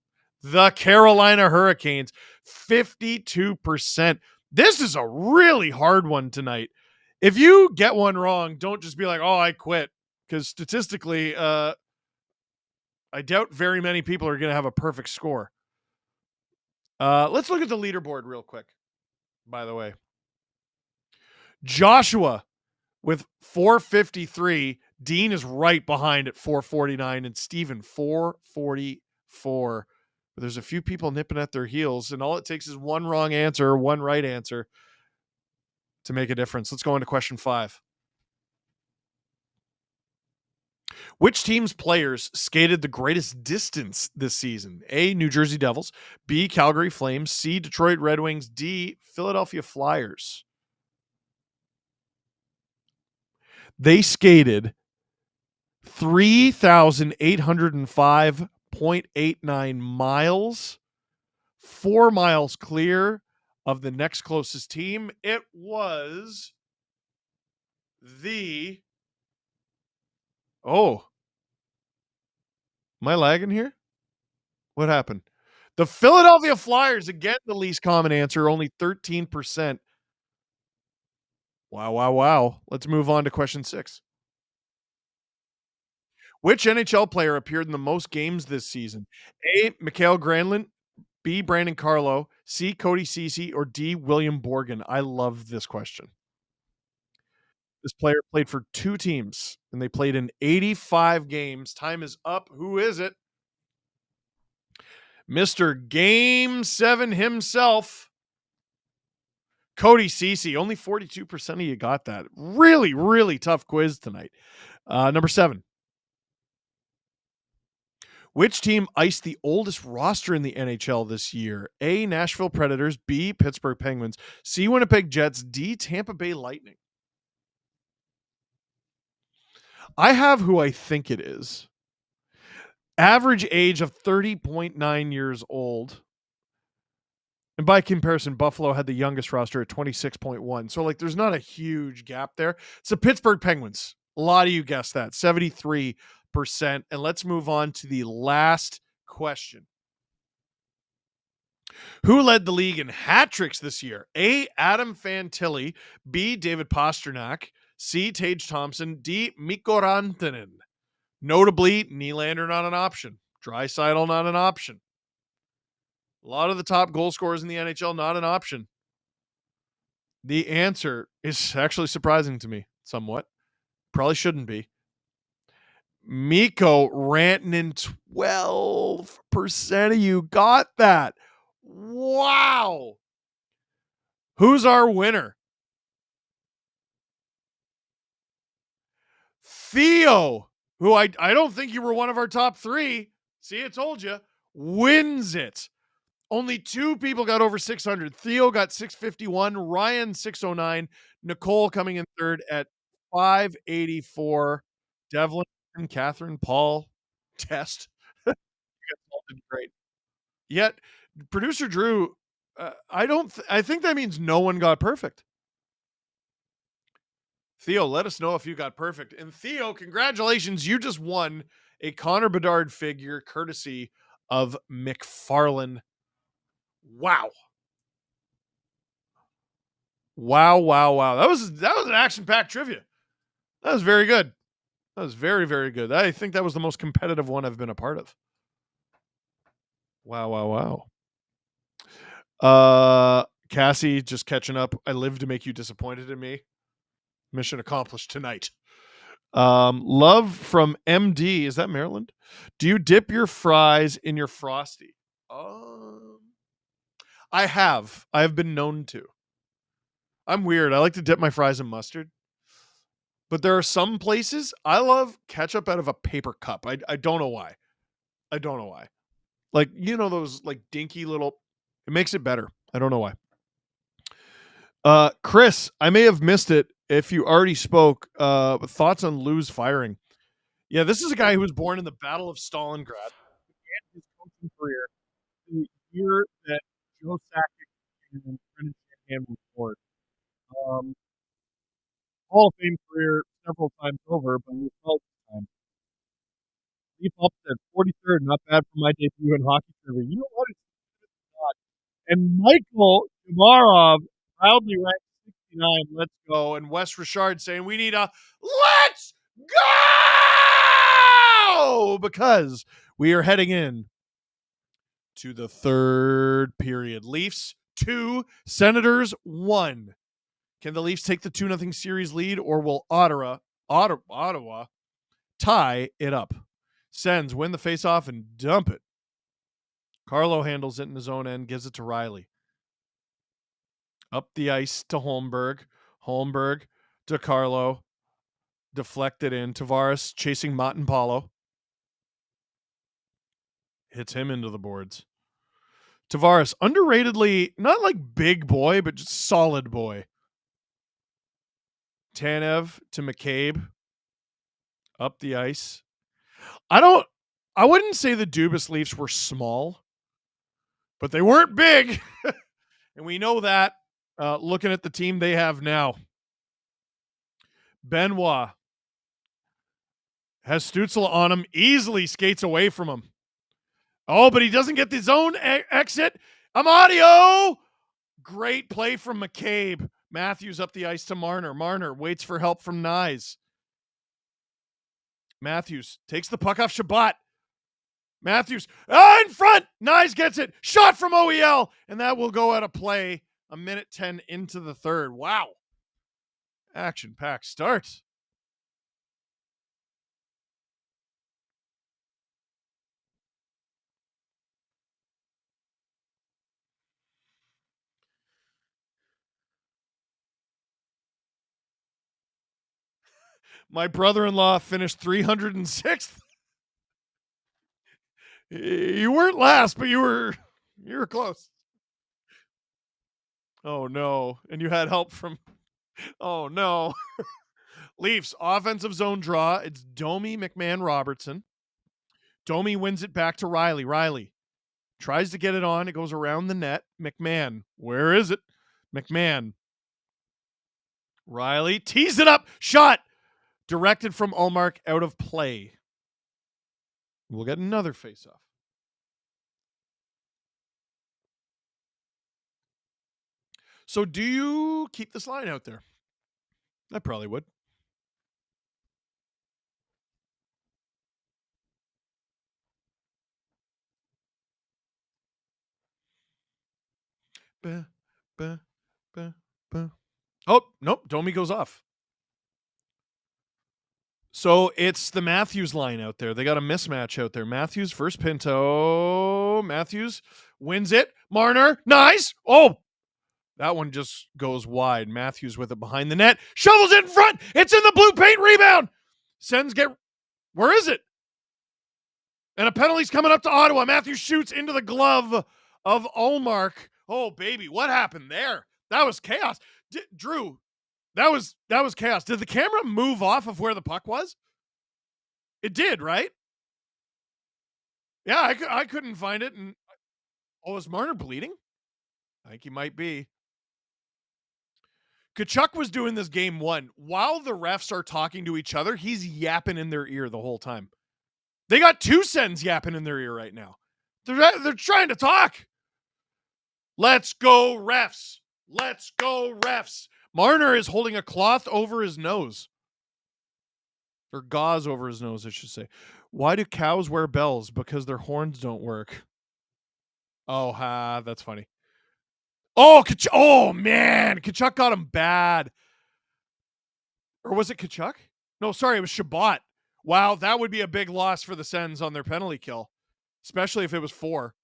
the Carolina Hurricanes, 52%. This is a really hard one tonight. If you get one wrong, don't just be like, oh, I quit. Because statistically, I doubt very many people are going to have a perfect score. Let's look at the leaderboard real quick, by the way. Joshua with 453. Dean is right behind at 449. And Steven, 444. But there's a few people nipping at their heels. And all it takes is one wrong answer or one right answer to make a difference. Let's go on to question 5. Which team's players skated the greatest distance this season? A, New Jersey Devils. B, Calgary Flames. C, Detroit Red Wings. D, Philadelphia Flyers. They skated 3,805.89 miles, 4 miles clear of the next closest team. It was the... Oh. Am I lagging here? What happened? The Philadelphia Flyers, again, the least common answer, only 13%. Wow. Let's move on to question 6. Which NHL player appeared in the most games this season? A. Mikhail Granlund, B. Brandon Carlo, C. Cody Ceci, or D. William Borgen? I love this question. This player played for 2 teams, and they played in 85 games. Time is up. Who is it? Mr. Game 7 himself, Cody Ceci. Only 42% of you got that. Really, really tough quiz tonight. Number 7. Which team iced the oldest roster in the NHL this year? A. Nashville Predators, B. Pittsburgh Penguins, C. Winnipeg Jets, D. Tampa Bay Lightning. I have who I think it is. Average age of 30.9 years old. And by comparison, Buffalo had the youngest roster at 26.1. So, there's not a huge gap there. It's the Pittsburgh Penguins. A lot of you guessed that, 73%. And let's move on to the last question. Who led the league in hat tricks this year? A. Adam Fantilli, B. David Pastrnak, C. Tage Thompson, D. Mikko Rantanen. Notably, Nylander not an option. Draisaitl not an option. A lot of the top goal scorers in the NHL, not an option. The answer is actually surprising to me somewhat. Probably shouldn't be. Mikko Rantanen, 12% of you got that. Wow. Who's our winner? Theo, who I don't think you were one of our top 3. See, I told you. Wins it. Only 2 people got over 600. Theo got 651. Ryan 609. Nicole coming in third at 584. Devlin and Catherine, Paul, Test. You guys all did great. Yet, producer Drew, I think that means no one got perfect. Theo, let us know if you got perfect. And Theo, congratulations. You just won a Connor Bedard figure courtesy of McFarlane. Wow. That was an action-packed trivia. That was very good. That was very, very good. I think that was the most competitive one I've been a part of. Wow. Cassie, just catching up. I live to make you disappointed in me. Mission accomplished tonight. Love from MD. Is that Maryland? Do you dip your fries in your Frosty? I have. I have been known to. I'm weird. I like to dip my fries in mustard. But there are some places I love ketchup out of a paper cup. I don't know why. Those dinky little, it makes it better. I don't know why. Chris, I may have missed it if you already spoke. Thoughts on Lou's firing? Yeah, this is a guy who was born in the Battle of Stalingrad. Began his coaching career in the year that Joe Sakic and Brendan Shanahan were born. Hall of Fame career several times over, but he was held this time. Steve said 43rd, not bad for my debut in hockey trivia. You know what? It's not. And Michael Jamarov proudly ranked 69. Let's go. And Wes Richard saying we need a let's go because we are heading in to the third period. Leafs 2, Senators 1. Can the Leafs take the 2-0 series lead, or will Ottawa tie it up? Sens win the faceoff and dump it. Carlo handles it in his own end, gives it to Riley. Up the ice to Holmberg. Holmberg to Carlo. Deflected in. Tavares chasing Montempalo. Hits him into the boards. Tavares, underratedly, not like big boy, but just solid boy. Tanev to McCabe. Up the ice. I wouldn't say the Dubas Leafs were small, but they weren't big. And we know that looking at the team they have now. Benoit has Stützle on him, easily skates away from him. Oh, but he doesn't get the zone exit. Amadio! Great play from McCabe. Matthews up the ice to Marner. Marner waits for help from Nyes. Matthews takes the puck off Shabbat. Matthews in front. Nyes gets it. Shot from OEL. And that will go out of play a minute 10 into the third. Wow. Action-packed start. My brother-in-law finished 306th. You weren't last, but you were close. Oh no. And you had help from oh no. Leafs offensive zone draw. It's Domi, McMahon, Robertson. Domi wins it back to Riley. Riley tries to get it on. It goes around the net. McMahon. Where is it? McMahon. Riley tees it up. Shot. Directed from Ullmark out of play. We'll get another face-off. So do you keep this line out there? I probably would. Bah, bah, bah, bah. Oh, nope. Domi goes off. So it's the Matthews line out there. They got a mismatch out there. Matthews, first Pinto. Matthews wins it. Marner, nice. Oh, that one just goes wide. Matthews with it behind the net. Shovels it in front. It's in the blue paint. Rebound. Sens get, where is it? And a penalty's coming up to Ottawa. Matthews shoots into the glove of Ullmark. Oh, baby, what happened there? That was chaos. Drew, that was chaos. Did the camera move off of where the puck was? It did, right? Yeah, I couldn't find it. And oh, is Marner bleeding? I think he might be. Tkachuk was doing this game one. While the refs are talking to each other, he's yapping in their ear the whole time. They got two Sens yapping in their ear right now. They're trying to talk. Let's go, refs. Let's go, refs. Marner is holding a cloth over his nose. Or gauze over his nose, I should say. Why do cows wear bells? Because their horns don't work. Oh, that's funny. Oh, oh, man. Tkachuk got him bad. Or was it Tkachuk? No, sorry, it was Shabbat. Wow, that would be a big loss for the Sens on their penalty kill, especially if it was 4.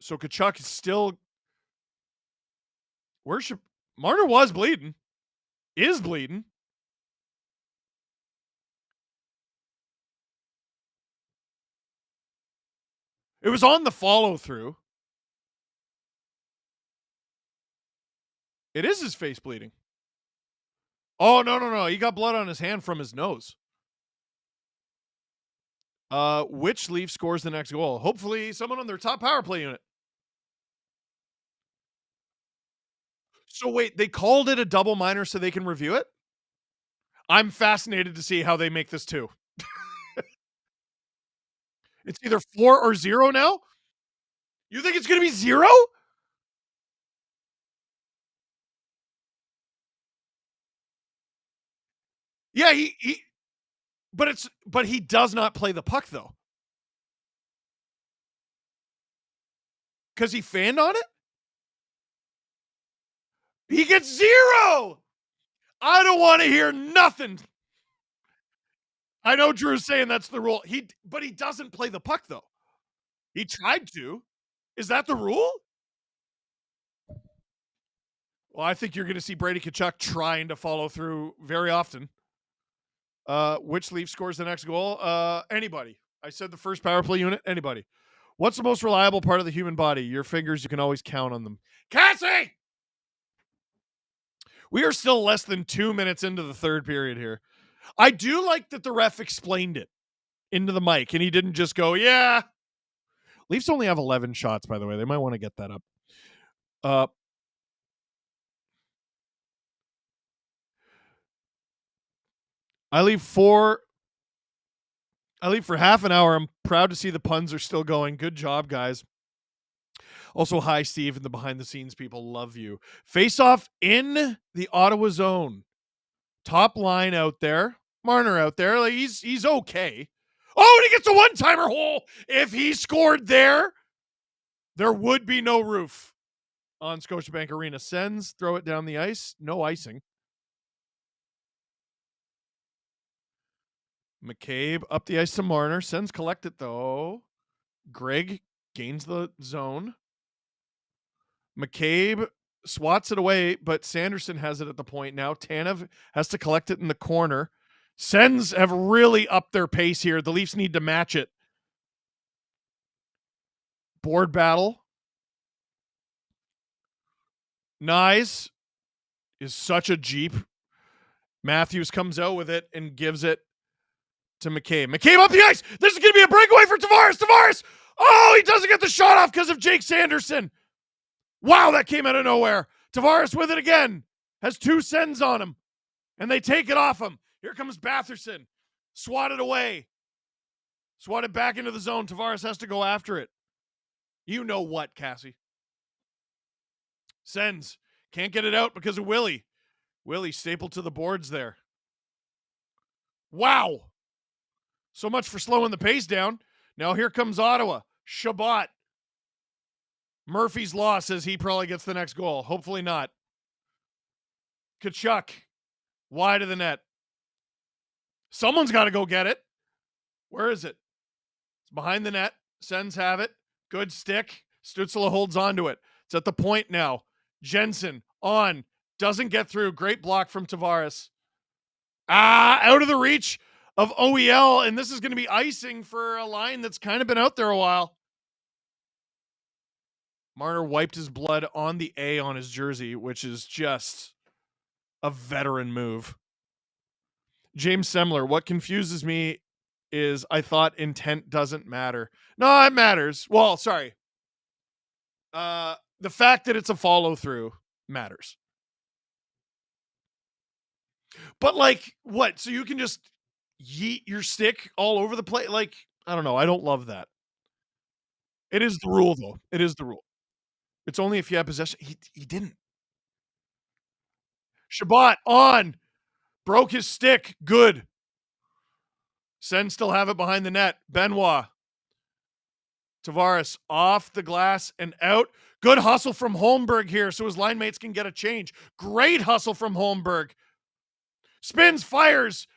So Tkachuk is still... Marner was bleeding. Is bleeding. It was on the follow-through. It is his face bleeding. Oh, no. He got blood on his hand from his nose. Which Leaf scores the next goal? Hopefully someone on their top power play unit. So wait, they called it a double minor so they can review it? I'm fascinated to see how they make this 2. It's either 4 or 0 now? You think it's going to be 0? Yeah, but he does not play the puck though. Cuz he fanned on it? He gets 0. I don't want to hear nothing. I know Drew's saying that's the rule. But he doesn't play the puck though. He tried to. Is that the rule? Well, I think you're going to see Brady Tkachuk trying to follow through very often. Which Leaf scores the next goal? Anybody. I said the first power play unit. Anybody. What's the most reliable part of the human body? Your fingers, you can always count on them. Cassie! We are still less than 2 minutes into the third period here. I do like that the ref explained it into the mic, and he didn't just go, yeah. Leafs only have 11 shots, by the way. They might want to get that up. I leave for half an hour. I'm proud to see the puns are still going. Good job, guys. Also, hi, Steve, and the behind-the-scenes people love you. Face-off in the Ottawa zone. Top line out there. Marner out there. Like, he's okay. Oh, and he gets a one-timer hole. If he scored there would be no roof on Scotiabank Arena. Sens throw it down the ice. No icing. McCabe up the ice to Marner. Sens collect it, though. Greg gains the zone. McCabe swats it away, but Sanderson has it at the point now. Tanev has to collect it in the corner. Sens have really upped their pace here. The Leafs need to match it. Board battle. Nyes is such a Jeep. Matthews comes out with it and gives it to McCabe. McCabe up the ice. This is going to be a breakaway for Tavares. Tavares. Oh, he doesn't get the shot off because of Jake Sanderson. Wow, that came out of nowhere. Tavares with it again. Has 2 Sens on him. And they take it off him. Here comes Batherson. Swatted away. Swatted back into the zone. Tavares has to go after it. You know what, Cassie. Sens can't get it out because of Willie. Willie stapled to the boards there. Wow. So much for slowing the pace down. Now here comes Ottawa. Shabbat. Murphy's Law says he probably gets the next goal. Hopefully not. Kachuk. Wide of the net. Someone's got to go get it. Where is it? It's behind the net. Sens have it. Good stick. Stützle holds on to it. It's at the point now. Jensen on. Doesn't get through. Great block from Tavares. Out of the reach of OEL. And this is going to be icing for a line that's kind of been out there a while. Marner wiped his blood on the A on his jersey, which is just a veteran move. James Semler, what confuses me is I thought intent doesn't matter. No, it matters. Well, sorry. The fact that it's a follow-through matters. But, like, what? So you can just yeet your stick all over the place? Like, I don't know. I don't love that. It is the rule, though. It is the rule. It's only if you have possession. He didn't. Shabbat on. Broke his stick. Good. Sens still have it behind the net. Benoit. Tavares off the glass and out. Good hustle from Holmberg here so his line mates can get a change. Great hustle from Holmberg. Spins, fires,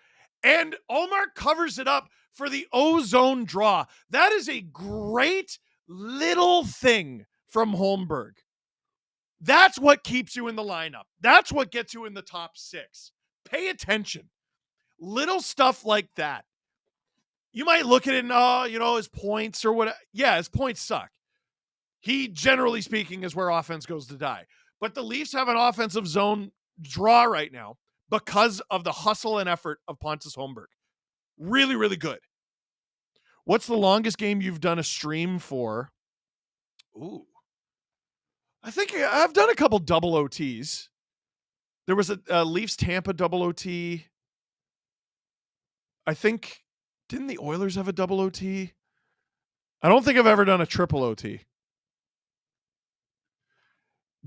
and Omar covers it up for the O-zone draw. That is a great little thing from Holmberg. That's what keeps you in the lineup. That's what gets you in the top 6. Pay attention. Little stuff like that. You might look at it and, his points or what. Yeah, his points suck. He, generally speaking, is where offense goes to die. But the Leafs have an offensive zone draw right now because of the hustle and effort of Pontus Holmberg. Really, really good. What's the longest game you've done a stream for? Ooh. I think I've done a couple double OTs. There was a Leafs Tampa double OT. I think, didn't the Oilers have a double OT? I don't think I've ever done a triple OT.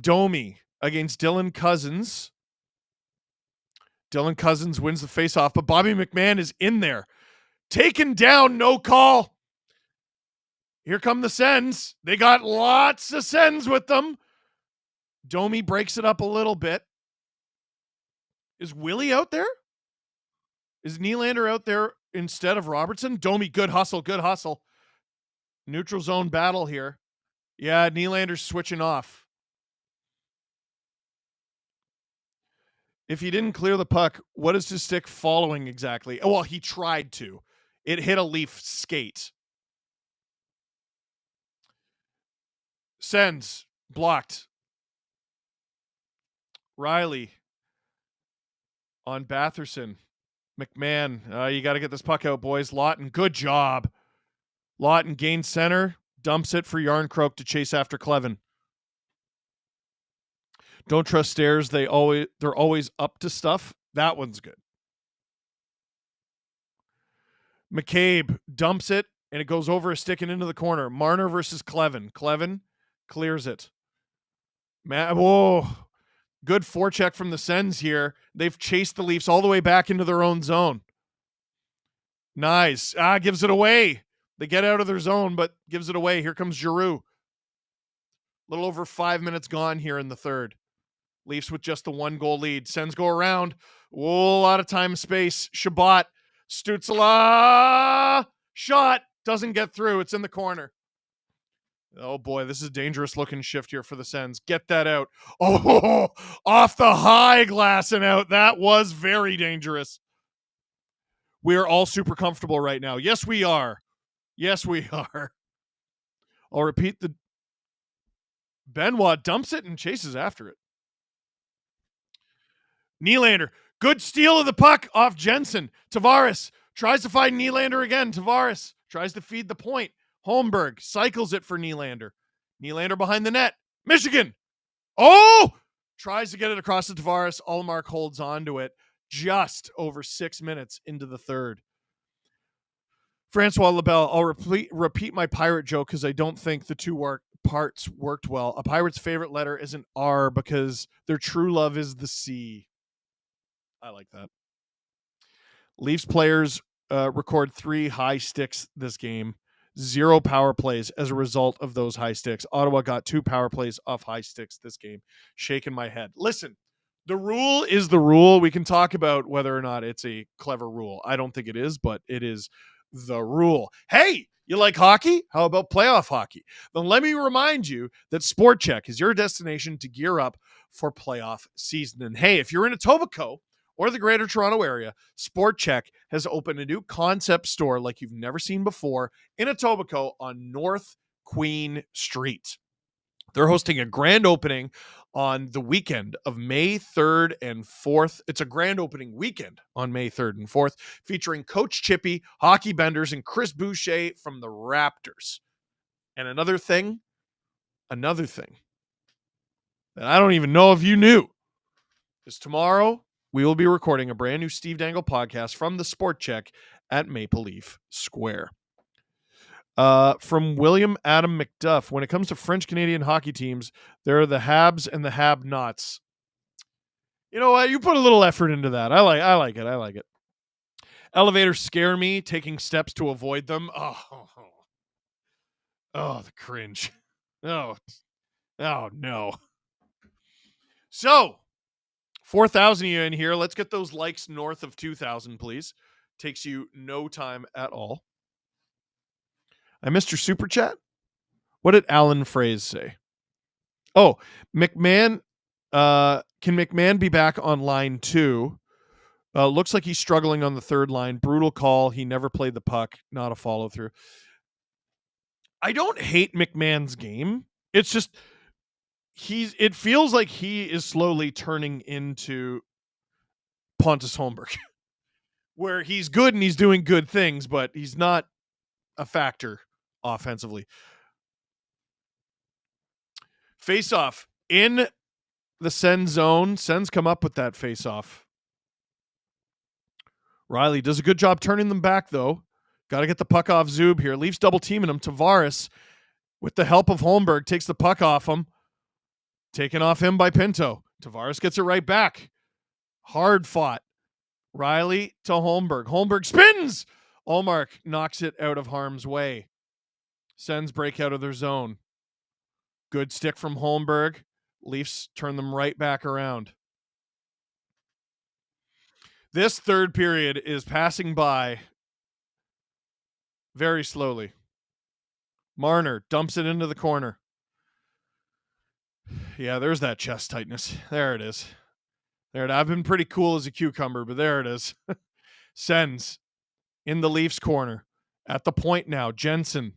Domi against Dylan Cousins. Dylan Cousins wins the faceoff, but Bobby McMahon is in there. Taken down, no call. Here come the Sens. They got lots of Sens with them. Domi breaks it up a little bit. Is Willie out there? Is Nylander out there instead of Robertson? Domi, good hustle, good hustle. Neutral zone battle here. Yeah, Nylander's switching off. If he didn't clear the puck, what is his stick following exactly? Oh, well, he tried to. It hit a Leaf skate. Sens blocked. Riley on Batherson. McMahon, you got to get this puck out, boys. Lawton, good job. Lawton gains center, dumps it for Yarncroke to chase after Clevin. Don't trust Stairs. They're always up to stuff. That one's good. McCabe dumps it, and it goes over a stick and into the corner. Marner versus Clevin. Clevin clears it. Whoa. Good forecheck from the Sens here. They've chased the Leafs all the way back into their own zone. Nice. Gives it away. They get out of their zone, but gives it away. Here comes Giroux. A little over 5 minutes gone here in the third. Leafs with just the 1-goal lead. Sens go around. Whoa, a lot of time and space. Shabbat. Stützle. Shot. Doesn't get through. It's in the corner. Oh, boy, this is a dangerous-looking shift here for the Sens. Get that out. Oh, off the high glass and out. That was very dangerous. We are all super comfortable right now. Yes, we are. Yes, we are. I'll repeat the... Benoit dumps it and chases after it. Nylander. Good steal of the puck off Jensen. Tavares tries to find Nylander again. Tavares tries to feed the point. Holmberg cycles it for Nylander. Nylander behind the net. Michigan. Oh! Tries to get it across to Tavares. Ullmark holds on to it just over 6 minutes into the third. Francois Lebel, I'll repeat my pirate joke because I don't think the two parts worked well. A pirate's favorite letter is an R because their true love is the C. I like that. Leafs players record 3 high sticks this game. 0 power plays as a result of those high sticks. Ottawa got 2 power plays off high sticks this game. Shaking my head. Listen, the rule is the rule. We can talk about whether or not it's a clever rule. I don't think it is, but it is the rule. Hey, you like hockey? How about playoff hockey? Then let me remind you that SportChek is your destination to gear up for playoff season. And hey, if you're in Etobicoke or the Greater Toronto Area, SportChek has opened a new concept store like you've never seen before in Etobicoke on North Queen Street. They're hosting a grand opening on the weekend of May 3rd and 4th. It's a grand opening weekend on May 3rd and 4th, featuring Coach Chippy, Hockey Benders, and Chris Boucher from the Raptors. And another thing that I don't even know if you knew is tomorrow we will be recording a brand new Steve Dangle podcast from the SportChek at Maple Leaf Square. From William Adam McDuff, when it comes to French-Canadian hockey teams, there are the Habs and the Have-Nots. You know what? You put a little effort into that. I like it. Elevators scare me, taking steps to avoid them. Oh, the cringe. Oh, no. So, 4,000 of you in here. Let's get those likes north of 2,000, please. Takes you no time at all. I missed your super chat. What did Alan Fraze say? Oh, McMahon. Can McMahon be back on line 2? Looks like he's struggling on the third line. Brutal call. He never played the puck. Not a follow through. I don't hate McMahon's game. It's just it feels like he is slowly turning into Pontus Holmberg, where he's good and he's doing good things, but he's not a factor offensively. Face-off in the Sens zone. Sens come up with that face-off. Riley does a good job turning them back, though. Got to get the puck off Zub here. Leafs double teaming him. Tavares, with the help of Holmberg, takes the puck off him. Taken off him by Pinto. Tavares gets it right back. Hard fought. Riley to Holmberg. Holmberg spins. Ullmark knocks it out of harm's way. Sens break out of their zone. Good stick from Holmberg. Leafs turn them right back around. This third period is passing by very slowly. Marner dumps it into the corner. Yeah, there's that chest tightness. There it is. I've been pretty cool as a cucumber, but there it is. Sens in the Leafs corner. At the point now, Jensen.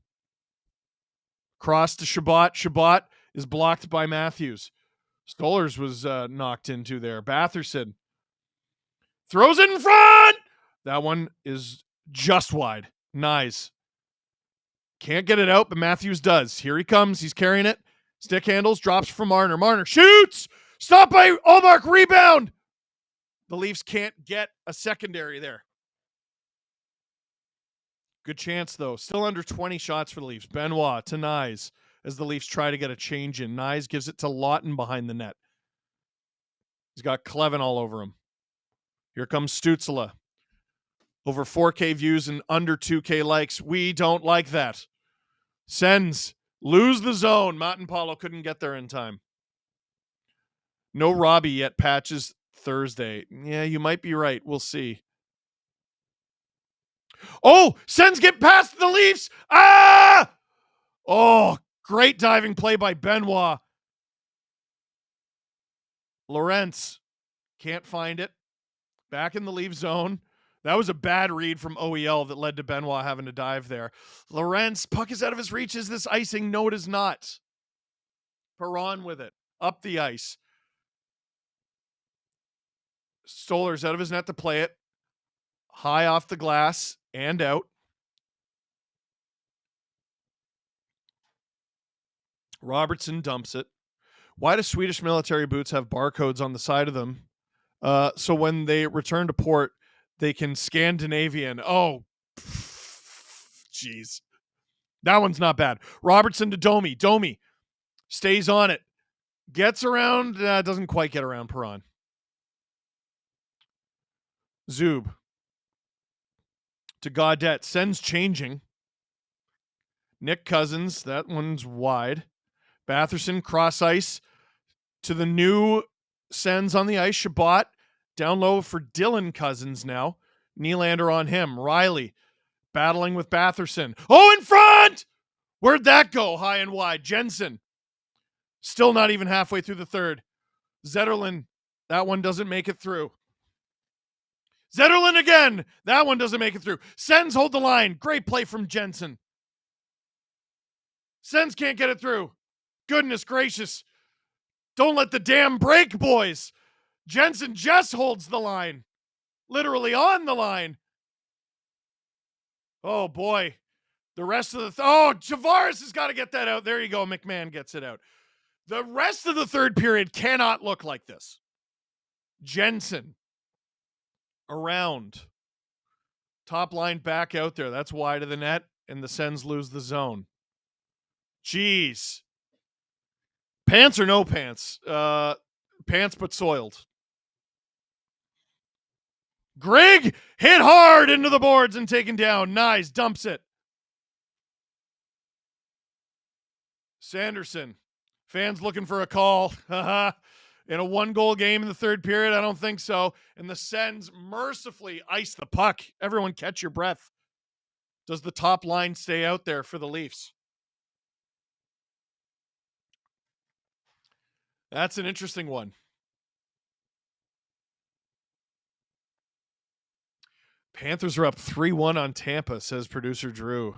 Cross to Shabbat. Shabbat is blocked by Matthews. Stolarz was knocked into there. Batherson Throws it in front. That one is just wide. Nice. Can't get it out, but Matthews does. Here he comes. He's carrying it. Stick handles, drops from Marner. Marner shoots. Stop by Allmark. Rebound. The Leafs can't get a secondary there. Good chance, though. Still under 20 shots for the Leafs. Benoit to Nyes as the Leafs try to get a change in. Nyes gives it to Lawton behind the net. He's got Clevin all over him. Here comes Stützle. Over 4K views and under 2K likes. We don't like that. Sens lose the zone. Matenpalo couldn't get there in time. No Robbie yet. Patches Thursday. Yeah, you might be right. We'll see. Oh, Sens get past the Leafs. Ah! Oh, great diving play by Benoit. Lorentz can't find it. Back in the Leaf zone. That was a bad read from OEL that led to Benoit having to dive there. Lorentz, puck is out of his reach. Is this icing? No, it is not. Perron with it. Up the ice. Stoller's out of his net to play it. High off the glass and out. Robertson dumps it. Why do Swedish military boots have barcodes on the side of them? So when they return to port, they can Scandinavian. Oh, jeez. That one's not bad. Robertson to Domi. Domi stays on it. Gets around. Doesn't quite get around Perron. Zub to Gaudette. Sends changing. Nick Cousins. That one's wide. Batherson cross ice to the new Sens on the ice. Shabbat down low for Dylan Cousins now. Nylander on him. Riley battling with Batherson. Oh, in front! Where'd that go? High and wide. Jensen still not even halfway through the third. Zetterlund, that one doesn't make it through. Zetterlund again. That one doesn't make it through. Sens hold the line. Great play from Jensen. Sens can't get it through. Goodness gracious. Don't let the dam break, boys. Jensen just holds the line. Literally on the line. Oh, boy. The rest of the... Tavares has got to get that out. There you go. McMahon gets it out. The rest of the third period cannot look like this. Jensen around. Top line back out there. That's wide of the net, and the Sens lose the zone. Jeez. Pants or no pants? Pants but soiled. Grigg hit hard into the boards and taken down. Nice. Dumps it. Sanderson. Fans looking for a call. In a one-goal game in the third period? I don't think so. And the Sens mercifully ice the puck. Everyone catch your breath. Does the top line stay out there for the Leafs? That's an interesting one. Panthers are up 3-1 on Tampa, says producer Drew.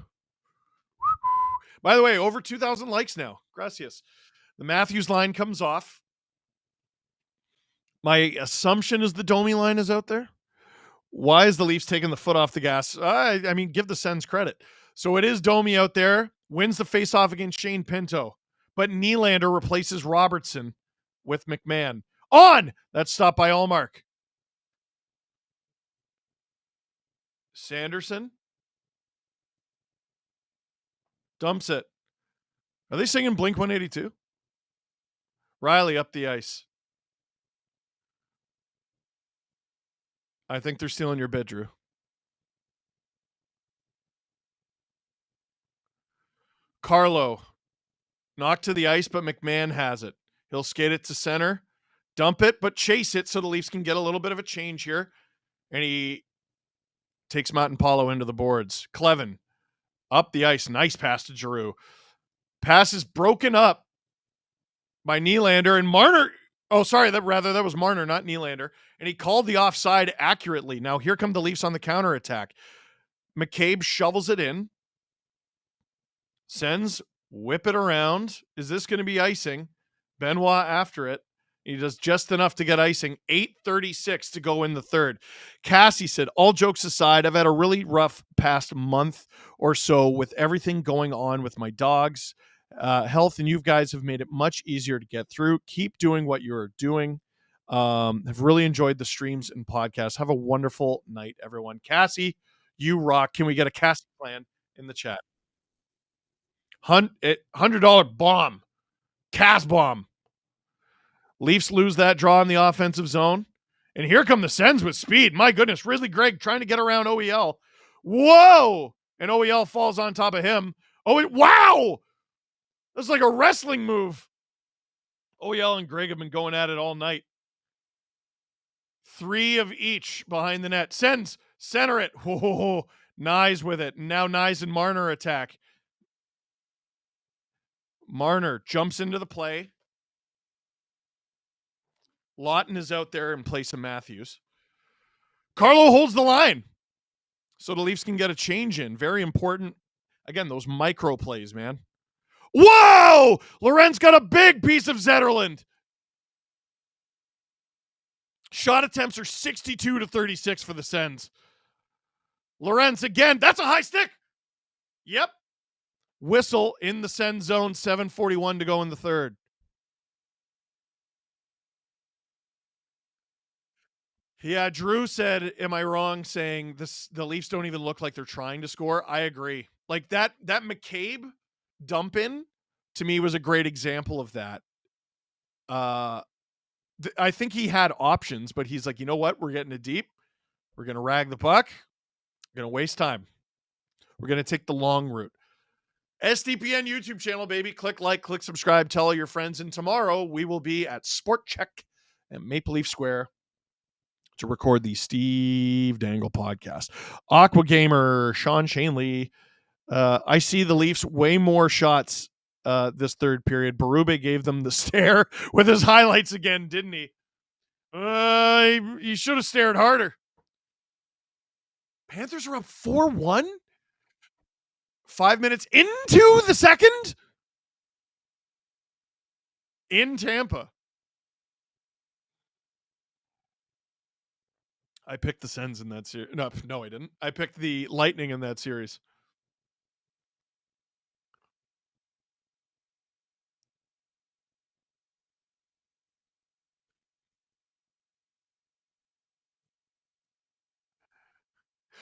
By the way, over 2,000 likes now. Gracias. The Matthews line comes off. My assumption is the Domi line is out there. Why is the Leafs taking the foot off the gas? I mean, give the Sens credit. So it is Domi out there. Wins the faceoff against Shane Pinto. But Nylander replaces Robertson with McMahon. On! That's stopped by Allmark. Sanderson dumps it. Are they singing Blink 182? Riley up the ice. I think they're stealing your bid, Drew. Carlo knocked to the ice, but McMahon has it. He'll skate it to center, dump it, but chase it so the Leafs can get a little bit of a change here. And he takes Matenpalo into the boards. Clevin up the ice. Nice pass to Giroux. Pass is broken up by Nylander and Marner. Oh, sorry. That was Marner, not Nylander. And he called the offside accurately. Now here come the Leafs on the counterattack. McCabe shovels it in. Sens whip it around. Is this going to be icing? Benoit after it. He does just enough to get icing. 8:36 to go in the third. Cassie said, all jokes aside, I've had a really rough past month or so with everything going on with my dog's health, and you guys have made it much easier to get through. Keep doing what you're doing. Have really enjoyed the streams and podcasts. Have a wonderful night, everyone. Cassie, you rock. Can we get a Cassie plan in the chat? $100 bomb. Cass bomb. Leafs lose that draw in the offensive zone. And here come the Sens with speed. My goodness, Ridley Gregg trying to get around OEL. Whoa! And OEL falls on top of him. Wow! That's like a wrestling move. OEL and Gregg have been going at it all night. 3 of each behind the net. Sens, center it. Whoa, Nyes with it. Now Nyes and Marner attack. Marner jumps into the play. Lawton is out there in place of Matthews. Carlo holds the line. So the Leafs can get a change in. Very important. Again, those micro plays, man. Whoa! Lorenz got a big piece of Zetterland. Shot attempts are 62-36 for the Sens. Lorenz again. That's a high stick. Yep. Whistle in the Sens zone. 7:41 to go in the third. Yeah, Drew said, am I wrong saying the Leafs don't even look like they're trying to score? I agree. Like that McCabe dump in to me was a great example of that. I think he had options, but he's like, you know what? We're getting it deep. We're going to rag the puck. We're going to waste time. We're going to take the long route. SDPN YouTube channel, baby. Click like, click subscribe, tell all your friends. And tomorrow we will be at SportChek at Maple Leaf Square to record the Steve Dangle podcast. Aqua Gamer, Sean Shanley. I see the Leafs way more shots this third period. Berube gave them the stare with his highlights again, didn't he? He should have stared harder. Panthers are up 4-1. 5 minutes into the second in Tampa. I picked the Sens in that series. No, I didn't. I picked the Lightning in that series.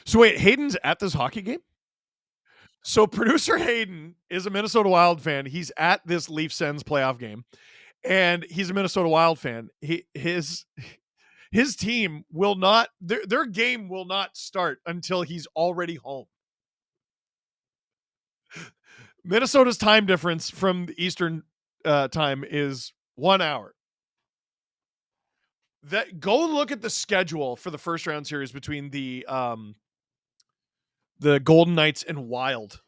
So wait, Hayden's at this hockey game? So producer Hayden is a Minnesota Wild fan. He's at this Leaf Sens playoff game, and he's a Minnesota Wild fan. His team will not, their game will not start until he's already home. Minnesota's time difference from the Eastern time is 1 hour. Go look at the schedule for the first round series between the Golden Knights and Wild.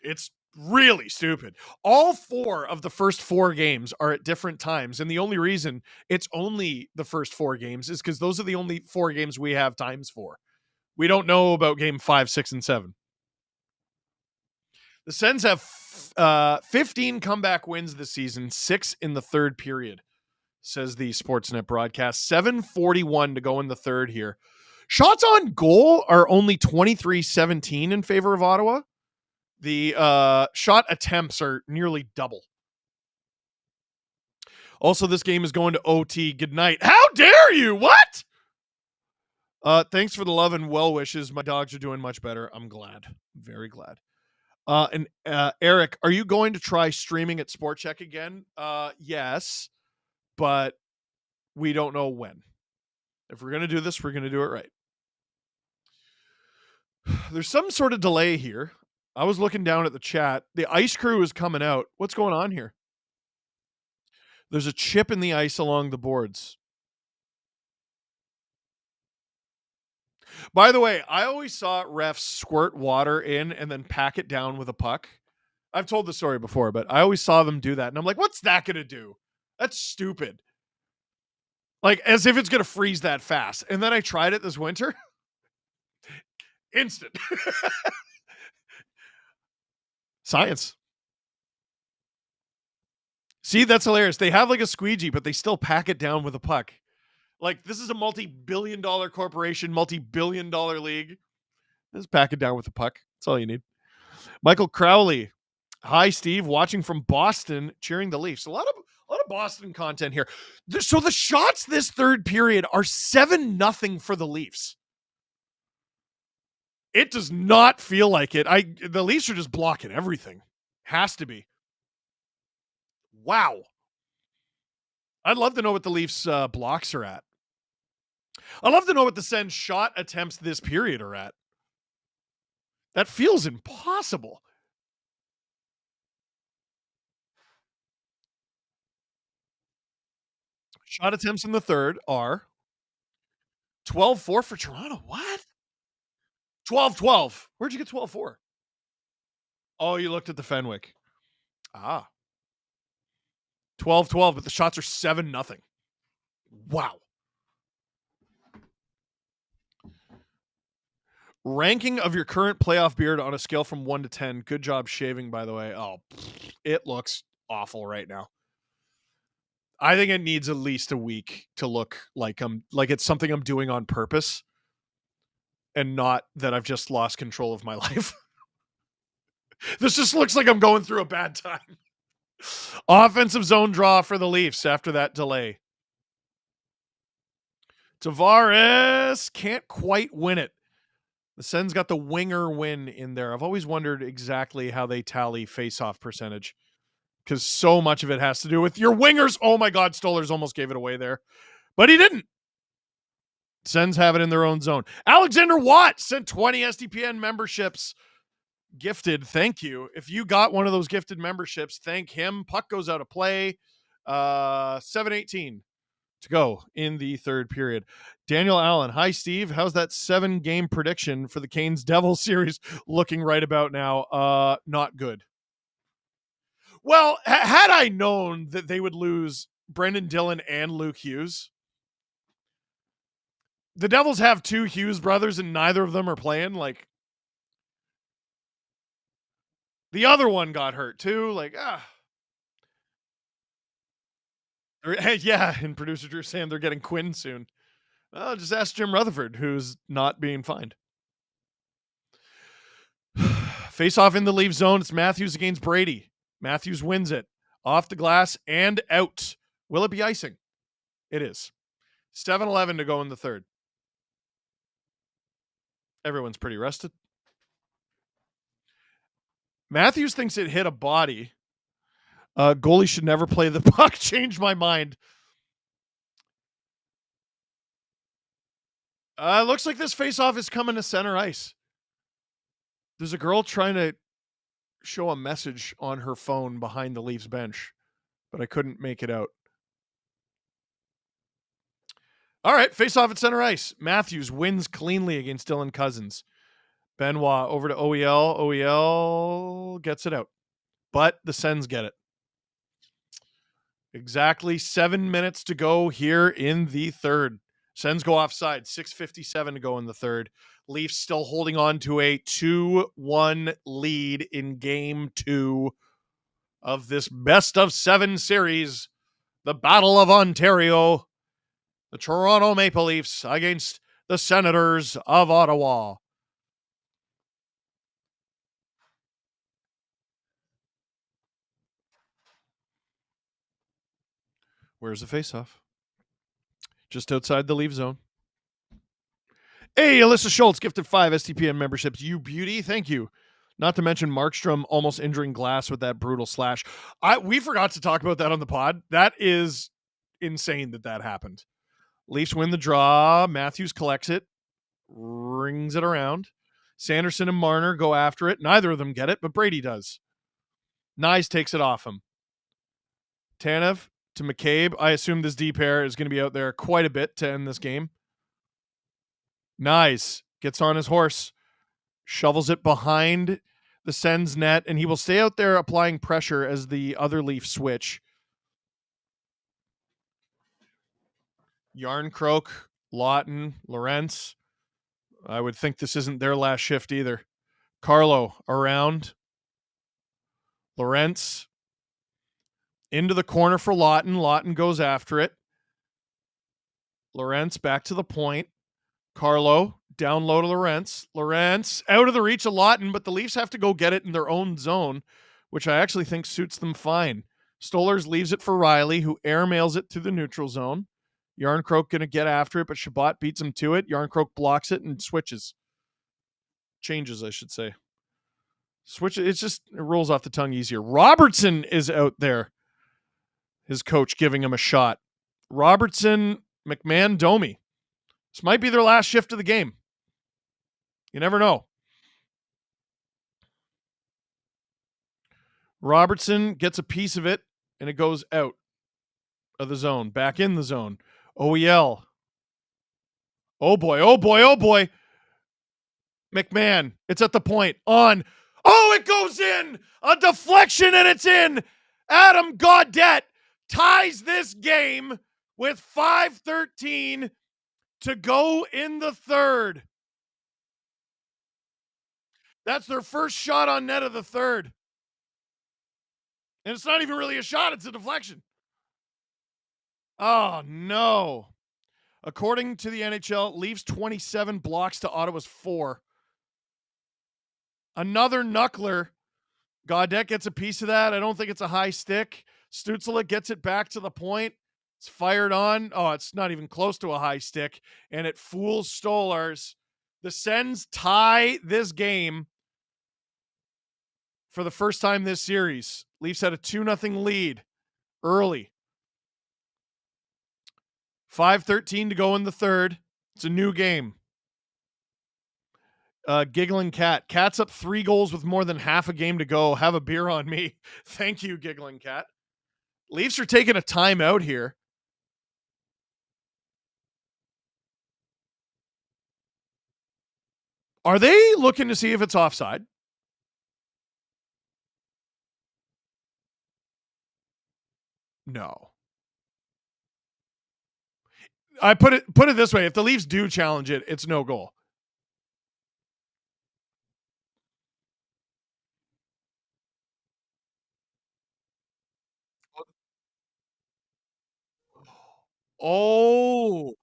It's really stupid. All 4 of the first 4 games are at different times, and the only reason it's only the first 4 games is because those are the only 4 games we have times for. We don't know about game 5, 6, and 7. The Sens have 15 comeback wins this season, 6 in the third period, says the Sportsnet broadcast. 7:41 to go in the third here. Shots on goal are only 23-17 in favor of Ottawa. The shot attempts are nearly double. Also, this game is going to OT. Good night. How dare you? What? Thanks for the love and well wishes. My dogs are doing much better. I'm glad. Very glad. And Eric, are you going to try streaming at SportChek again? Yes, but we don't know when. If we're going to do this, we're going to do it right. There's some sort of delay here. I was looking down at the chat. The ice crew is coming out. What's going on here? There's a chip in the ice along the boards. By the way, I always saw refs squirt water in and then pack it down with a puck. I've told the story before, but I always saw them do that. And I'm like, what's that going to do? That's stupid. Like, as if it's going to freeze that fast. And then I tried it this winter. Instant. Science. See, that's hilarious. They have like a squeegee, but they still pack it down with a puck. Like, this is a multi-billion-dollar corporation, multi-billion-dollar league. Just pack it down with a puck. That's all you need. Michael Crowley. Hi, Steve. Watching from Boston, cheering the Leafs. A lot of Boston content here. So the shots this third period are 7-0 for the Leafs. It does not feel like it. The Leafs are just blocking everything. Has to be. Wow. I'd love to know what the Leafs blocks are at. I'd love to know what the Sens shot attempts this period are at. That feels impossible. Shot attempts in the third are 12-4 for Toronto. What? 12-12. Where'd you get 12-4? Oh, you looked at the Fenwick. 12-12, but the shots are 7-0. Wow. Ranking of your current playoff beard on a scale from 1 to 10. Good job shaving, by the way. Oh, it looks awful right now. I think it needs at least a week to look like it's something I'm doing on purpose and not that I've just lost control of my life. This just looks like I'm going through a bad time. Offensive zone draw for the Leafs after that delay. Tavares can't quite win it. The Sens got the winger win in there. I've always wondered exactly how they tally face-off percentage because so much of it has to do with your wingers. Oh my God, Stolarz almost gave it away there, but he didn't. Sens have it in their own zone. Alexander Watt sent 20 SDPN memberships. Gifted. Thank you. If you got one of those gifted memberships, thank him. Puck goes out of play. 7:18 to go in the third period. Daniel Allen. Hi, Steve. How's that 7-game prediction for the Canes Devils series looking right about now? Not good. Well, had I known that they would lose Brendan Dillon and Luke Hughes, the Devils have 2 Hughes brothers and neither of them are playing. Like, the other one got hurt too. Like, yeah. And producer Drew saying they're getting Quinn soon. Well, just ask Jim Rutherford, who's not being fined. Face off in the Leaf zone. It's Matthews against Brady. Matthews wins it. Off the glass and out. Will it be icing? It is. 7:11 to go in the third. Everyone's pretty rested. Matthews thinks it hit a body. Goalie should never play the puck. Changed my mind. Looks like this face-off is coming to center ice. There's a girl trying to show a message on her phone behind the Leafs bench, but I couldn't make it out. All right, face-off at center ice. Matthews wins cleanly against Dylan Cousins. Benoit over to OEL. OEL gets it out, but the Sens get it. Exactly 7 minutes to go here in the third. Sens go offside. 6:57 to go in the third. Leafs still holding on to a 2-1 lead in game 2 of this best-of-7 series. The Battle of Ontario. The Toronto Maple Leafs against the Senators of Ottawa. Where's the faceoff? Just outside the Leaf zone. Hey, Alyssa Schultz gifted 5 STPN memberships. You beauty. Thank you. Not to mention Markstrom almost injuring Glass with that brutal slash. We forgot to talk about that on the pod. That is insane that happened. Leafs win the draw. Matthews collects it. Rings it around. Sanderson and Marner go after it. Neither of them get it, but Brady does. Nyes takes it off him. Tanev to McCabe. I assume this D pair is going to be out there quite a bit to end this game. Nyes gets on his horse, shovels it behind the Sens net, and he will stay out there applying pressure as the other Leaf switch. Yarncroke, Lawton, Lorentz. I would think this isn't their last shift either. Carlo around. Lorentz. Into the corner for Lawton. Lawton goes after it. Lorentz back to the point. Carlo down low to Lorentz. Lorentz out of the reach of Lawton, but the Leafs have to go get it in their own zone, which I actually think suits them fine. Stolarz leaves it for Riley, who airmails it to the neutral zone. Yarncroke going to get after it, but Shabbat beats him to it. Yarncroke blocks it and switches. Changes, I should say. Switch. It rolls off the tongue easier. Robertson is out there. His coach giving him a shot. Robertson, McMahon, Domi. This might be their last shift of the game. You never know. Robertson gets a piece of it, and it goes out of the zone. Back in the zone. OEL. Oh, boy. Oh, boy. Oh, boy. McMahon. It's at the point. On. Oh, it goes in. A deflection, and it's in. Adam Gaudette ties this game with 5:13 to go in the third. That's their first shot on net of the third. And it's not even really a shot. It's a deflection. Oh, no. According to the NHL, Leafs 27 blocks to Ottawa's 4. Another knuckler. Gaudette gets a piece of that. I don't think it's a high stick. Stützle gets it back to the point. It's fired on. Oh, it's not even close to a high stick. And it fools Stolarz. The Sens tie this game for the first time this series. Leafs had a 2-0 lead early. 5:13 to go in the third. It's a new game. Giggling Cat. Cat's up 3 goals with more than half a game to go. Have a beer on me. Thank you, Giggling Cat. Leafs are taking a timeout here. Are they looking to see if it's offside? No. I put it this way. If the Leafs do challenge it, it's no goal. Oh,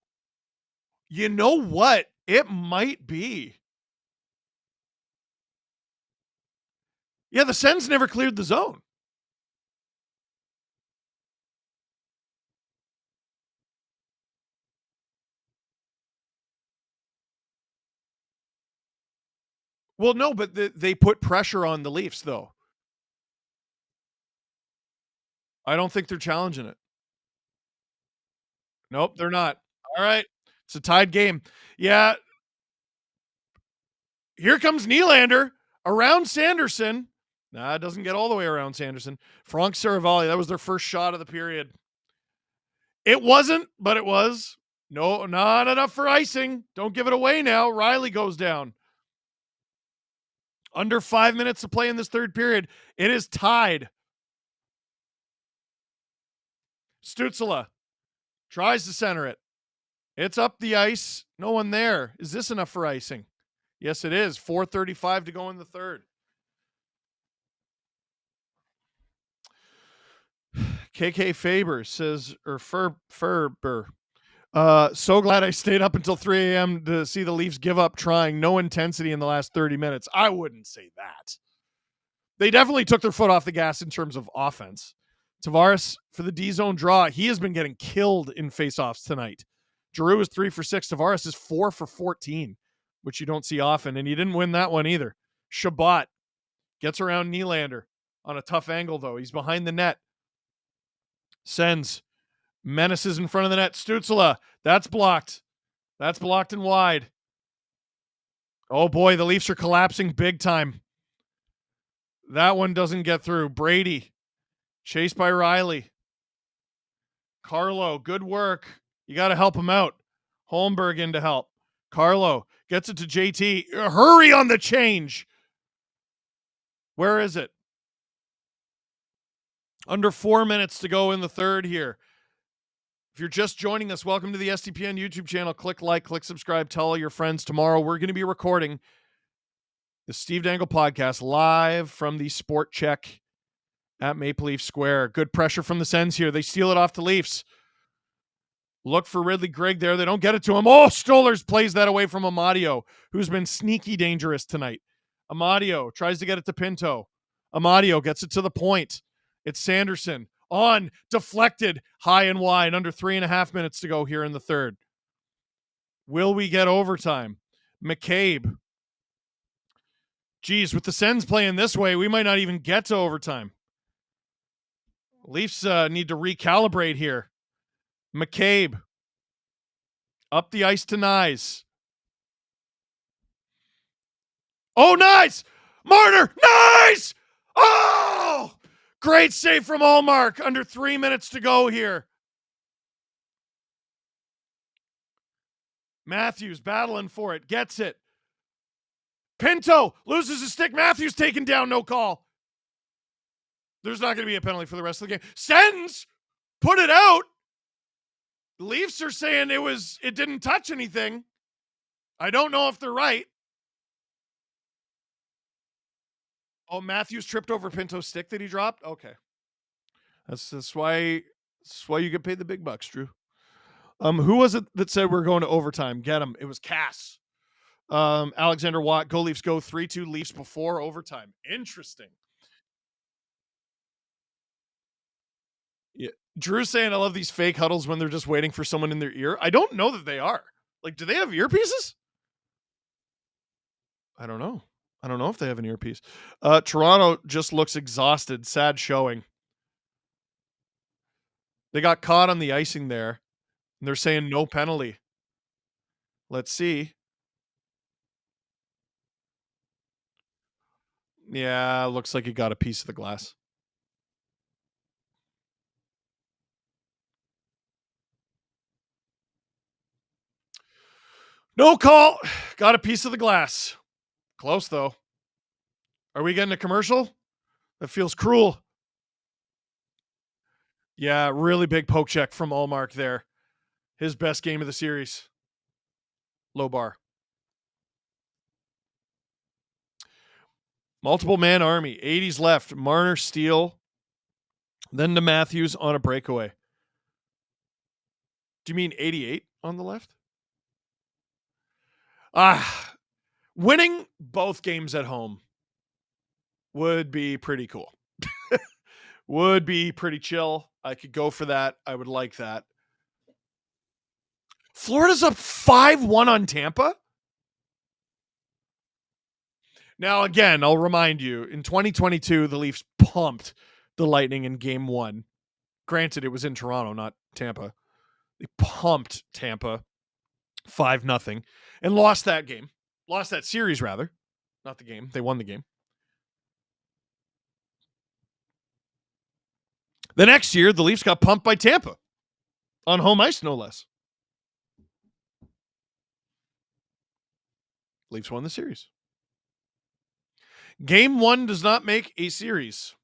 you know what? It might be. Yeah, the Sens never cleared the zone. Well, no, but they put pressure on the Leafs, though. I don't think they're challenging it. Nope, they're not. All right. It's a tied game. Yeah. Here comes Nylander around Sanderson. Nah, it doesn't get all the way around Sanderson. Frank Saravalli, that was their first shot of the period. It wasn't, but it was. No, not enough for icing. Don't give it away now. Riley goes down. Under 5 minutes to play in this third period. It is tied. Stützle tries to center it. It's up the ice. No one there. Is this enough for icing? Yes, it is. 4:35 to go in the third. KK Faber says, or Ferber. So glad I stayed up until 3 a.m. to see the Leafs give up trying. No intensity in the last 30 minutes. I wouldn't say that. They definitely took their foot off the gas in terms of offense. Tavares for the D-zone draw. He has been getting killed in faceoffs tonight. Giroux is 3 for 6. Tavares is 4 for 14, which you don't see often, and he didn't win that one either. Shabbat gets around Nylander on a tough angle, though. He's behind the net. Sens menaces in front of the net. Stützle, that's blocked. That's blocked and wide. Oh, boy, the Leafs are collapsing big time. That one doesn't get through. Brady, chased by Riley. Carlo, good work. You got to help him out. Holmberg in to help. Carlo gets it to JT. Hurry on the change. Where is it? Under 4 minutes to go in the third here. If you're just joining us, welcome to the SDPN YouTube channel. Click like, click subscribe, tell all your friends. Tomorrow we're going to be recording the Steve Dangle podcast live from the SportChek at Maple Leaf Square. Good pressure from the Sens here. They steal it off the Leafs. Look for Ridley Gregg there. They don't get it to him. Oh, Stolarz plays that away from Amadio, who's been sneaky dangerous tonight. Amadio tries to get it to Pinto. Amadio gets it to the point. It's Sanderson on, deflected, high and wide, under 3.5 minutes to go here in the third. Will we get overtime? McCabe. Geez, with the Sens playing this way, we might not even get to overtime. Leafs need to recalibrate here. McCabe. Up the ice to Nyes. Oh, nice! Marner! Nice! Oh! Great save from Allmark. Under 3 minutes to go here. Matthews battling for it. Gets it. Pinto loses his stick. Matthews taken down. No call. There's not going to be a penalty for the rest of the game. Sens put it out. The Leafs are saying it didn't touch anything. I don't know if they're right. Oh, Matthews tripped over Pinto's stick that he dropped? Okay. That's why you get paid the big bucks, Drew. Who was it that said we're going to overtime? Get him. It was Cass. Alexander Watt, go Leafs, go 3-2 Leafs before overtime. Interesting. Yeah. Drew's saying I love these fake huddles when they're just waiting for someone in their ear. I don't know that they are. Like, do they have earpieces? I don't know. I don't know if they have an earpiece. Toronto just looks exhausted. Sad showing. They got caught on the icing there. And they're saying no penalty. Let's see. Yeah, looks like he got a piece of the glass. No call. Got a piece of the glass. Close, though. Are we getting a commercial? That feels cruel. Yeah, really big poke check from Allmark there. His best game of the series. Low bar. Multiple man army. 80s left. Marner steal. Then to Matthews on a breakaway. Do you mean 88 on the left? Winning both games at home would be pretty cool. Would be pretty chill. I could go for that. I would like that. Florida's up 5-1 on Tampa. Now, again, I'll remind you, in 2022, the Leafs pumped the Lightning in game 1. Granted, it was in Toronto, not Tampa. They pumped Tampa 5-0 and lost that game. Lost that series, rather. Not the game. They won the game. The next year, the Leafs got pumped by Tampa on home ice, no less. Leafs won the series. Game 1 does not make a series.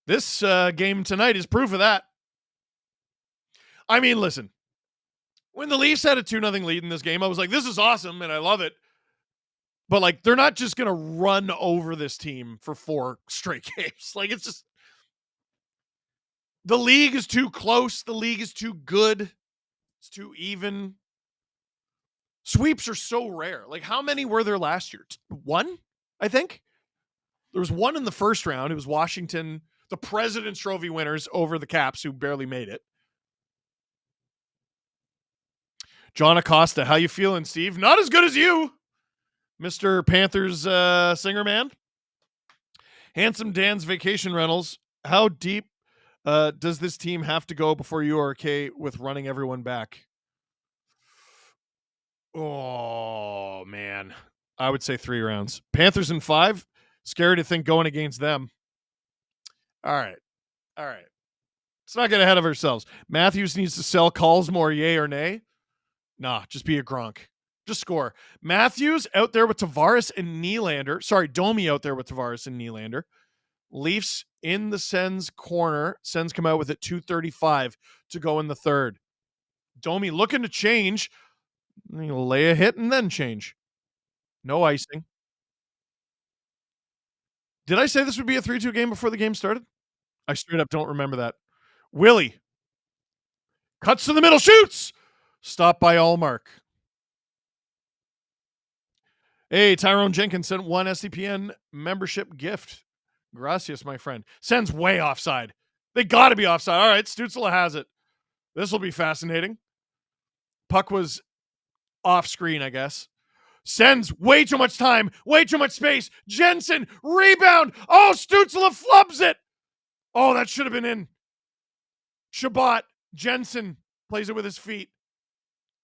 This game tonight is proof of that. I mean, listen. When the Leafs had a 2-0 lead in this game, I was like, this is awesome, and I love it. But, like, they're not just going to run over this team for 4 straight games. Like, it's just... The league is too close. The league is too good. It's too even. Sweeps are so rare. Like, how many were there last year? 1, I think? There was 1 in the first round. It was Washington, the President's Trophy winners over the Caps, who barely made it. John Acosta, how you feeling, Steve? Not as good as you, Mr. Panthers singer man. Handsome Dan's Vacation Rentals. How deep does this team have to go before you are okay with running everyone back? Oh, man. I would say 3 rounds. Panthers in 5. Scary to think going against them. All right. Let's not get ahead of ourselves. Matthews needs to sell calls more, yay or nay? Nah, just be a Gronk. Just score. Matthews out there with Tavares and Nylander. Sorry, Domi out there with Tavares and Nylander. Leafs in the Sens corner. Sens come out with it 2:35 to go in the third. Domi looking to change. He'll lay a hit and then change. No icing. Did I say this would be a 3-2 game before the game started? I straight up don't remember that. Willie cuts to the middle, shoots. Stopped by Allmark. Hey, Tyrone Jenkins sent 1 SCPN membership gift. Gracias, my friend. Sens way offside. They got to be offside. All right, Stützle has it. This will be fascinating. Puck was off screen, I guess. Sens way too much time, way too much space. Jensen, rebound. Oh, Stützle flubs it. Oh, that should have been in. Shabbat, Jensen plays it with his feet.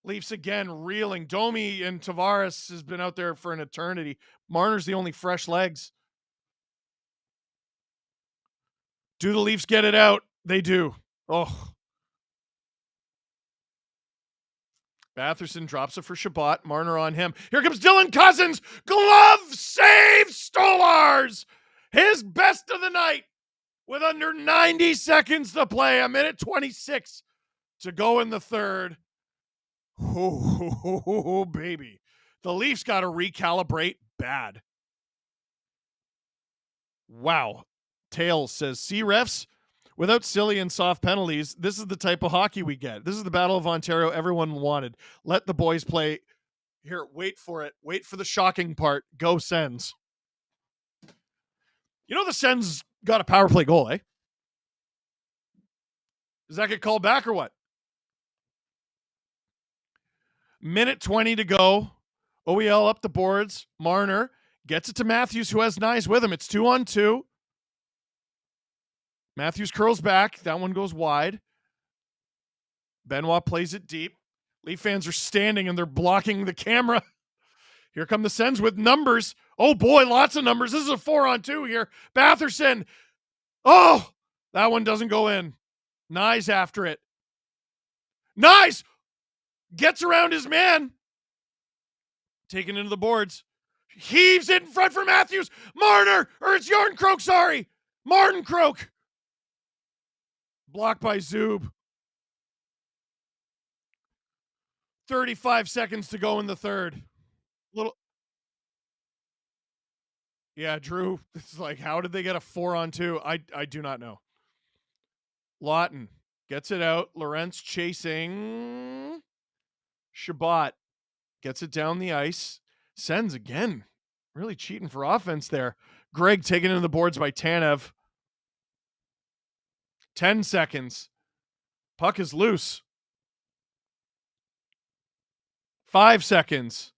Leafs again reeling. Domi and Tavares has been out there for an eternity. Marner's the only fresh legs. Do the Leafs get it out? They do. Oh. Batherson drops it for Shabbat. Marner on him. Here comes Dylan Cousins. Glove save Stolars. His best of the night with under 90 seconds to play. 1:26 to go in the third. Oh, baby. The Leafs got to recalibrate bad. Wow. Tails says, see refs? Without silly and soft penalties, this is the type of hockey we get. This is the Battle of Ontario everyone wanted. Let the boys play. Here, wait for it. Wait for the shocking part. Go Sens. You know the Sens got a power play goal, eh? Does that get called back or what? 1:20 to go. OEL up the boards. Marner gets it to Matthews, who has Nyes with him. It's 2-on-2. Matthews curls back. That one goes wide. Benoit plays it deep. Leaf fans are standing and they're blocking the camera. Here come the Sens with numbers. Oh boy, lots of numbers. This is a 4-on-2 here. Batherson. Oh, that one doesn't go in. Nyes after it. Nyes gets around his man. Taken into the boards. Heaves it in front for Matthews. Marner, or it's Yarncroke, sorry. Martincroke. Blocked by Zub. 35 seconds to go in the third. Yeah, Drew. It's like, how did they get a 4-on-2? I do not know. Lawton gets it out. Lorentz chasing. Shabbat gets it down the ice. Sens again. Really cheating for offense there. Greg taken into the boards by Tanev. 10 seconds. Puck is loose. 5 seconds.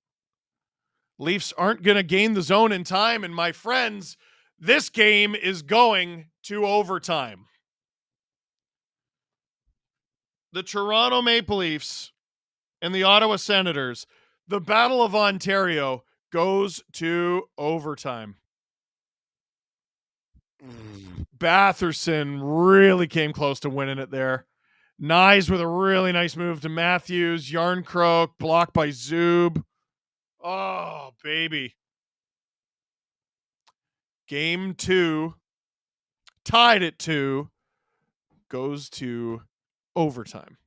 Leafs aren't going to gain the zone in time. And my friends, this game is going to overtime. The Toronto Maple Leafs and the Ottawa Senators, the Battle of Ontario goes to overtime. Batherson really came close to winning it there. Nyes with a really nice move to Matthews. Yarncroke blocked by Zub. Oh, baby. Game 2, tied at 2, goes to overtime.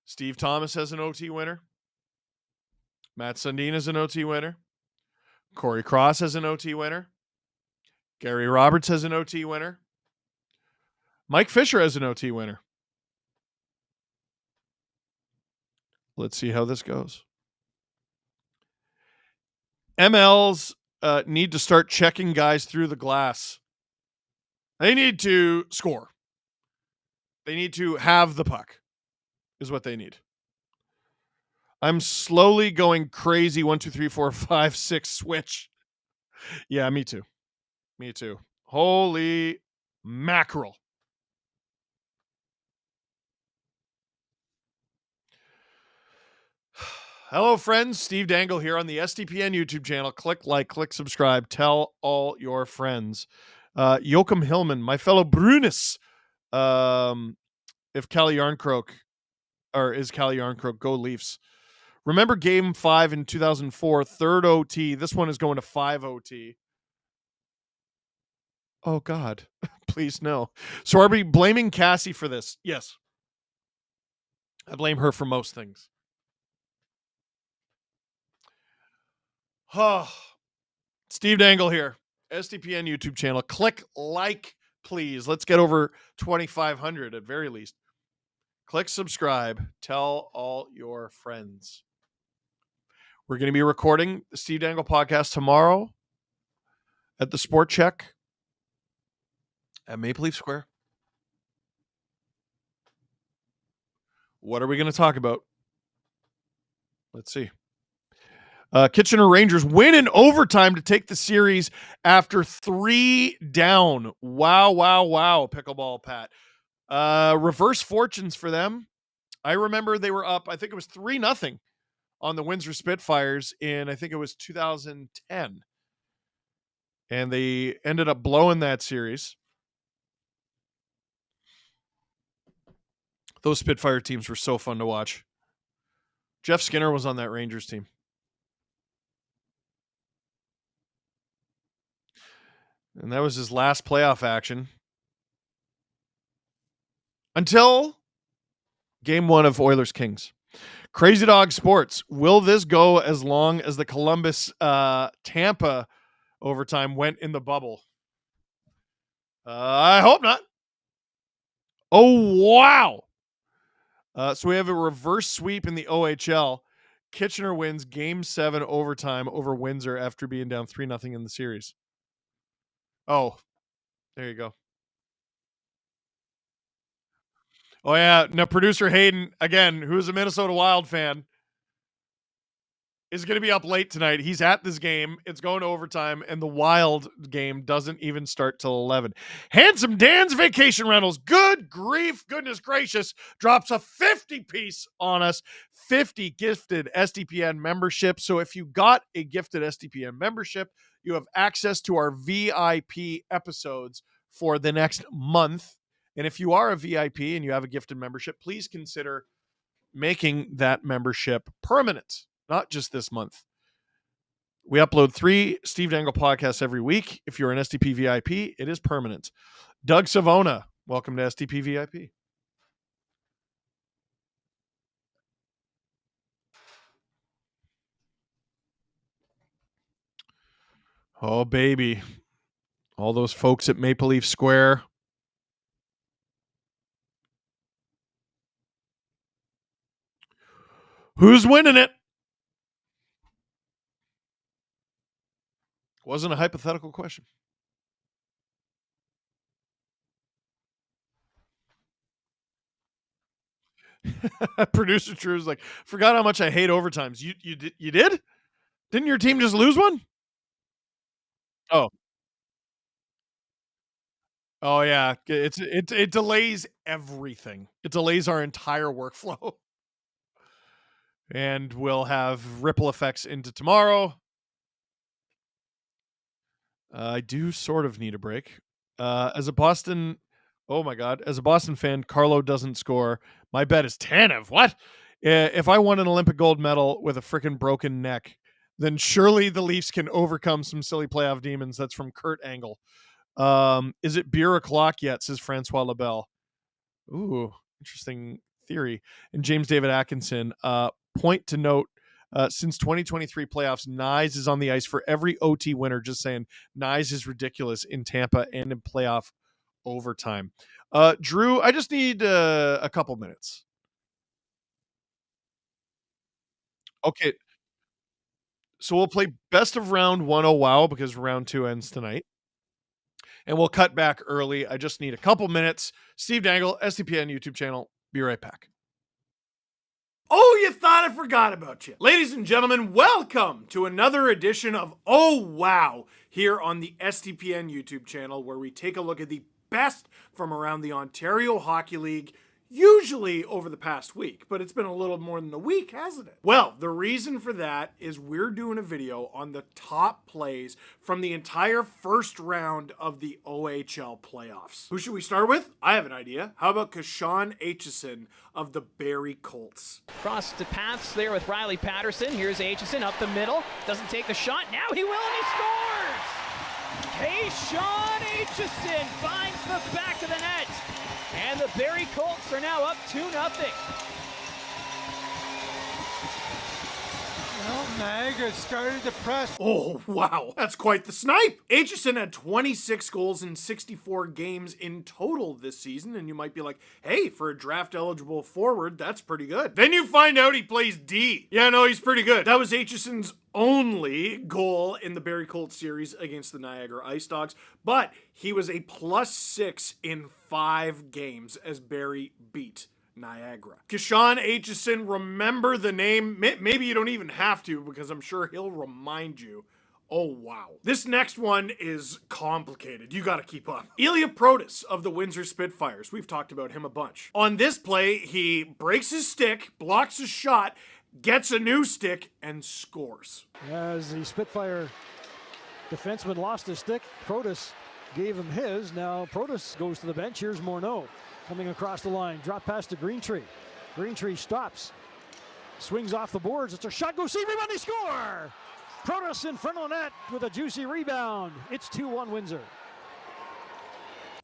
Steve Thomas has an OT winner. Matt Sundin is an OT winner. Corey Cross has an OT winner. Gary Roberts has an OT winner. Mike Fisher has an OT winner. Let's see how this goes. MLs need to start checking guys through the glass. They need to score. They need to have the puck, is what they need. I'm slowly going crazy. 1, 2, 3, 4, 5, 6 switch. Yeah, me too. Me too. Holy mackerel. Hello, friends. Steve Dangle here on the SDPN YouTube channel. Click like, click subscribe. Tell all your friends. Joachim Hillman, my fellow Brunis. If Calle Yarncroke, or is Calle Yarncroke, go Leafs. Remember Game 5 in 2004, third OT. This one is going to 5 OT. Oh, God. Please, no. So are we blaming Cassie for this? Yes. I blame her for most things. Oh, Steve Dangle here. SDPN YouTube channel. Click like, please. Let's get over 2,500 at very least. Click subscribe. Tell all your friends. We're going to be recording the Steve Dangle podcast tomorrow at the SportChek at Maple Leaf Square. What are we going to talk about? Let's see. Kitchener Rangers win in overtime to take the series after 3 down. Wow, pickleball Pat. Reverse fortunes for them. I remember they were up, I think it was 3-0 on the Windsor Spitfires in, I think it was 2010. And they ended up blowing that series. Those Spitfire teams were so fun to watch. Jeff Skinner was on that Rangers team. And that was his last playoff action. Until Game 1 of Oilers Kings. Crazy Dog Sports. Will this go as long as the Columbus Tampa overtime went in the bubble? I hope not. Oh, wow. So we have a reverse sweep in the OHL. Kitchener wins Game 7 overtime over Windsor after being down 3-0 in the series. Oh, there you go. Oh, yeah. Now, producer Hayden, again, who's a Minnesota Wild fan, is going to be up late tonight. He's at this game. It's going to overtime, and the Wild game doesn't even start till 11. Handsome Dan's Vacation Rentals. Good grief, goodness gracious, drops a 50-piece on us. 50 gifted SDPN membership. So if you got a gifted SDPN membership, you have access to our VIP episodes for the next month. And if you are a VIP and you have a gifted membership, please consider making that membership permanent, not just this month. We upload 3 Steve Dangle podcasts every week. If you're an SDP VIP, it is permanent. Doug Savona, welcome to SDP VIP. Oh, baby. All those folks at Maple Leaf Square. Who's winning it? Wasn't a hypothetical question. Producer Drew's like, forgot how much I hate overtimes. You did? Didn't your team just lose one? Oh yeah. It delays everything. It delays our entire workflow. And we'll have ripple effects into tomorrow. I do sort of need a break. As a Boston fan, Carlo doesn't score. My bet is Tanev. What? If I won an Olympic gold medal with a freaking broken neck, then surely the Leafs can overcome some silly playoff demons. That's from Kurt Angle. Is it beer o'clock yet? Says Francois Labelle. Ooh, interesting theory. And James David Atkinson, point to note, since 2023 playoffs, Nyes is on the ice for every OT winner. Just saying, Nyes is ridiculous in Tampa and in playoff overtime. Drew, I just need a couple minutes. Okay. So we'll play best of round 1 wow because round 2 ends tonight. And we'll cut back early. I just need a couple minutes. Steve Dangle, SDPN YouTube channel. Be right back. Oh, you thought I forgot about you. Ladies and gentlemen, welcome to another edition of Oh Wow here on the SDPN YouTube channel, where we take a look at the best from around the Ontario Hockey League, usually over the past week, but it's been a little more than a week, hasn't it? Well, the reason for that is we're doing a video on the top plays from the entire first round of the OHL playoffs. Who should we start with? I have an idea. How about Kashawn Aitchison of the Barrie Colts? Cross the paths there with Riley Patterson. Here's Aitchison up the middle. Doesn't take the shot. Now he will, and he scores! Kashawn Aitchison finds the back of the net. And the Barrie Colts are now up 2-0. Well, Niagara started to press. Oh, wow. That's quite the snipe. Aitchison had 26 goals in 64 games in total this season, and you might be like, hey, for a draft-eligible forward, that's pretty good. Then you find out he plays D. Yeah, no, he's pretty good. That was Aitchison's only goal in the Barrie Colts series against the Niagara Ice Dogs, but he was a +6 in 5 games as Barrie beat Niagara. Kishon Aitchison, remember the name. Maybe you don't even have to, because I'm sure he'll remind you. Oh, wow. This next one is complicated. You got to keep up. Ilya Protas of the Windsor Spitfires. We've talked about him a bunch. On this play, he breaks his stick, blocks his shot, gets a new stick, and scores. As the Spitfire defenseman lost his stick, Protas gave him his. Now Protas goes to the bench. Here's Morneau coming across the line. Drop pass to Greentree. Greentree stops. Swings off the boards. It's a shot. Go see rebound. They score! Protas in front of the net with a juicy rebound. It's 2-1 Windsor.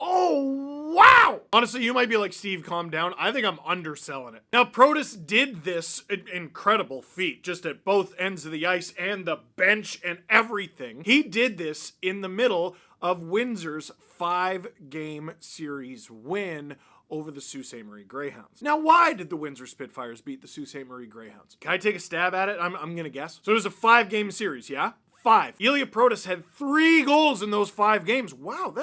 Oh, wow! Honestly, you might be like, Steve, calm down. I think I'm underselling it. Now, Protas did this incredible feat, just at both ends of the ice and the bench and everything. He did this in the middle of Windsor's 5-game series win over the Sault Ste. Marie Greyhounds. Now, why did the Windsor Spitfires beat the Sault Ste. Marie Greyhounds? Can I take a stab at it? I'm going to guess. So it was a 5-game series, yeah? 5. Ilya Protas had 3 goals in those 5 games. Wow,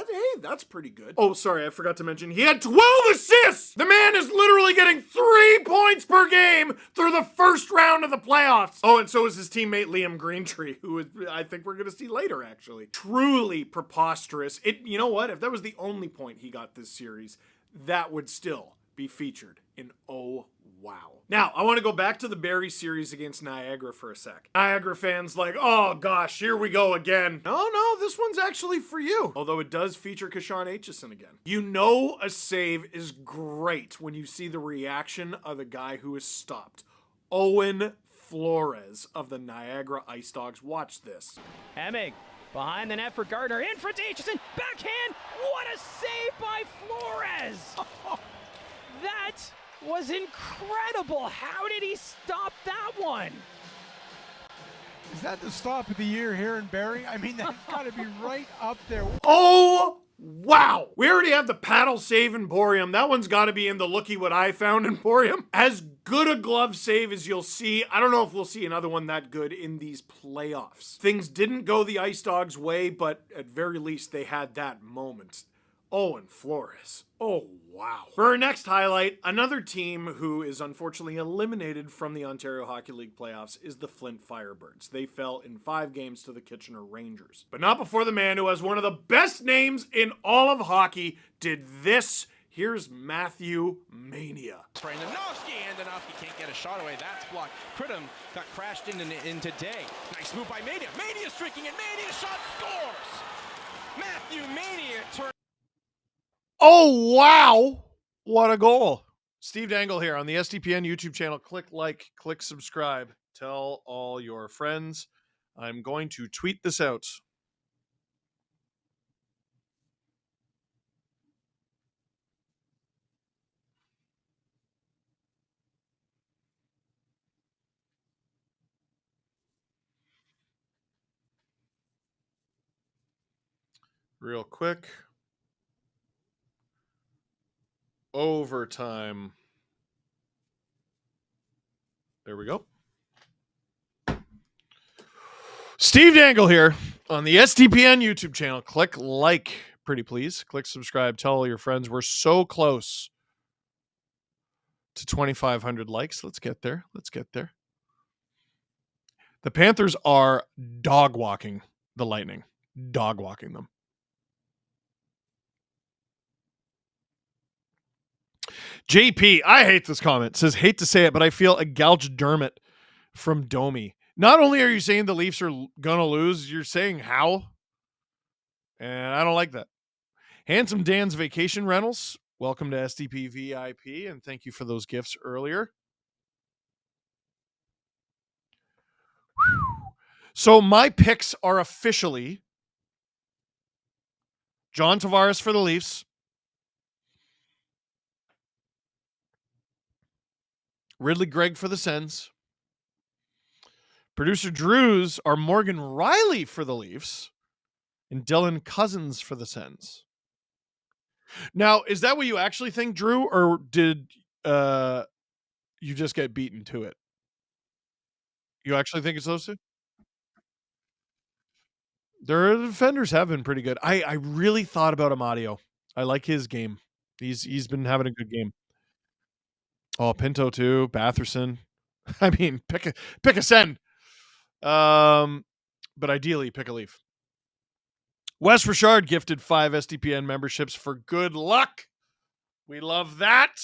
that's pretty good. Oh, sorry, I forgot to mention, he had 12 assists! The man is literally getting 3 points per game through the first round of the playoffs. Oh, and so is his teammate Liam Greentree, who I think we're going to see later, actually. Truly preposterous. You know what? If that was the only point he got this series, that would still be featured in Oh Wow. Now, I want to go back to the Barrie series against Niagara for a sec. Niagara fans like, oh gosh, here we go again. No, this one's actually for you. Although it does feature Kishon Aitchison again. You know a save is great when you see the reaction of the guy who is stopped. Owen Flores of the Niagara Ice Dogs. Watch this. Hemming behind the net for Gardner. In for Aitchison. Backhand. What a save by Flores. That was incredible. How did he stop that one? Is that the stop of the year here in Barrie? I mean, that's got to be right up there. Oh, wow. We already have the paddle save emporium. That one's got to be in the looky what I found emporium. As good a glove save as you'll see. I don't know if we'll see another one that good in these playoffs. Things didn't go the Ice Dogs' way, but at very least they had that moment. Owen Flores. Oh, wow. For our next highlight, another team who is unfortunately eliminated from the Ontario Hockey League playoffs is the Flint Firebirds. They fell in 5 games to the Kitchener Rangers. But not before the man who has one of the best names in all of hockey did this. Here's Matthew Mania. Andonovski can't get a shot away. That's blocked. Pridham got crashed into Day. Nice move by Mania. Mania streaking, and Mania shot scores. Matthew Mania turns. Oh, wow. What a goal. Steve Dangle here on the SDPN YouTube channel. Click like, click subscribe. Tell all your friends. I'm going to tweet this out. Real quick. Overtime. There we go. Steve Dangle here on the SDPN YouTube channel. Click like, pretty please. Click subscribe. Tell all your friends. We're so close to 2,500 likes. Let's get there. The Panthers are dog walking the Lightning. Dog walking them. JP, I hate this comment. Says, hate to say it, but I feel a gouged Dermot from Domi. Not only are you saying the Leafs are going to lose, you're saying how? And I don't like that. Handsome Dan's Vacation Rentals. Welcome to SDP VIP, and thank you for those gifts earlier. So my picks are officially John Tavares for the Leafs, Ridley Gregg for the Sens, Producer Drew's are Morgan Riley for the Leafs and Dylan Cousins for the Sens. Now, is that what you actually think, Drew, or did you just get beaten to it? You actually think it's those two? Their defenders have been pretty good. I really thought about Amadio. I like his game. He's been having a good game. Oh, Pinto too, Batherson. I mean, pick a Sen. But ideally pick a Leaf. Wes Richard gifted 5 SDPN memberships for good luck. We love that.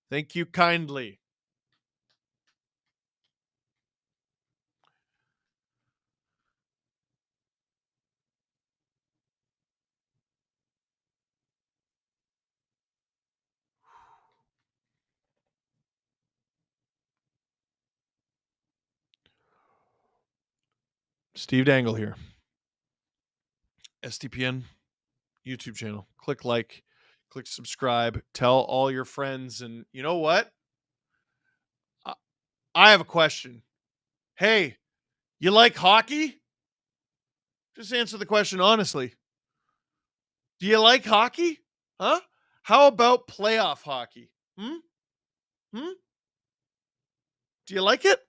Thank you kindly. Steve Dangle here. SDPN YouTube channel. Click like, click subscribe, tell all your friends. And you know what? I have a question. Hey, you like hockey? Just answer the question honestly. Do you like hockey? Huh? How about playoff hockey? Do you like it?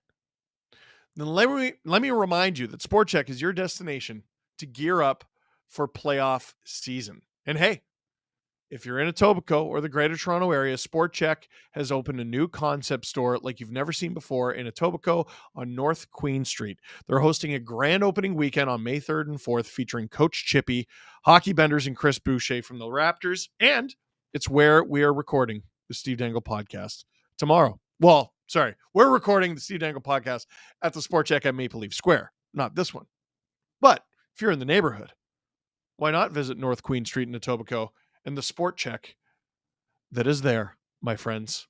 Then let me remind you that SportChek is your destination to gear up for playoff season. And hey, if you're in Etobicoke or the Greater Toronto area, SportChek has opened a new concept store like you've never seen before in Etobicoke on North Queen Street. They're hosting a grand opening weekend on May 3rd and 4th featuring Coach Chippy, Hockey Benders, and Chris Boucher from the Raptors. And it's where we are recording the Steve Dangle podcast tomorrow. Well, sorry, we're recording the Steve Dangle podcast at the SportChek at Maple Leaf Square. Not this one. But if you're in the neighborhood, why not visit North Queen Street in Etobicoke and the SportChek that is there, my friends?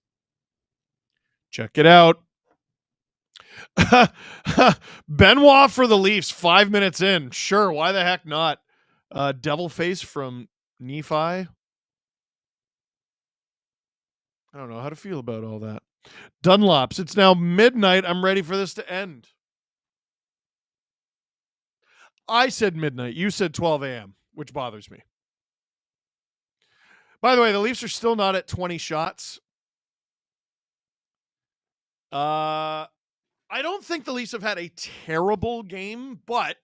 Check it out. Benoit for the Leafs, 5 minutes in. Sure, why the heck not? Devil Face from Nephi. I don't know how to feel about all that. Dunlops, it's now midnight. I'm ready for this to end. I said midnight. You said 12 a.m., which bothers me. By the way, the Leafs are still not at 20 shots. I don't think the Leafs have had a terrible game, but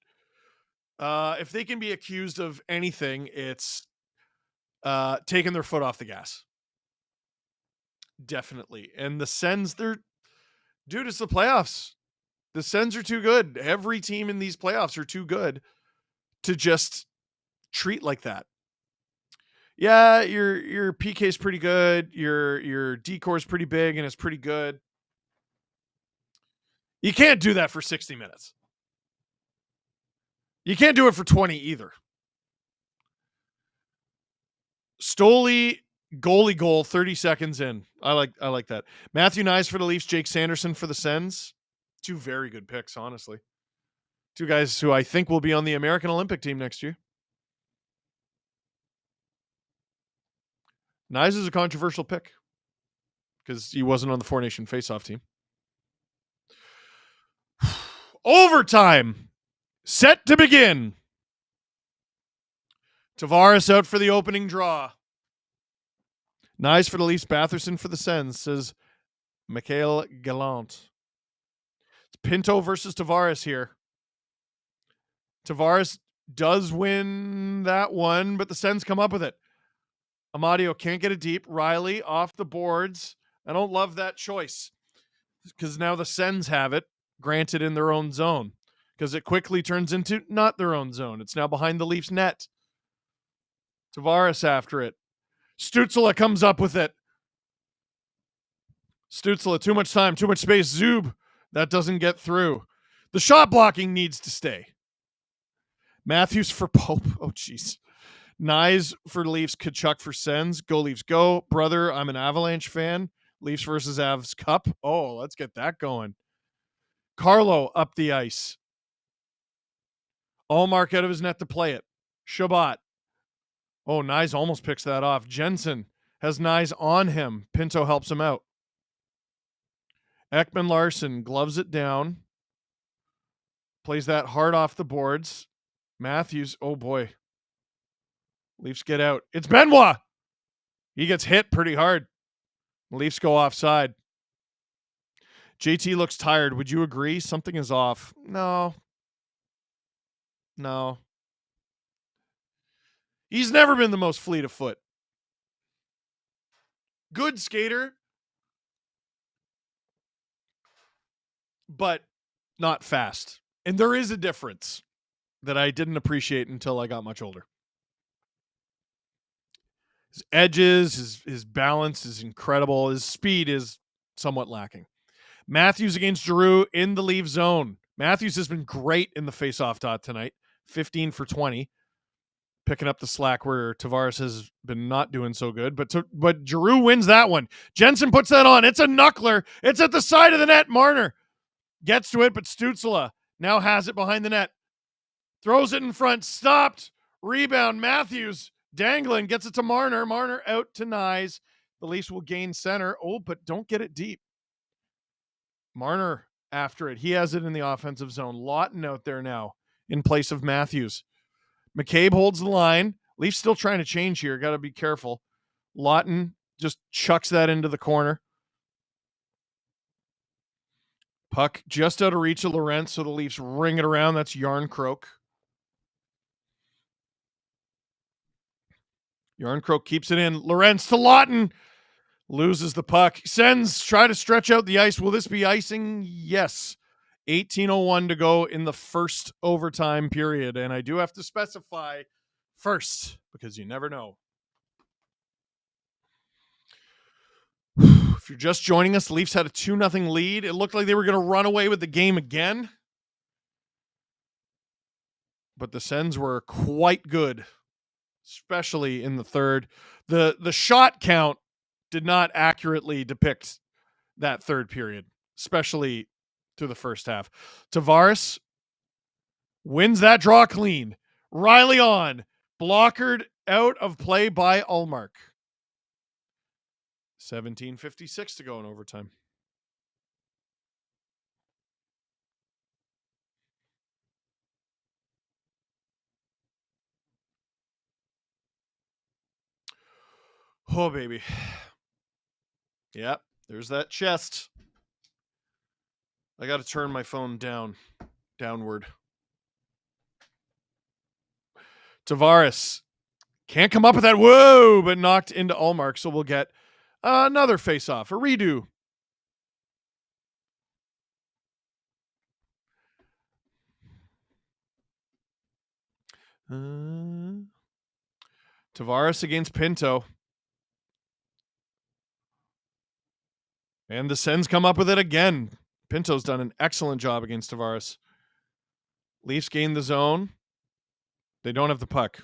if they can be accused of anything, it's taking their foot off the gas. Definitely. And the Sens, it's the playoffs. The Sens are too good. Every team in these playoffs are too good to just treat like that. Yeah, your PK is pretty good. Your decor is pretty big and it's pretty good. You can't do that for 60 minutes. You can't do it for 20 either. Stoli goalie goal 30 seconds in. I like that. Matthew Nyes for the Leafs, Jake Sanderson for the Sens. 2 very good picks, honestly. 2 guys who I think will be on the American Olympic team next year. Nyes is a controversial pick because he wasn't on the 4 Nation faceoff team. Overtime set to begin. Tavares out for the opening draw. Nyes for the Leafs, Batherson for the Sens, says Mikhail Gallant. It's Pinto versus Tavares here. Tavares does win that one, but the Sens come up with it. Amadio can't get it deep. Riley off the boards. I don't love that choice because now the Sens have it, granted in their own zone, because it quickly turns into not their own zone. It's now behind the Leafs net. Tavares after it. Stützle comes up with it. Stützle, too much time, too much space. Zub, that doesn't get through. The shot blocking needs to stay. Matthews for Pope. Oh, jeez. Nyes for Leafs, Kachuk for Sens. Go Leafs, go. Brother, I'm an Avalanche fan. Leafs versus Avs Cup. Oh, let's get that going. Carlo up the ice. Allmark out of his net to play it. Shabbat. Oh, Nyes almost picks that off. Jensen has Nyes on him. Pinto helps him out. Ekman Larson gloves it down. Plays that hard off the boards. Matthews, oh boy. Leafs get out. It's Benoit. He gets hit pretty hard. The Leafs go offside. JT looks tired. Would you agree? Something is off. No. He's never been the most fleet of foot. Good skater, but not fast. And there is a difference that I didn't appreciate until I got much older. His edges, his balance is incredible. His speed is somewhat lacking. Matthews against Giroux in the Leaf zone. Matthews has been great in the face-off dot tonight. 15 for 20. Picking up the slack where Tavares has been not doing so good. But Giroux wins that one. Jensen puts that on. It's a knuckler. It's at the side of the net. Marner gets to it, but Stützle now has it behind the net. Throws it in front. Stopped. Rebound. Matthews dangling. Gets it to Marner. Marner out to Nyes. The Leafs will gain center. Oh, but don't get it deep. Marner after it. He has it in the offensive zone. Lawton out there now in place of Matthews. McCabe holds the line. Leafs still trying to change here. Got to be careful. Lawton just chucks that into the corner. Puck just out of reach of Lorentz, so the Leafs ring it around. That's Yarncroke. Yarncroke keeps it in. Lorentz to Lawton. Loses the puck. Sens try to stretch out the ice. Will this be icing? Yes. 18:01 to go in the first overtime period. And I do have to specify first because you never know. If you're just joining us, Leafs had a 2-0 lead. It looked like they were going to run away with the game again. But the Sens were quite good, especially in the third. The shot count did not accurately depict that third period, especially through the first half. Tavares wins that draw clean. Riley on. Blockered out of play by Ullmark. 17:56 to go in overtime. Oh, baby. Yep, there's that chest. I got to turn my phone downward. Tavares can't come up with that. Whoa, but knocked into Ullmark. So we'll get another face-off, a redo. Tavares against Pinto. And the Sens come up with it again. Pinto's done an excellent job against Tavares. Leafs gain the zone. They don't have the puck,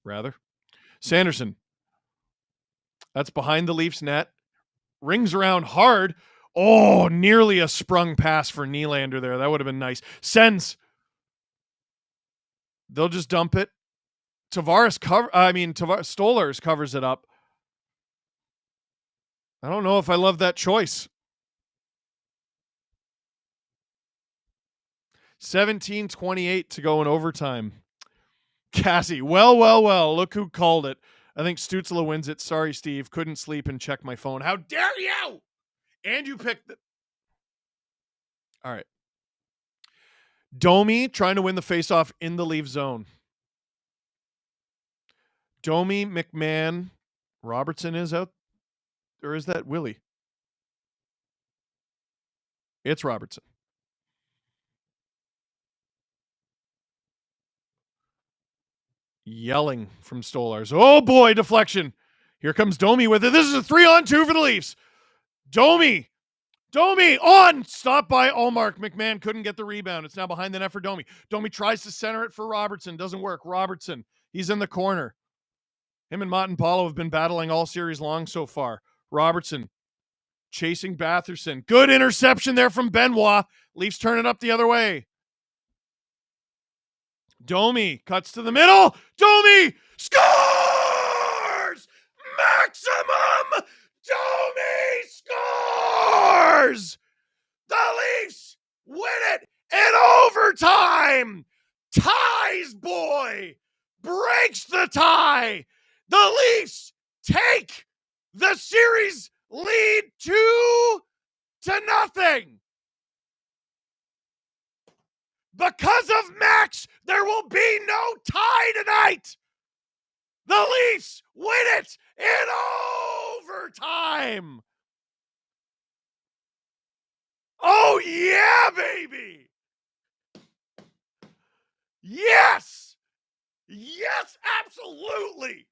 rather. Sanderson. That's behind the Leafs net. Rings around hard. Oh, nearly a sprung pass for Nylander there. That would have been nice. Sens. They'll just dump it. Stolarz covers it up. I don't know if I love that choice. 17:28 to go in overtime. Cassie, well. Look who called it. I think Stützle wins it. Sorry, Steve. Couldn't sleep and check my phone. How dare you? And you picked it. All right. Domi trying to win the faceoff in the Leaf zone. Domi, McMahon, Robertson is out. Or is that Willie? It's Robertson. Yelling from Stolarz. Oh boy, deflection. Here comes Domi with it. This is a 3-on-2 for the Leafs. Domi on. Stopped by Ullmark. McMahon couldn't get the rebound. It's now behind the net for Domi. Domi tries to center it for Robertson. Doesn't work. Robertson. He's in the corner. Him and Montempallo have been battling all series long so far. Robertson chasing Batherson. Good interception there from Benoit. Leafs turn it up the other way. Domi cuts to the middle. Domi scores! Maximum! Domi scores! The Leafs win it in overtime. Ties, boy. Breaks the tie. The Leafs take the series lead 2-0. Because of Max, there will be no tie tonight. The Leafs win it in overtime. Oh, yeah, baby. Yes. Yes, absolutely.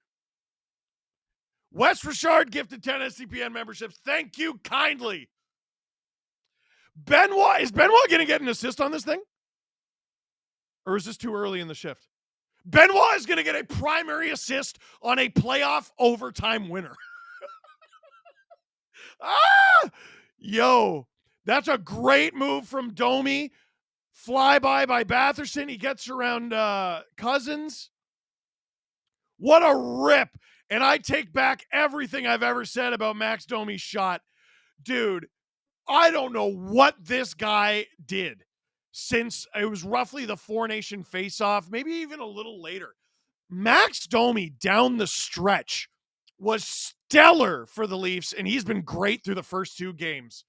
Wes Richard gifted 10 SDPN memberships. Thank you kindly. Benoit, is Benoit going to get an assist on this thing? Or is this too early in the shift? Benoit is going to get a primary assist on a playoff overtime winner. Yo, that's a great move from Domi. Flyby by Batherson. He gets around Cousins. What a rip. And I take back everything I've ever said about Max Domi's shot. Dude, I don't know what this guy did since it was roughly the Four Nation face-off, maybe even a little later. Max Domi down the stretch was stellar for the Leafs, and he's been great through the first 2 games.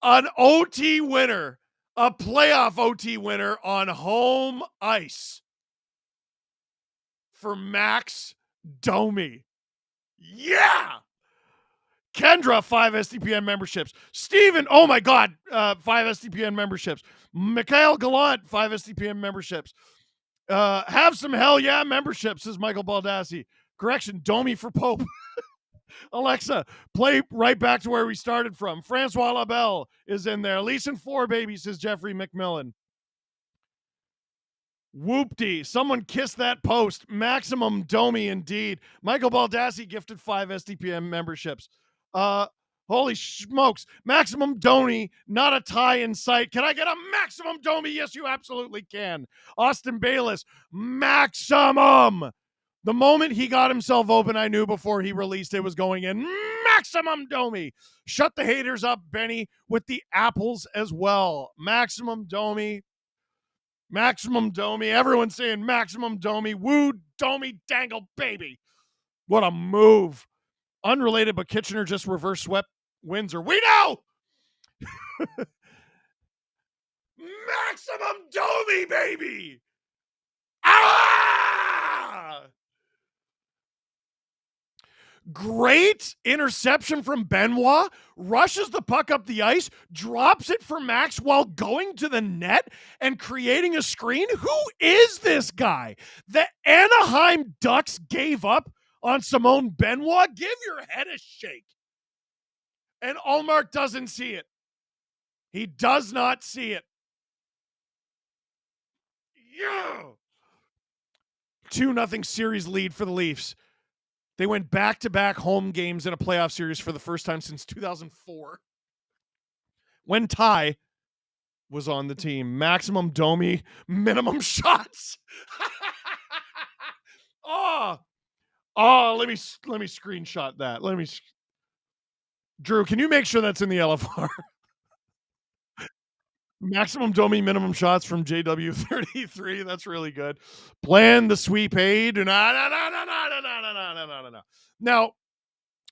An OT winner, a playoff OT winner on home ice for Max Domi. Yeah! Kendra, 5 SDPN memberships. Steven, oh my God, 5 SDPN memberships. Mikhail Gallant, 5 SDPN memberships. Have some hell yeah memberships, says Michael Baldassi. Correction, Domi for Pope. Alexa, play right back to where we started from. Francois Labelle is in there. Leeson 4, baby, says Jeffrey McMillan. Whoop-dee. Someone kissed that post. Maximum Domi indeed. Michael Baldassi gifted 5 SDPN memberships. Holy smokes. Maximum Domi, not a tie in sight. Can I get a maximum Domi? Yes, you absolutely can. Austin Bayless, maximum. The moment he got himself open, I knew before he released it was going in. Maximum Domi. Shut the haters up, Benny, with the apples as well. Maximum Domi. Maximum Domi. Everyone's saying maximum Domi. Woo, Domi Dangle, baby. What a move. Unrelated, but Kitchener just reverse swept Windsor. We know! Maximum Domi, baby! Ah! Great interception from Benoit. Rushes the puck up the ice, drops it for Max while going to the net and creating a screen. Who is this guy? The Anaheim Ducks gave up on Simone Benoit. Give your head a shake. And Allmark doesn't see it. He does not see it. Yeah. 2-0 series lead for the Leafs. They went back-to-back home games in a playoff series for the first time since 2004. When Ty was on the team. Maximum Domi, minimum shots. Let me screenshot that. Drew, can you make sure that's in the LFR? Maximum Domi, minimum shots from JW33. That's really good. Plan the sweep aid. No. Now,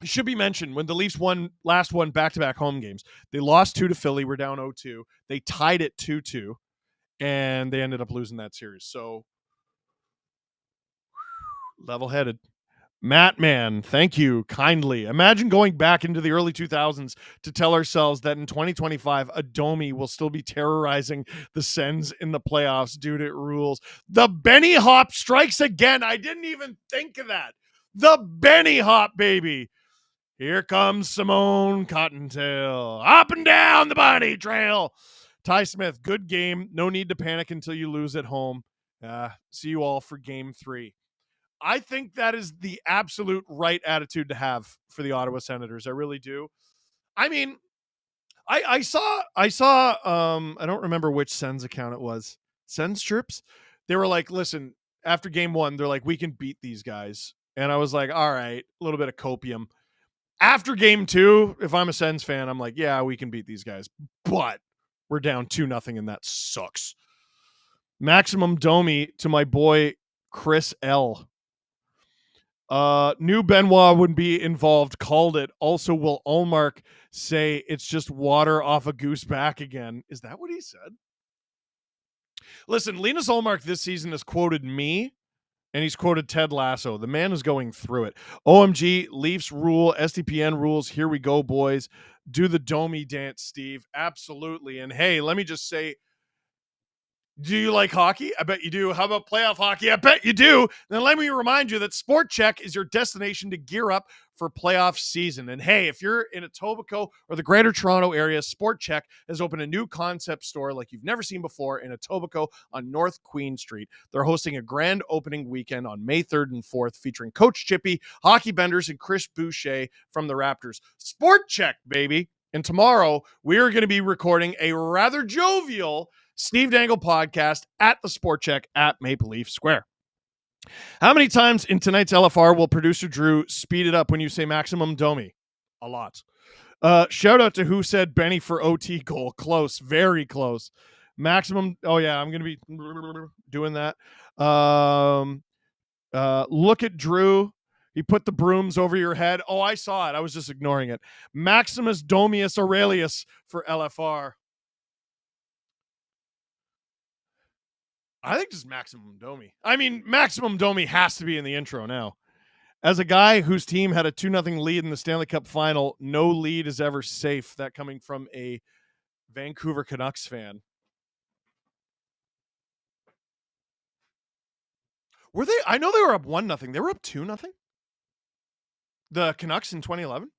it should be mentioned when the Leafs won back-to-back home games, they lost 2 to Philly. We're down 0-2. They tied it 2-2, and they ended up losing that series. So, level-headed. Matt Man, thank you kindly. Imagine going back into the early 2000s to tell ourselves that in 2025, a Domi will still be terrorizing the Sens in the playoffs. Dude, it rules. The Benny Hop strikes again. I didn't even think of that. The Benny Hop, baby. Here comes Simone Cottontail. Up and down the bunny trail. Ty Smith, good game. No need to panic until you lose at home. See you all for game 3. I think that is the absolute right attitude to have for the Ottawa Senators. I really do. I mean, I saw I don't remember which Sens account it was. Sens Trips. They were like, listen, after game 1, they're like, we can beat these guys. And I was like, all right, a little bit of copium. After game 2, if I'm a Sens fan, I'm like, yeah, we can beat these guys. But we're down 2-0, and that sucks. Maximum Domi to my boy Chris L. New Benoit wouldn't be involved. Called it. Also, will Ullmark say it's just water off a goose back again? Is that what he said? Listen, Linus Ullmark this season has quoted me, and he's quoted Ted Lasso. The man is going through it. OMG, Leafs rule, SDPN rules. Here we go, boys. Do the Domi dance, Steve. Absolutely. And hey, let me just say, do you like hockey? I bet you do. How about playoff hockey? I bet you do. Then let me remind you that SportChek is your destination to gear up for playoff season. And hey, if you're in Etobicoke or the Greater Toronto area, SportChek has opened a new concept store like you've never seen before in Etobicoke on North Queen Street. They're hosting a grand opening weekend on May 3rd and 4th featuring Coach Chippy, Hockey Benders, and Chris Boucher from the Raptors. SportChek, baby. And tomorrow, we are going to be recording a rather jovial Steve Dangle podcast at the SportChek at Maple Leaf Square. How many times in tonight's LFR will producer Drew speed it up when you say maximum Domi? A lot. Shout out to who said Benny for OT goal. Close. Very close. Maximum. Oh, yeah. I'm going to be doing that. Look at Drew. He put the brooms over your head. Oh, I saw it. I was just ignoring it. Maximus Domius Aurelius for LFR. I think just maximum Domi. I mean, maximum Domi has to be in the intro now. As a guy whose team had a 2-0 lead in the Stanley Cup final, no lead is ever safe. That coming from a Vancouver Canucks fan. Were they? I know they were up 1-0. They were up 2-0. The Canucks in 2011.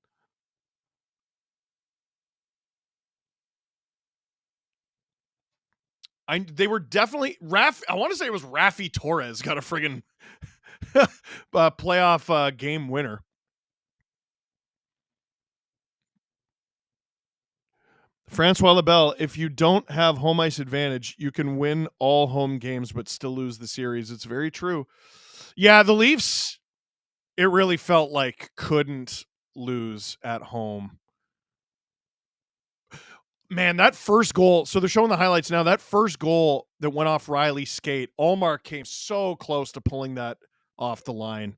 They were definitely I want to say it was Rafi Torres got a friggin' playoff game winner. Francois Lebel, if you don't have home ice advantage, you can win all home games but still lose the series. It's very true. Yeah, the Leafs, it really felt like couldn't lose at home. Man, that first goal, so they're showing the highlights now, that first goal that went off Riley's skate, Ullmark came so close to pulling that off the line.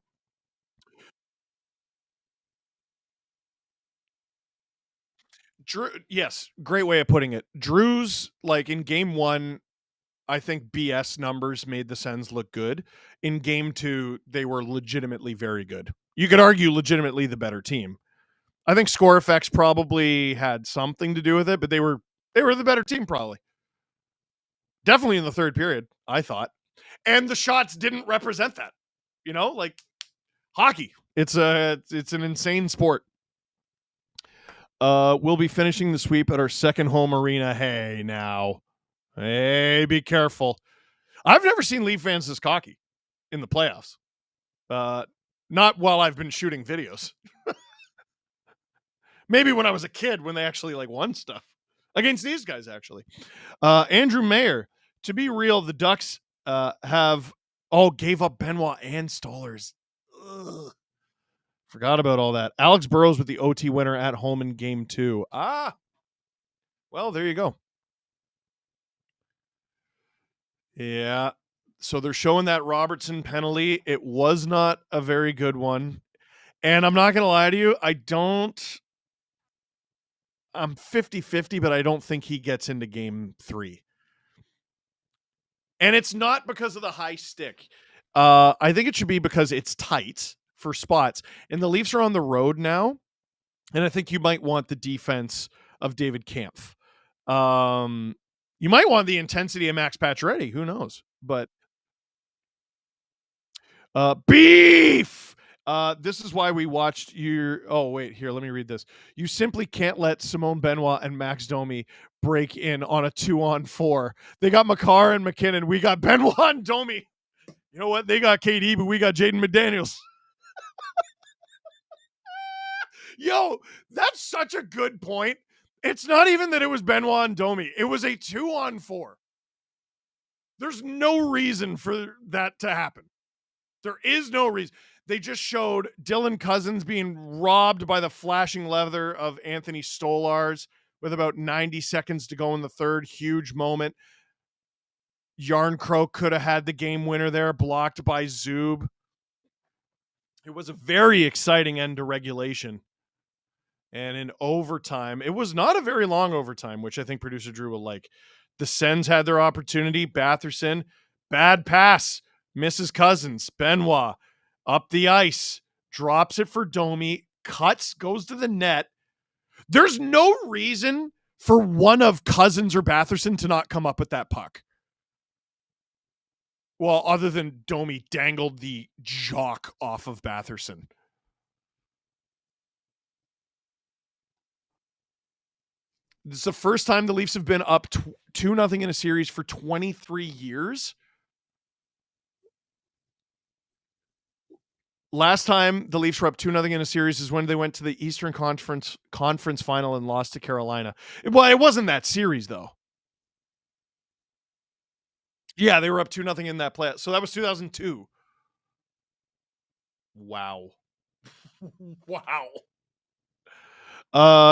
Drew, yes, great way of putting it. Drew's, like, in game one, I think BS numbers made the Sens look good. In game two, they were legitimately very good. You could argue legitimately the better team. I think score effects probably had something to do with it, but they were the better team probably. Definitely in the third period, I thought. And the shots didn't represent that. You know, like hockey. It's an insane sport. We'll be finishing the sweep at our second home arena. Hey, now. Hey, be careful. I've never seen Leaf fans this cocky in the playoffs. Not while I've been shooting videos. Maybe when I was a kid, when they actually like won stuff against these guys, actually. Andrew Mayer, to be real, the Ducks gave up Benoit and Stollers. Ugh. Forgot about all that. Alex Burrows with the OT winner at home in game 2. Well, there you go. Yeah. So they're showing that Robertson penalty. It was not a very good one. And I'm not going to lie to you. I'm 50-50, but I don't think he gets into game 3. And it's not because of the high stick. I think it should be because it's tight for spots. And the Leafs are on the road now. And I think you might want the defense of David Kampf. You might want the intensity of Max Pacioretty. Who knows? But beef! This is why we watched your... Oh, wait. Here, let me read this. You simply can't let Simone Benoit and Max Domi break in on a 2-on-4. They got Makar and McKinnon. We got Benoit and Domi. You know what? They got KD, but we got Jaden McDaniels. Yo, that's such a good point. It's not even that it was Benoit and Domi. It was a 2-on-4. There's no reason for that to happen. There is no reason. They just showed Dylan Cousins being robbed by the flashing leather of Anthony Stolarz. with about 90 seconds to go in the third. Huge moment. Yarncroke could have had the game winner there, blocked by Zub. It was a very exciting end to regulation. And in overtime, it was not a very long overtime, which I think producer Drew will like. The Sens had their opportunity. Batherson, bad pass, misses Cousins. Benoit up the ice, drops it for Domi, cuts, goes to the net. There's no reason for one of Cousins or Batherson to not come up with that puck. Well, other than Domi dangled the jock off of Batherson. This is the first time the Leafs have been up 2-0 in a series for 23 years. Last time the Leafs were up 2-0 in a series is when they went to the Eastern Conference final and lost to Carolina. Well, it wasn't that series, though. Yeah, they were up 2-0 in that play. So that was 2002. Wow. Wow.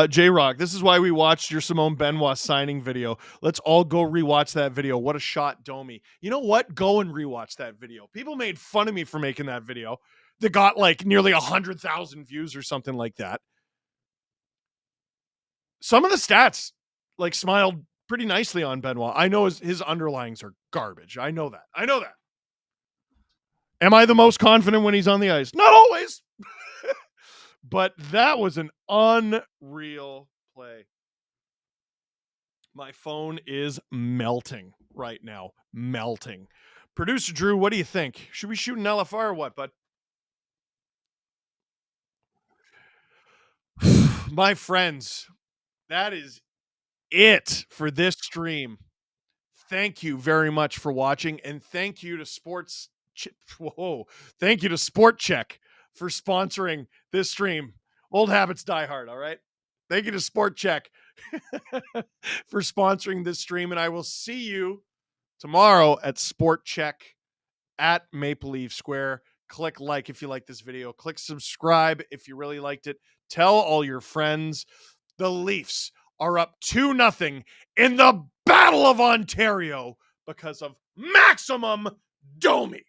J-Rock, this is why we watched your Simone Benoit signing video. Let's all go rewatch that video. What a shot, Domi. You know what? Go and rewatch that video. People made fun of me for making that video that got like nearly 100,000 views or something like that. Some of the stats like smiled pretty nicely on Benoit. I know his underlyings are garbage. I know that. Am I the most confident when he's on the ice? Not always. But that was an unreal play. My phone is melting right now. Melting. Producer Drew, what do you think? Should we shoot an LFR or what, bud? My friends, that is it for this stream. Thank you very much for watching, and thank you to SportChek for sponsoring this stream. Old habits die hard, all right? Thank you to SportChek for sponsoring this stream, and I will see you tomorrow at SportChek at Maple Leaf Square. Click like if you like this video. Click subscribe if you really liked it. Tell all your friends. The Leafs are up 2-0 in the Battle of Ontario because of Maximum Domi.